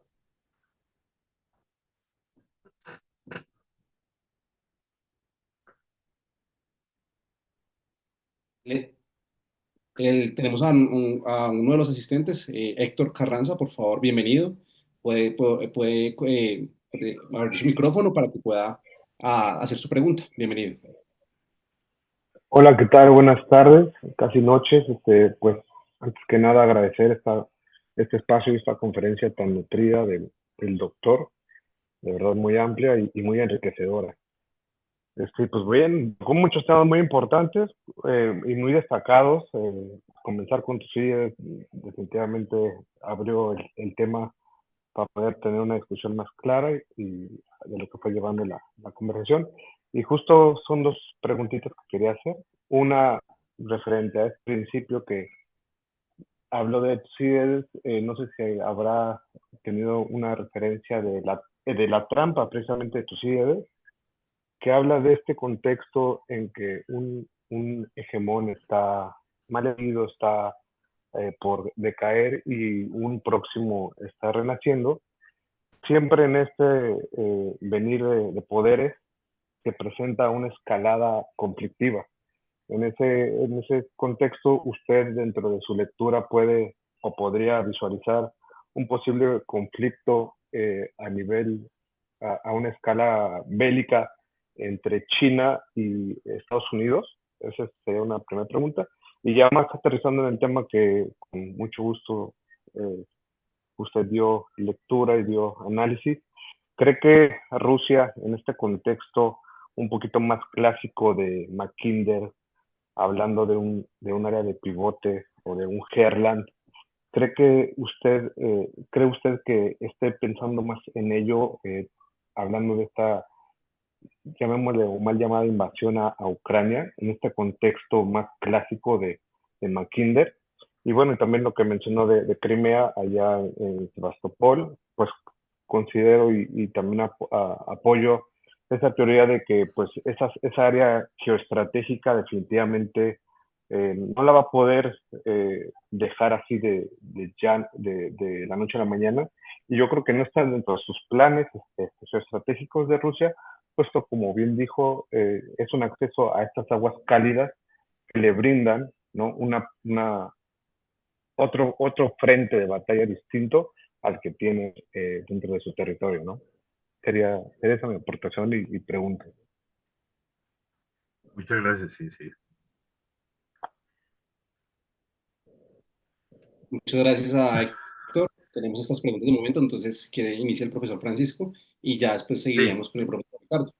Tenemos a uno de los asistentes, Héctor Carranza, por favor, bienvenido. Puede abrir su micrófono para que pueda hacer su pregunta. Bienvenido. Hola, ¿qué tal? Buenas tardes, casi noches. Pues antes que nada agradecer este espacio y esta conferencia tan nutrida del doctor, de verdad muy amplia y muy enriquecedora. Pues bien, con muchos temas muy importantes y muy destacados. Comenzar con tus ideas definitivamente abrió el tema para poder tener una discusión más clara y de lo que fue llevando la conversación. Y justo son dos preguntitas que quería hacer. Una referente a este principio que habló de Tucídides, no sé si habrá tenido una referencia de la trampa precisamente de Tucídides, que habla de este contexto en que un hegemón está mal herido, está por decaer y un próximo está renaciendo. Siempre en este venir de poderes se presenta una escalada conflictiva. En ese contexto, usted dentro de su lectura puede o podría visualizar un posible conflicto a nivel, a una escala bélica entre China y Estados Unidos. Esa sería una primera pregunta. Y ya más aterrizando en el tema que con mucho gusto usted dio lectura y dio análisis, ¿cree que Rusia en este contexto un poquito más clásico de Mackinder hablando de un área de pivote o de un Herland. ¿Cree usted que esté pensando más en ello, hablando de esta, llamémosle o mal llamada invasión a Ucrania, en este contexto más clásico de Mackinder? Y bueno, y también lo que mencionó de Crimea allá en Sebastopol, pues considero y también apoyo esa teoría de que pues esa área geoestratégica definitivamente no la va a poder dejar así de la noche a la mañana. Y yo creo que no está dentro de sus planes geoestratégicos de Rusia, puesto como bien dijo, es un acceso a estas aguas cálidas que le brindan, ¿no? Otro frente de batalla distinto al que tiene dentro de su territorio, ¿no? Sería esa mi aportación y pregunta. Muchas gracias, sí, sí. Muchas gracias a Héctor. Tenemos estas preguntas de momento, entonces quiere inicia el profesor Francisco y ya después Sí, seguiríamos con el profesor Ricardo.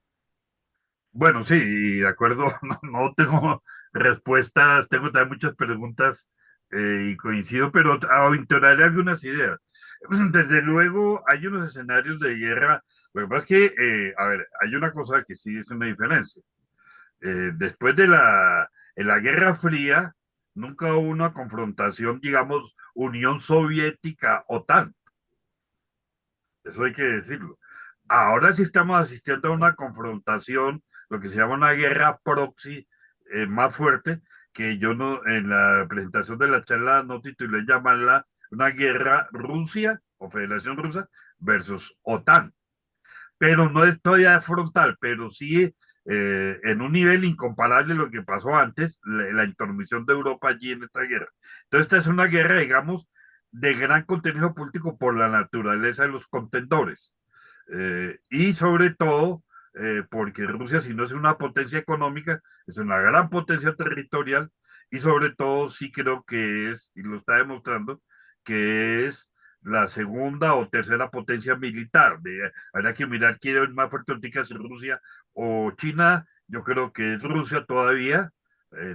bueno, sí, y de acuerdo, no tengo respuestas, tengo también muchas preguntas y coincido, pero aventuraré algunas ideas. Desde luego, hay unos escenarios de guerra. Lo que pasa es que, a ver, hay una cosa que sí es una diferencia. Después de en la Guerra Fría, nunca hubo una confrontación, digamos, Unión Soviética-OTAN. Eso hay que decirlo. Ahora sí estamos asistiendo a una confrontación, lo que se llama una guerra proxy más fuerte, que yo no, en la presentación de la charla no titulé llamarla una guerra Rusia o Federación Rusa versus OTAN, pero no es todavía frontal, pero sí en un nivel incomparable a lo que pasó antes, la intromisión de Europa allí en esta guerra. Entonces, esta es una guerra, digamos, de gran contenido político por la naturaleza de los contendores. Y sobre todo, porque Rusia, si no es una potencia económica, es una gran potencia territorial, y sobre todo sí creo que es, y lo está demostrando, que es la segunda o tercera potencia militar. Habrá que mirar quién es más fuerte si Rusia o China. Yo creo que es Rusia todavía,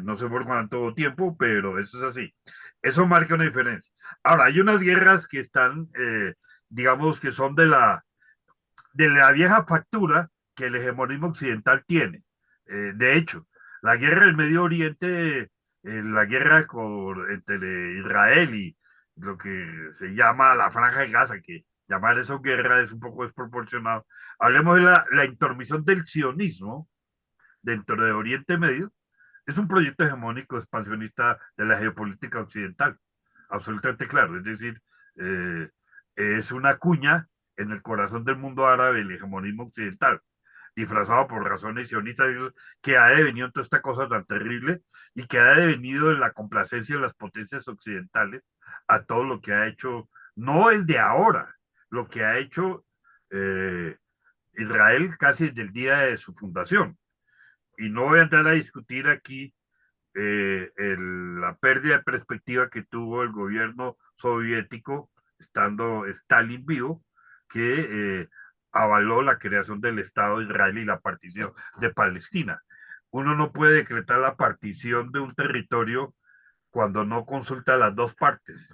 no sé por cuánto tiempo, pero eso es así. Eso marca una diferencia. Ahora, hay unas guerras que están, digamos, que son de la vieja factura que el hegemonismo occidental tiene. De hecho, la guerra del Medio Oriente, la guerra entre Israel y lo que se llama la Franja de Gaza, que llamar eso guerra es un poco desproporcionado. Hablemos de la intromisión del sionismo dentro de Oriente Medio. Es un proyecto hegemónico expansionista de la geopolítica occidental, absolutamente claro. Es decir, eh, es una cuña en el corazón del mundo árabe, el hegemonismo occidental, disfrazado por razones sionistas, que ha devenido en toda esta cosa tan terrible y que ha devenido en la complacencia de las potencias occidentales a todo lo que ha hecho, no es de ahora, lo que ha hecho eh, Israel casi desde el día de su fundación. Y no voy a entrar a discutir aquí la pérdida de perspectiva que tuvo el gobierno soviético, estando Stalin vivo, que avaló la creación del Estado de Israel y la partición de Palestina. Uno no puede decretar la partición de un territorio cuando no consulta a las dos partes.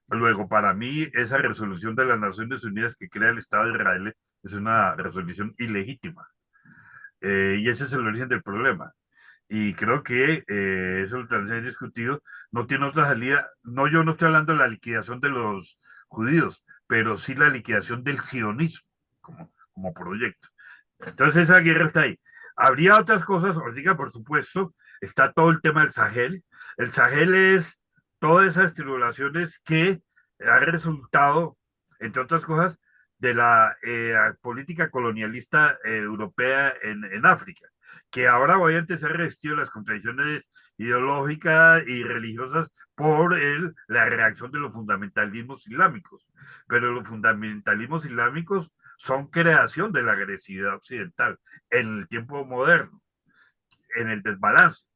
Luego, para mí, esa resolución de las Naciones Unidas que crea el Estado de Israel es una resolución ilegítima. Y ese es el origen del problema. Y creo que eso lo también se ha discutido, no tiene otra salida. No, yo no estoy hablando de la liquidación de los judíos, pero sí la liquidación del sionismo como proyecto. Entonces esa guerra está ahí. Habría otras cosas, diga, por supuesto, está todo el tema del Sahel. El Sahel es todas esas tribulaciones que ha resultado, entre otras cosas, de la política colonialista europea en África, que ahora obviamente se ha resistido las contradicciones ideológicas y religiosas por la reacción de los fundamentalismos islámicos. Pero los fundamentalismos islámicos son creación de la agresividad occidental en el tiempo moderno, en el desbalance.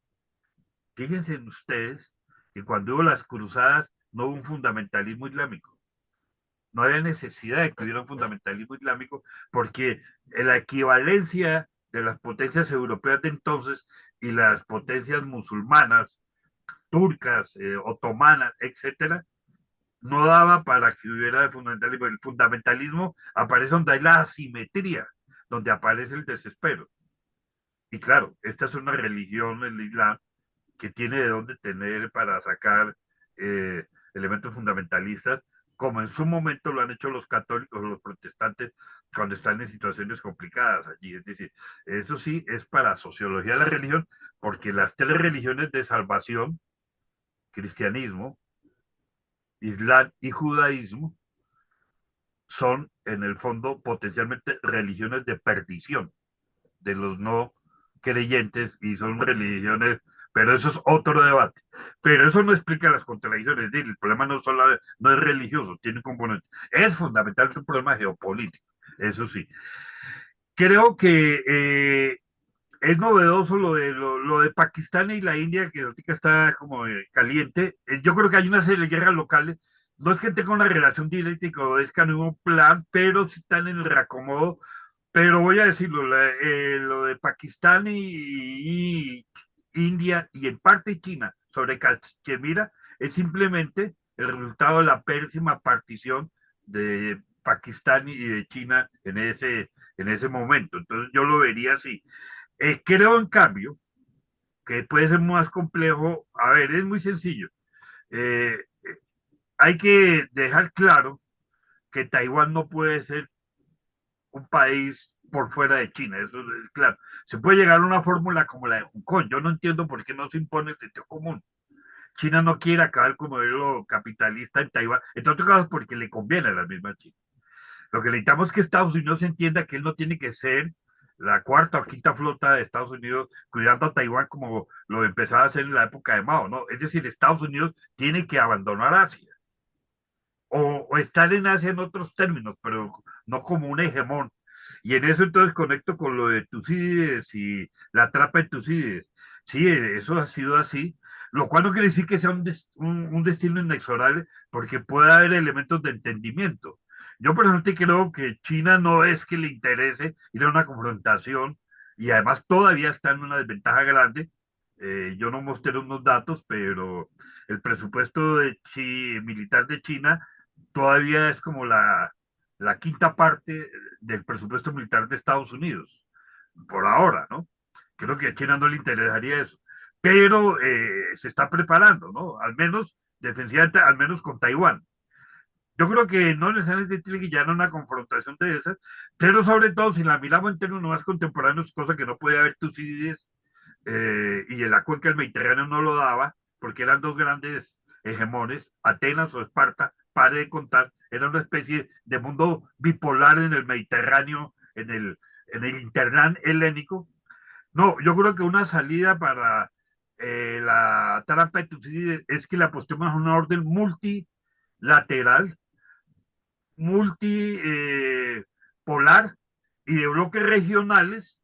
Fíjense ustedes que cuando hubo las cruzadas no hubo un fundamentalismo islámico. No había necesidad de que hubiera un fundamentalismo islámico porque la equivalencia de las potencias europeas de entonces y las potencias musulmanas, turcas, otomanas, etcétera, no daba para que hubiera fundamentalismo. El fundamentalismo aparece donde hay la asimetría, donde aparece el desespero. Y claro, esta es una religión, el Islam, que tiene de dónde tener para sacar elementos fundamentalistas, como en su momento lo han hecho los católicos, los protestantes, cuando están en situaciones complicadas allí. Es decir, eso sí es para sociología de la religión, porque las tres religiones de salvación, cristianismo, islam y judaísmo, son en el fondo potencialmente religiones de perdición de los no creyentes y son religiones, pero eso es otro debate. Pero eso no explica las contradicciones. El problema no es religioso, tiene un componente. Es fundamental un problema geopolítico, eso sí. Creo que es novedoso lo de Pakistán y la India, que ahorita está como caliente. Yo creo que hay una serie de guerras locales. No es que tenga una relación dialéctica o es que no hubo un plan, pero sí están en el reacomodo. Pero voy a decirlo, lo de Pakistán y India y en parte China sobre Cachemira es simplemente el resultado de la pésima partición de Pakistán y de China en ese momento. Entonces yo lo vería así. Creo, en cambio, que puede ser más complejo. A ver, es muy sencillo. Eh, hay que dejar claro que Taiwán no puede ser un país por fuera de China, eso es claro. Se puede llegar a una fórmula como la de Hong Kong. Yo no entiendo por qué no se impone el sitio común. China no quiere acabar como modelo capitalista en Taiwán, entre otros casos porque le conviene a la misma China. Lo que necesitamos es que Estados Unidos entienda que él no tiene que ser la cuarta o quinta flota de Estados Unidos cuidando a Taiwán como lo empezaba a hacer en la época de Mao, ¿no? Es decir, Estados Unidos tiene que abandonar Asia o estar en Asia en otros términos, pero no como un hegemón. Y en eso entonces conecto con lo de Tucídides y la trapa de Tucídides. Sí, eso ha sido así, lo cual no quiere decir que sea un destino inexorable, porque puede haber elementos de entendimiento. Yo personalmente creo que China no es que le interese ir a una confrontación y además todavía está en una desventaja grande. Yo no mostré unos datos, pero el presupuesto militar de China todavía es como la quinta parte del presupuesto militar de Estados Unidos, por ahora, ¿no? Creo que a China no le interesaría eso, pero se está preparando, ¿no? Al menos defensivamente, al menos con Taiwán. Yo creo que no necesariamente tiene que llegar a una confrontación de esas, pero sobre todo si la miramos en términos más contemporáneos, cosa que no puede haber Tucídides y en la cuenca del Mediterráneo no lo daba, porque eran dos grandes hegemones, Atenas o Esparta, pare de contar, era una especie de mundo bipolar en el Mediterráneo, en el interland helénico. No, yo creo que una salida para la trampa de Tucídides es que le apostemos a una orden multilateral, multipolar y de bloques regionales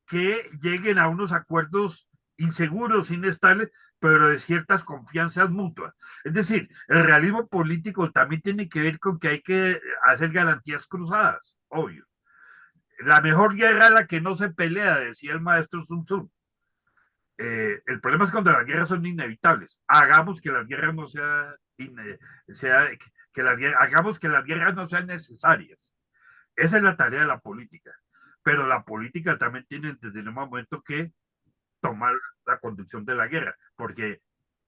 que lleguen a unos acuerdos inseguros, inestables, pero de ciertas confianzas mutuas. Es decir, el realismo político también tiene que ver con que hay que hacer garantías cruzadas, obvio. La mejor guerra es la que no se pelea, decía el maestro Sun Tzu. El problema es cuando las guerras son inevitables. Hagamos que las guerras no hagamos que las guerras no sean necesarias. Esa es la tarea de la política. Pero la política también tiene desde el momento que tomar la conducción de la guerra, porque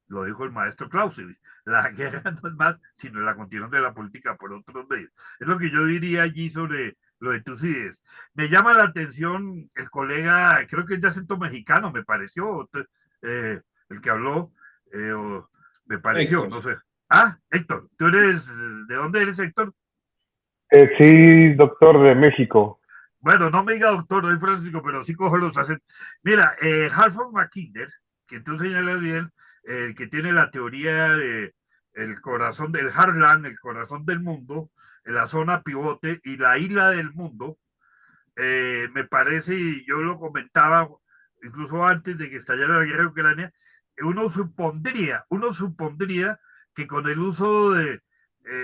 lo dijo el maestro Clausewitz, la guerra no es más sino la continuación de la política por otros medios. Es lo que yo diría allí sobre lo de Tucídides. Me llama la atención el colega, creo que es de acento mexicano, me pareció, el que habló, me pareció, Héctor. no sé. Ah, Héctor, ¿tú eres, de dónde eres, Héctor? Sí, doctor de México. Bueno, no me diga doctor, soy Francisco, pero sí cojo los acentos. Mira, Halford Mackinder, que tú señalas bien, que tiene la teoría de el corazón del Heartland, el corazón del mundo, la zona pivote y la isla del mundo, me parece, y yo lo comentaba incluso antes de que estallara la guerra de Ucrania, uno supondría que con el uso de,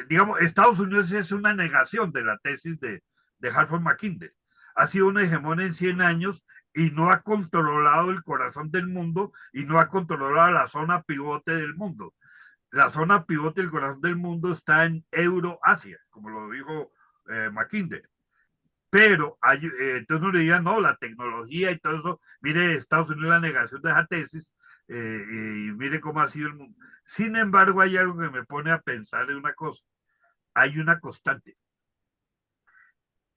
digamos, Estados Unidos es una negación de la tesis de Halford Mackinder. Ha sido un hegemón en 100 años y no ha controlado el corazón del mundo y no ha controlado la zona pivote del mundo. La zona pivote del corazón del mundo está en Euroasia, como lo dijo Mackinder. Pero entonces uno le diría, no, la tecnología y todo eso, mire Estados Unidos la negación de esa tesis, y mire cómo ha sido el mundo. Sin embargo, hay algo que me pone a pensar en una cosa. Hay una constante.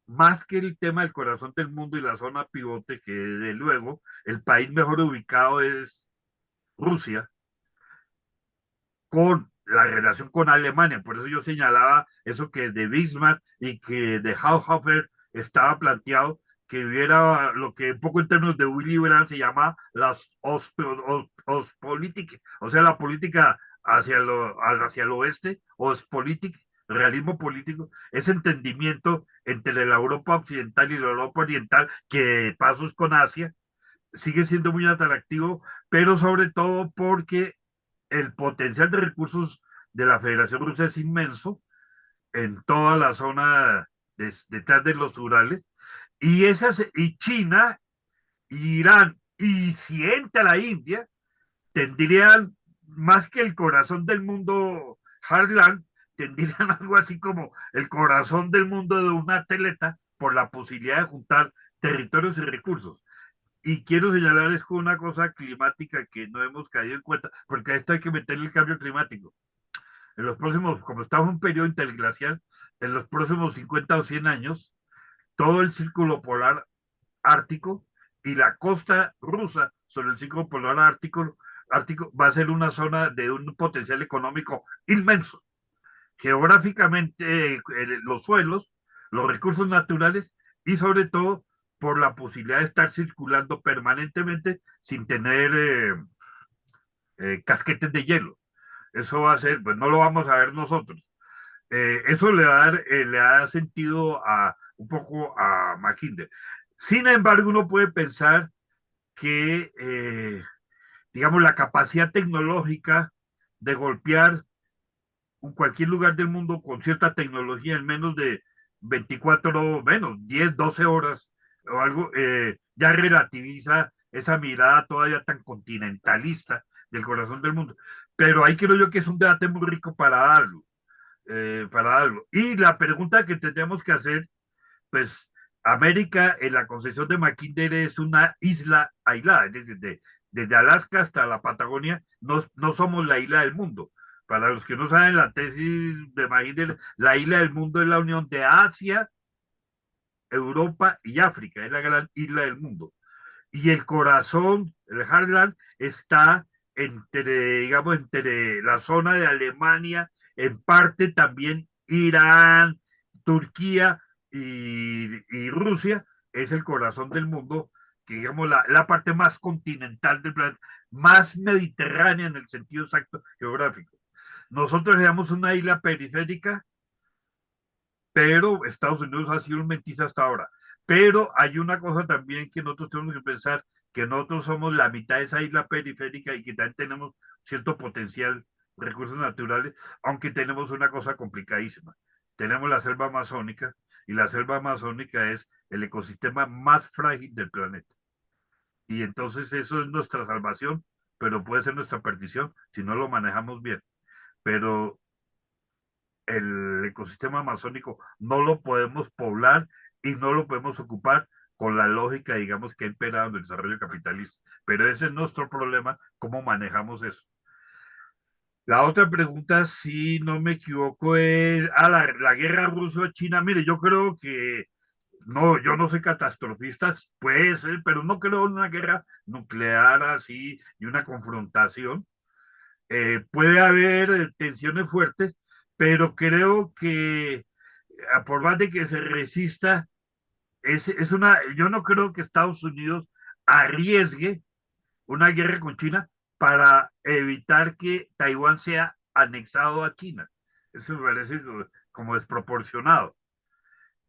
Más que el tema del corazón del mundo y la zona pivote, que de luego el país mejor ubicado es Rusia, con la relación con Alemania. Por eso yo señalaba eso que de Bismarck y que de Haushofer estaba planteado que hubiera lo que un poco en términos de Willy Brandt se llama las Ostpolitik, o sea, la política hacia el oeste, Ostpolitik, realismo político, ese entendimiento entre la Europa occidental y la Europa oriental, que pasos con Asia, sigue siendo muy atractivo, pero sobre todo porque el potencial de recursos de la Federación Rusa es inmenso en toda la zona detrás de los Urales, y China, Irán y si entra la India, tendrían más que el corazón del mundo Harlan, tendrían algo así como el corazón del mundo de un atleta por la posibilidad de juntar territorios y recursos. Y quiero señalarles con una cosa climática que no hemos caído en cuenta, porque a esto hay que meterle el cambio climático. En los próximos, como estamos en un periodo interglacial, en los próximos 50 o 100 años, todo el círculo polar ártico y la costa rusa sobre el círculo polar ártico va a ser una zona de un potencial económico inmenso. Geográficamente, los suelos, los recursos naturales y sobre todo por la posibilidad de estar circulando permanentemente sin tener casquetes de hielo. Eso va a ser, pues no lo vamos a ver nosotros. Eso le da sentido un poco a Mackinder. Sin embargo, uno puede pensar que, digamos, la capacidad tecnológica de golpear cualquier lugar del mundo con cierta tecnología en menos de 24, menos 10, 12 horas o algo, ya relativiza esa mirada todavía tan continentalista del corazón del mundo. Pero ahí creo yo que es un debate muy rico para darlo. Y la pregunta que tenemos que hacer, pues América en la concepción de Mackinder es una isla aislada, desde Alaska hasta la Patagonia, no somos la isla del mundo. Para los que no saben la tesis de Mackinder, la isla del mundo es la unión de Asia, Europa y África, es la gran isla del mundo. Y el corazón, el Heartland, está digamos, entre la zona de Alemania, en parte también Irán, Turquía y Rusia, es el corazón del mundo, que digamos la parte más continental del planeta, más mediterránea en el sentido exacto geográfico. Nosotros éramos una isla periférica, pero Estados Unidos ha sido un mentiza hasta ahora. Pero hay una cosa también que nosotros tenemos que pensar, que nosotros somos la mitad de esa isla periférica y que también tenemos cierto potencial, recursos naturales, aunque tenemos una cosa complicadísima. Tenemos la selva amazónica y la selva amazónica es el ecosistema más frágil del planeta. Y entonces eso es nuestra salvación, pero puede ser nuestra perdición si no lo manejamos bien. Pero el ecosistema amazónico no lo podemos poblar y no lo podemos ocupar con la lógica, digamos, que ha imperado en el desarrollo capitalista. Pero ese es nuestro problema, cómo manejamos eso. La otra pregunta, si no me equivoco, es la guerra ruso-china. Mire, yo creo que no, yo no soy catastrofista, puede ser, pero no creo en una guerra nuclear así y una confrontación. Puede haber tensiones fuertes, pero creo que por más de que se resista, yo no creo que Estados Unidos arriesgue una guerra con China para evitar que Taiwán sea anexado a China. Eso me parece como desproporcionado.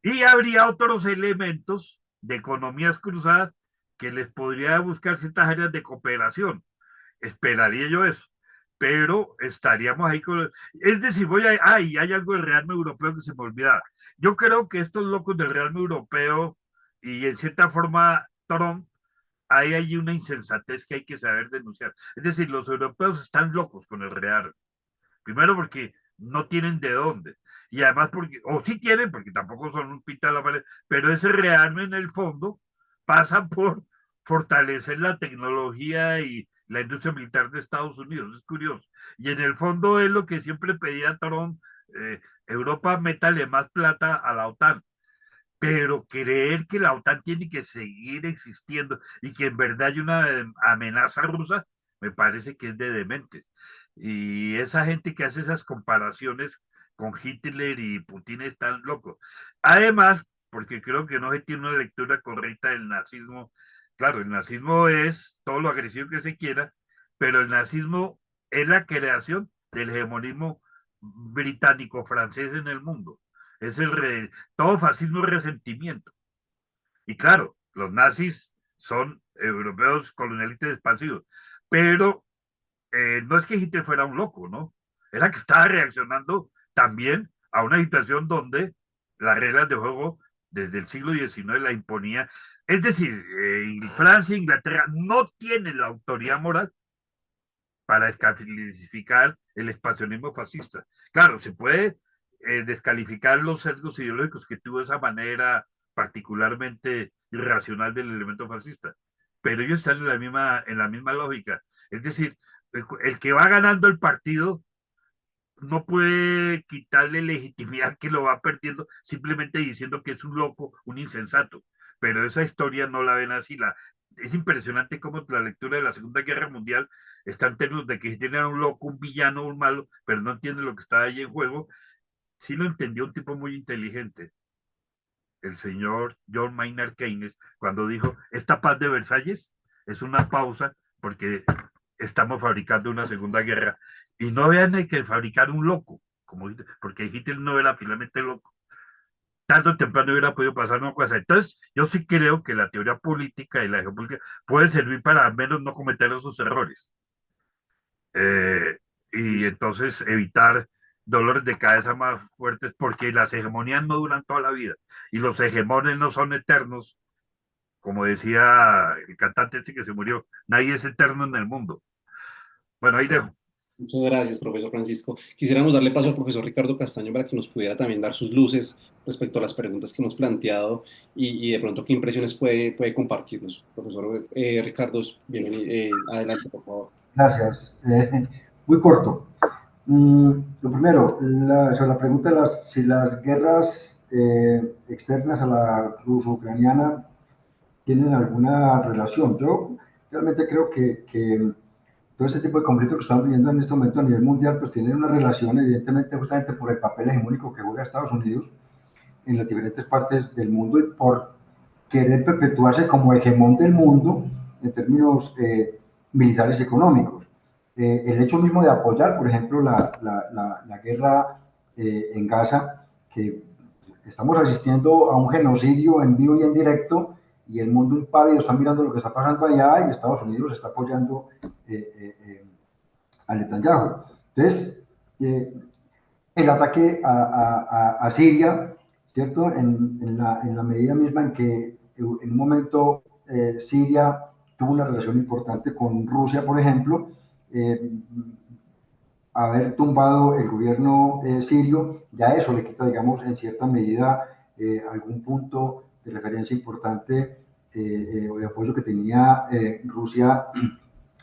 Y habría otros elementos de economías cruzadas que les podría buscar ciertas áreas de cooperación. Esperaría yo eso, pero estaríamos ahí con... Es decir, hay algo del Real Europeo que se me olvidaba. Yo creo que estos locos del Real Europeo y en cierta forma Trump hay allí una insensatez que hay que saber denunciar. Es decir, los europeos están locos con el rearme. Primero porque no tienen de dónde. Y además porque, o sí tienen, porque tampoco son un pita de la pared, pero ese rearme en el fondo pasa por fortalecer la tecnología y la industria militar de Estados Unidos. Es curioso. Y en el fondo es lo que siempre pedía Trump, Europa, métale más plata a la OTAN. Pero creer que la OTAN tiene que seguir existiendo y que en verdad hay una amenaza rusa, me parece que es de demente. Y esa gente que hace esas comparaciones con Hitler y Putin están locos. Además, porque creo que no se tiene una lectura correcta del nazismo. Claro, el nazismo es todo lo agresivo que se quiera, pero el nazismo es la creación del hegemonismo británico-francés en el mundo. Es todo fascismo es resentimiento. Y claro, los nazis son europeos colonialistas expansivos, pero no es que Hitler fuera un loco, ¿no? Era que estaba reaccionando también a una situación donde las reglas de juego desde el siglo XIX la imponía. Es decir, Francia e Inglaterra no tienen la autoridad moral para descalificar el expansionismo fascista. Claro, se puede descalificar los sesgos ideológicos que tuvo esa manera particularmente irracional del elemento fascista, pero ellos están en la misma lógica. Es decir, el que va ganando el partido no puede quitarle legitimidad que lo va perdiendo simplemente diciendo que es un loco, un insensato. Pero esa historia no la ven así. Es impresionante cómo la lectura de la Segunda Guerra Mundial está en términos de que si tienen un loco, un villano, un malo, pero no entiende lo que está ahí en juego. Sí lo entendió un tipo muy inteligente, el señor John Maynard Keynes, cuando dijo, esta paz de Versalles es una pausa porque estamos fabricando una segunda guerra. Y no vean que fabricar un loco, como, porque Hitler no era finalmente loco. Tarde o temprano hubiera podido pasar una cosa. Entonces, yo sí creo que la teoría política y la geopolítica puede servir para al menos no cometer esos errores. Eh, y entonces evitar dolores de cabeza más fuertes porque las hegemonías no duran toda la vida y los hegemones no son eternos, como decía el cantante este que se murió, nadie es eterno en el mundo. Bueno, ahí dejo. Muchas gracias, profesor Francisco. Quisiéramos darle paso al profesor Ricardo Castaño para que nos pudiera también dar sus luces respecto a las preguntas que hemos planteado y de pronto qué impresiones puede compartirnos. Profesor Ricardo, bienvenido. Adelante, por favor. Gracias. Muy corto. Lo primero, sobre la pregunta de si las guerras externas a la ruso-ucraniana tienen alguna relación. Yo realmente creo que todo este tipo de conflictos que estamos viviendo en este momento a nivel mundial, pues tienen una relación, evidentemente, justamente por el papel hegemónico que juega Estados Unidos en las diferentes partes del mundo y por querer perpetuarse como hegemón del mundo en términos militares y económicos. El hecho mismo de apoyar, por ejemplo, la guerra en Gaza, que estamos asistiendo a un genocidio en vivo y en directo, y el mundo impávido está mirando lo que está pasando allá, y Estados Unidos está apoyando a Netanyahu. Entonces, el ataque a Siria, ¿cierto? En la medida misma en que en un momento Siria tuvo una relación importante con Rusia, por ejemplo, haber tumbado el gobierno sirio, ya eso le quita, digamos, en cierta medida algún punto de referencia importante o de apoyo que tenía Rusia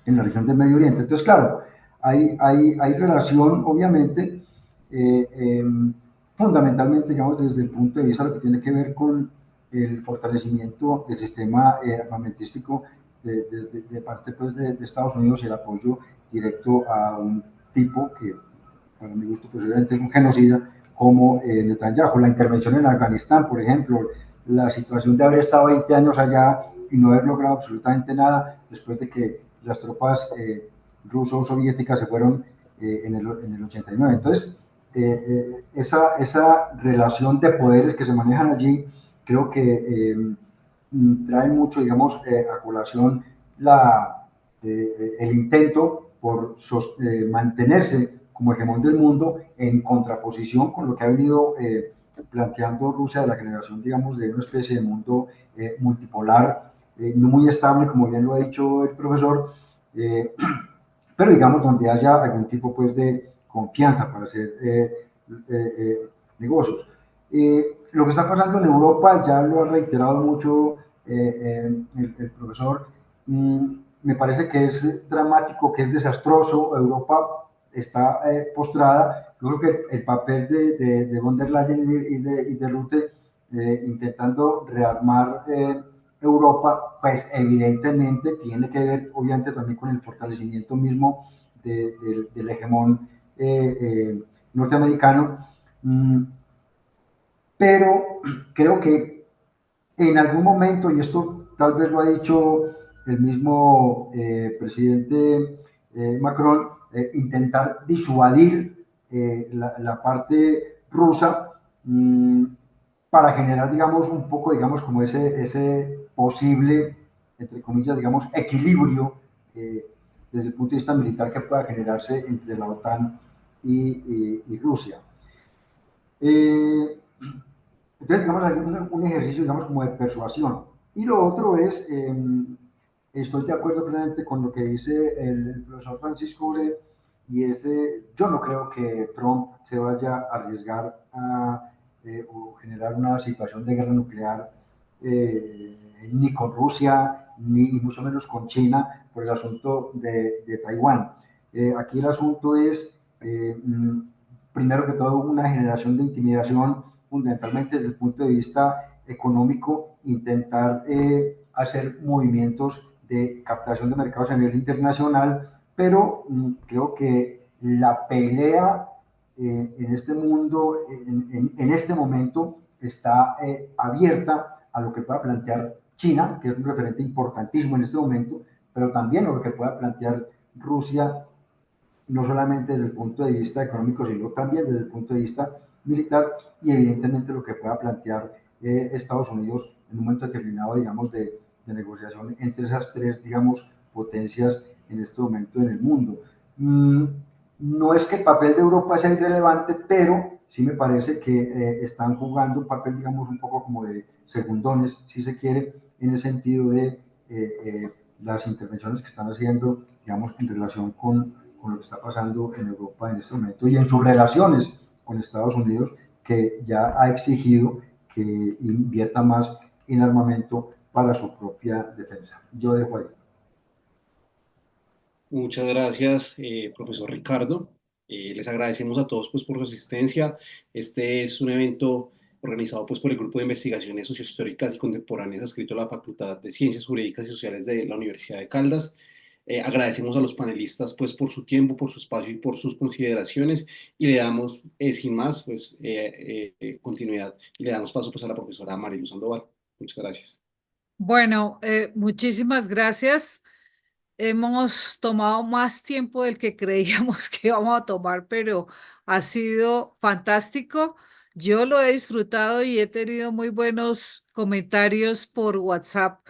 en la región del Medio Oriente. Entonces, claro, hay relación, obviamente, fundamentalmente, digamos, desde el punto de vista de lo que tiene que ver con el fortalecimiento del sistema armamentístico de parte pues, de Estados Unidos y el apoyo directo a un tipo que, para mi gusto, posiblemente es un genocida, como Netanyahu. La intervención en Afganistán, por ejemplo, la situación de haber estado 20 años allá y no haber logrado absolutamente nada después de que las tropas ruso-soviéticas se fueron en el 89. Entonces, esa relación de poderes que se manejan allí, creo que trae mucho, digamos, a colación el intento por mantenerse como hegemón del mundo en contraposición con lo que ha venido planteando Rusia de la generación, digamos, de una especie de mundo multipolar no muy estable, como bien lo ha dicho el profesor, pero digamos donde haya algún tipo pues de confianza para hacer negocios. Lo que está pasando en Europa, ya lo ha reiterado mucho el profesor, me parece que es dramático, que es desastroso. Europa está postrada. Yo creo que el papel de von der Leyen y de Rutte intentando rearmar Europa, pues evidentemente tiene que ver obviamente también con el fortalecimiento mismo del hegemón norteamericano, pero creo que en algún momento, y esto tal vez lo ha dicho el mismo presidente Macron, intentar disuadir la parte rusa para generar, digamos, un poco, digamos, como ese posible, entre comillas, digamos, equilibrio desde el punto de vista militar que pueda generarse entre la OTAN y Rusia. Entonces, digamos, hay un ejercicio, digamos, como de persuasión. Y lo otro es, estoy de acuerdo plenamente con lo que dice el profesor Francisco Ure, y es, yo no creo que Trump se vaya a arriesgar a o generar una situación de guerra nuclear ni con Rusia, ni mucho menos con China, por el asunto de Taiwán. Aquí el asunto es, primero que todo, una generación de intimidación fundamentalmente desde el punto de vista económico, intentar hacer movimientos de captación de mercados a nivel internacional, pero creo que la pelea en este mundo, en este momento, está abierta a lo que pueda plantear China, que es un referente importantísimo en este momento, pero también a lo que pueda plantear Rusia, no solamente desde el punto de vista económico, sino también desde el punto de vista militar, y evidentemente lo que pueda plantear Estados Unidos en un momento determinado, digamos, de negociación entre esas tres, digamos, potencias en este momento en el mundo. No es que el papel de Europa sea irrelevante, pero sí me parece que están jugando un papel, digamos, un poco como de segundones, si se quiere, en el sentido de las intervenciones que están haciendo, digamos, en relación con lo que está pasando en Europa en este momento y en sus relaciones con Estados Unidos, que ya ha exigido que invierta más en armamento para su propia defensa. Yo dejo ahí. Muchas gracias, profesor Ricardo. Les agradecemos a todos pues, por su asistencia. Este es un evento organizado pues, por el Grupo de Investigaciones Sociohistóricas y Contemporáneas adscrito a la Facultad de Ciencias Jurídicas y Sociales de la Universidad de Caldas. Agradecemos a los panelistas pues, por su tiempo, por su espacio y por sus consideraciones, y le damos, sin más, pues, continuidad, y le damos paso pues, a la profesora Marilu Sandoval. Muchas gracias. Bueno, muchísimas gracias. Hemos tomado más tiempo del que creíamos que íbamos a tomar, pero ha sido fantástico. Yo lo he disfrutado y he tenido muy buenos comentarios por WhatsApp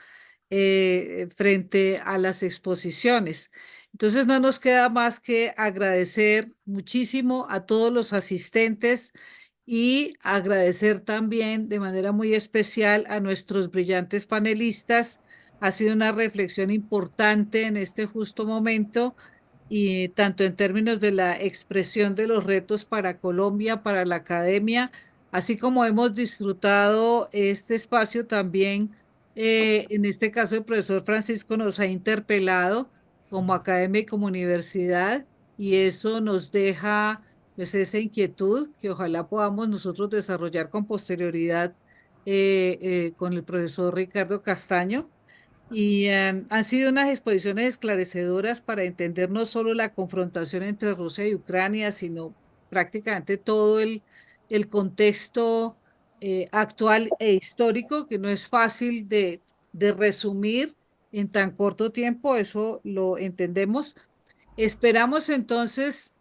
frente a las exposiciones. Entonces no nos queda más que agradecer muchísimo a todos los asistentes y agradecer también de manera muy especial a nuestros brillantes panelistas. Ha sido una reflexión importante en este justo momento, y tanto en términos de la expresión de los retos para Colombia, para la academia, así como hemos disfrutado este espacio también. En este caso, el profesor Francisco nos ha interpelado como academia y como universidad, y eso nos deja pues esa inquietud que ojalá podamos nosotros desarrollar con posterioridad con el profesor Ricardo Castaño. Y han sido unas exposiciones esclarecedoras para entender no solo la confrontación entre Rusia y Ucrania, sino prácticamente todo el contexto actual e histórico, que no es fácil de resumir en tan corto tiempo, eso lo entendemos. Esperamos entonces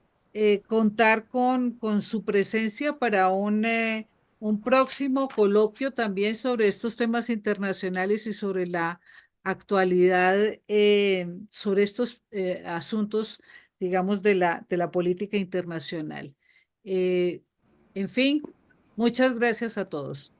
contar con su presencia para un próximo coloquio también sobre estos temas internacionales y sobre la actualidad, sobre estos asuntos, digamos, de la política internacional. Eh, en fin, muchas gracias a todos.